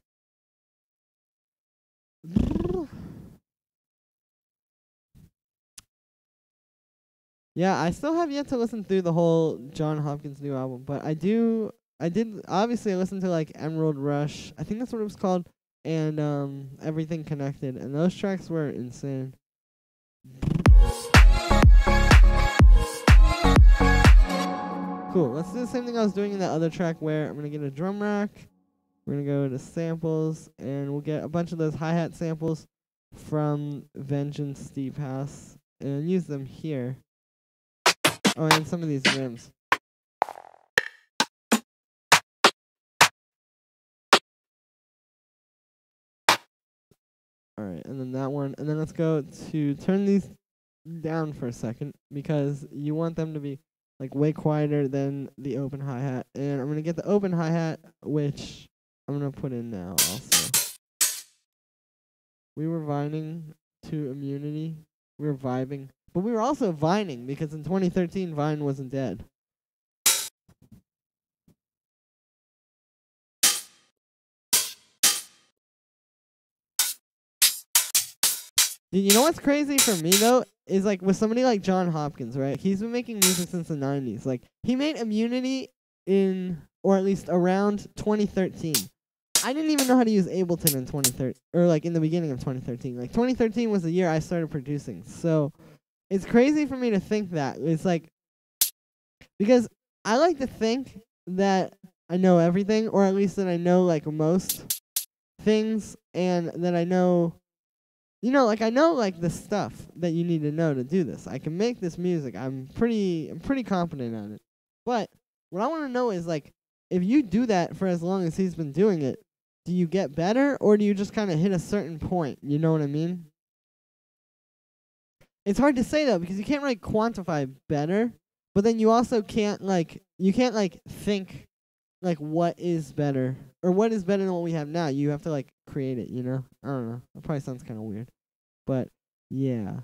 Yeah, I still have yet to listen through the whole John Hopkins new album, but I did obviously I listened to like Emerald Rush, I think that's what it was called, and Everything Connected, and those tracks were insane. Cool. Let's do the same thing I was doing in that other track where I'm going to get a drum rack. We're going to go to samples, and we'll get a bunch of those hi-hat samples from Vengeance Steep House and use them here. Oh, and some of these rims. Alright, and then that one. And then let's go to turn these down for a second because you want them to be like way quieter than the open hi-hat. And I'm going to get the open hi-hat, which I'm going to put in now also. We were vining to Immunity. We were vibing. But we were also vining because in 2013, Vine wasn't dead. Dude, you know what's crazy for me, though? Is like with somebody like John Hopkins, right? He's been making music since the 90s. Like, he made Immunity in, or at least around 2013. I didn't even know how to use Ableton in 2013, or like in the beginning of 2013. Like 2013 was the year I started producing. So it's crazy for me to think that. It's like, because I like to think that I know everything, or at least that I know like most things, and that I know, you know, like I know like the stuff that you need to know to do this. I can make this music. I'm pretty confident on it. But what I want to know is like, if you do that for as long as he's been doing it, do you get better, or do you just kind of hit a certain point? You know what I mean? It's hard to say, though, because you can't really quantify better, but then you also can't, like, think, like, what is better, or what is better than what we have now. You have to, like, create it, you know? I don't know. That probably sounds kind of weird. But, yeah.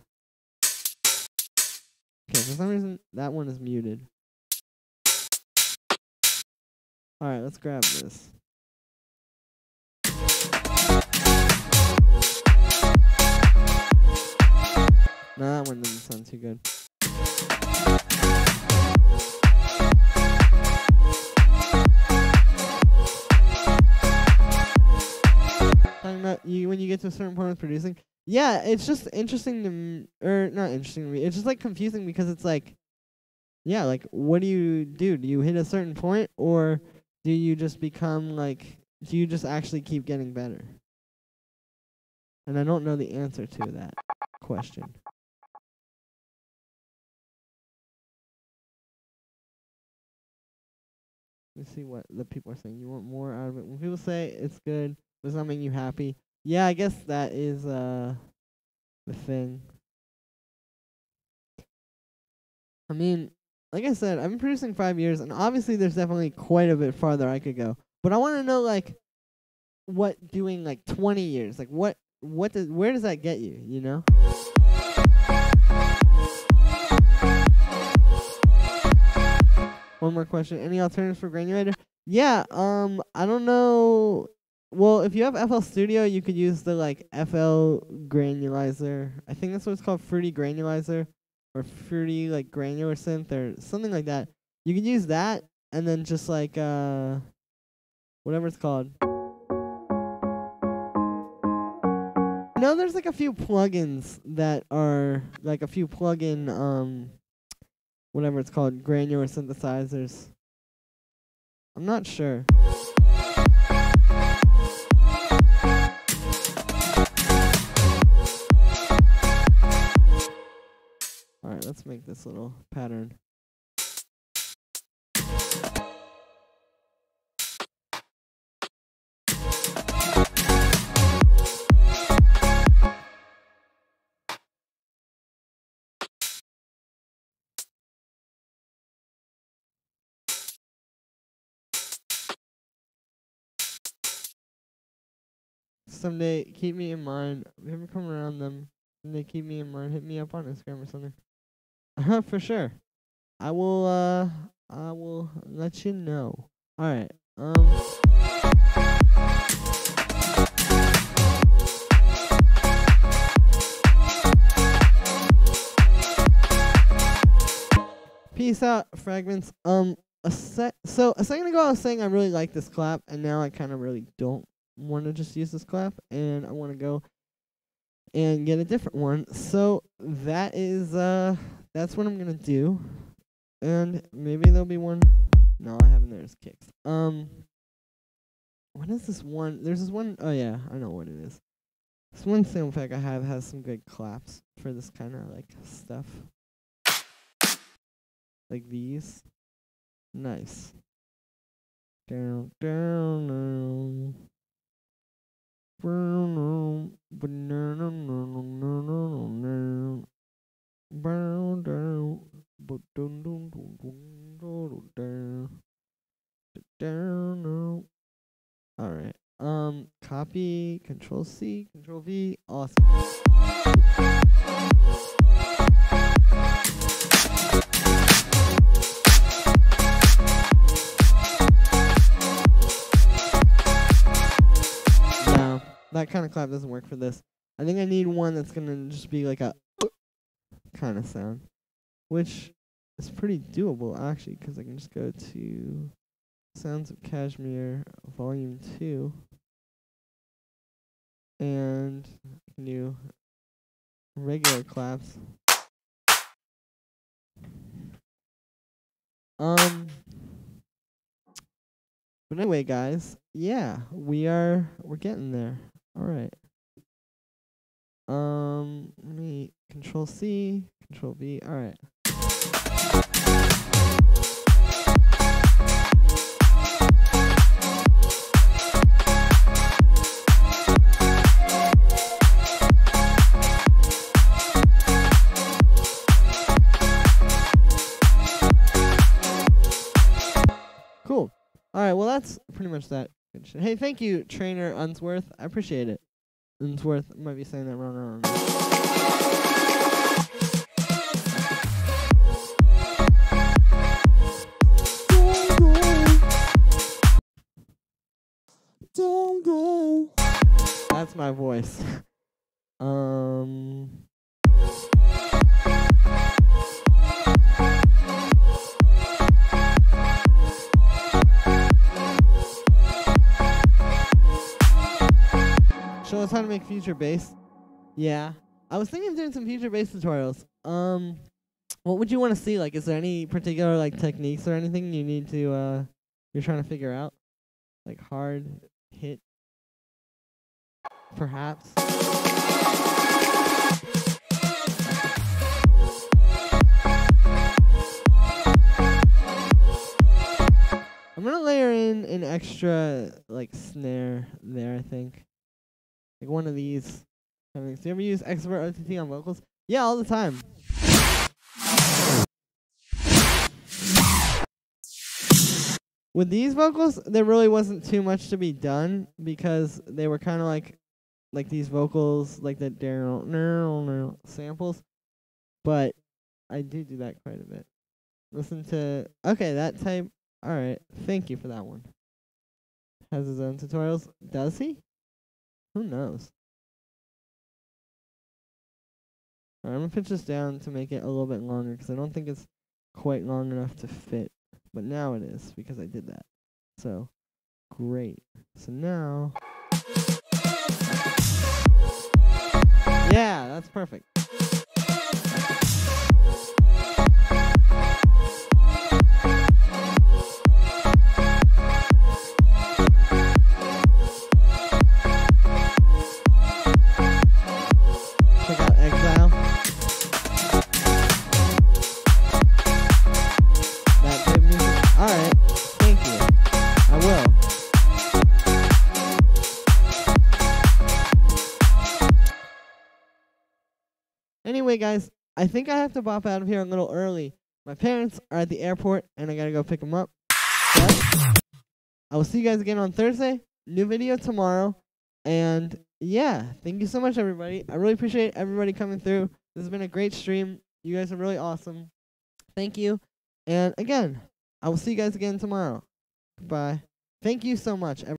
Okay, for some reason, that one is muted. Alright, let's grab this. No, that one doesn't sound too good. Talking about you when you get to a certain point with producing. Yeah, it's just interesting to or not interesting to me. It's just like confusing because it's like, yeah, like what do you do? Do you hit a certain point, or do you just become like? Do you just actually keep getting better? And I don't know the answer to that question. Let's see what the people are saying. You want more out of it. When people say it's good, but it's not making you happy. Yeah, I guess that is the thing. I mean, like I said, I've been producing 5 years, and obviously there's definitely quite a bit farther I could go. But I want to know like what doing like 20 years, like where does that get you, you know? One more question. Any alternatives for Granulator? Yeah, I don't know. Well, if you have FL Studio, you could use the like FL Granulizer. I think that's what it's called, Fruity Granulizer, or Fruity like Granular Synth, or something like that. You can use that, and then just like whatever it's called. You know, there's like a few plugins that are like a few plugin whatever it's called, granular synthesizers. I'm not sure. Alright, let's make this little pattern. Someday, keep me in mind. If you ever come around them, someday keep me in mind. Hit me up on Instagram or something. For sure. I will let you know. Alright, peace out, fragments. A second ago I was saying I really like this clap, and now I kind of really don't want to just use this clap, and I want to go and get a different one. So that is that's what I'm gonna do. And maybe there'll be one. No, I haven't. There's kicks. What is this one? There's this one. Oh yeah, I know what it is. This one sound effect I have has some good claps for this kind of like stuff. Like these. Nice. Down, down, down. Alright. Copy, Control C, Control V. Awesome. No, that kind of clap doesn't work for this. I think I need one that's gonna just be like a kind of sound, which is pretty doable actually, because I can just go to Sounds of Kashmir Volume 2, and I can do regular claps. But anyway, guys, yeah, we're getting there. All right. Let me Control C, Control V. All right. Cool. All right. Well, that's pretty much that. Good shit. Hey, thank you, Trainer Unsworth. I appreciate it. Unsworth. I might be saying that wrong. Don't go. That's my voice. Show us how to make future bass. Yeah. I was thinking of doing some future bass tutorials. What would you want to see? Like, is there any particular like techniques or anything you need to you're trying to figure out? Like hard hit, perhaps. I'm gonna layer in an extra like snare there, I think. Like one of these. Do you ever use Expert OTT on vocals? Yeah, all the time. With these vocals, there really wasn't too much to be done because they were kind of like these vocals, like the samples. But I do that quite a bit. Listen to that type. All right, thank you for that one. Has his own tutorials. Does he? Who knows? Alright, I'm gonna pitch this down to make it a little bit longer because I don't think it's quite long enough to fit. But now it is because I did that. So, great. So now... Yeah, that's perfect. Check out Exile. That good music. Alright, thank you. I will. Anyway, guys, I think I have to bop out of here a little early. My parents are at the airport, and I gotta go pick them up. But I will see you guys again on Thursday. New video tomorrow. And yeah, thank you so much, everybody. I really appreciate everybody coming through. This has been a great stream. You guys are really awesome. Thank you. And again, I will see you guys again tomorrow. Goodbye. Thank you so much.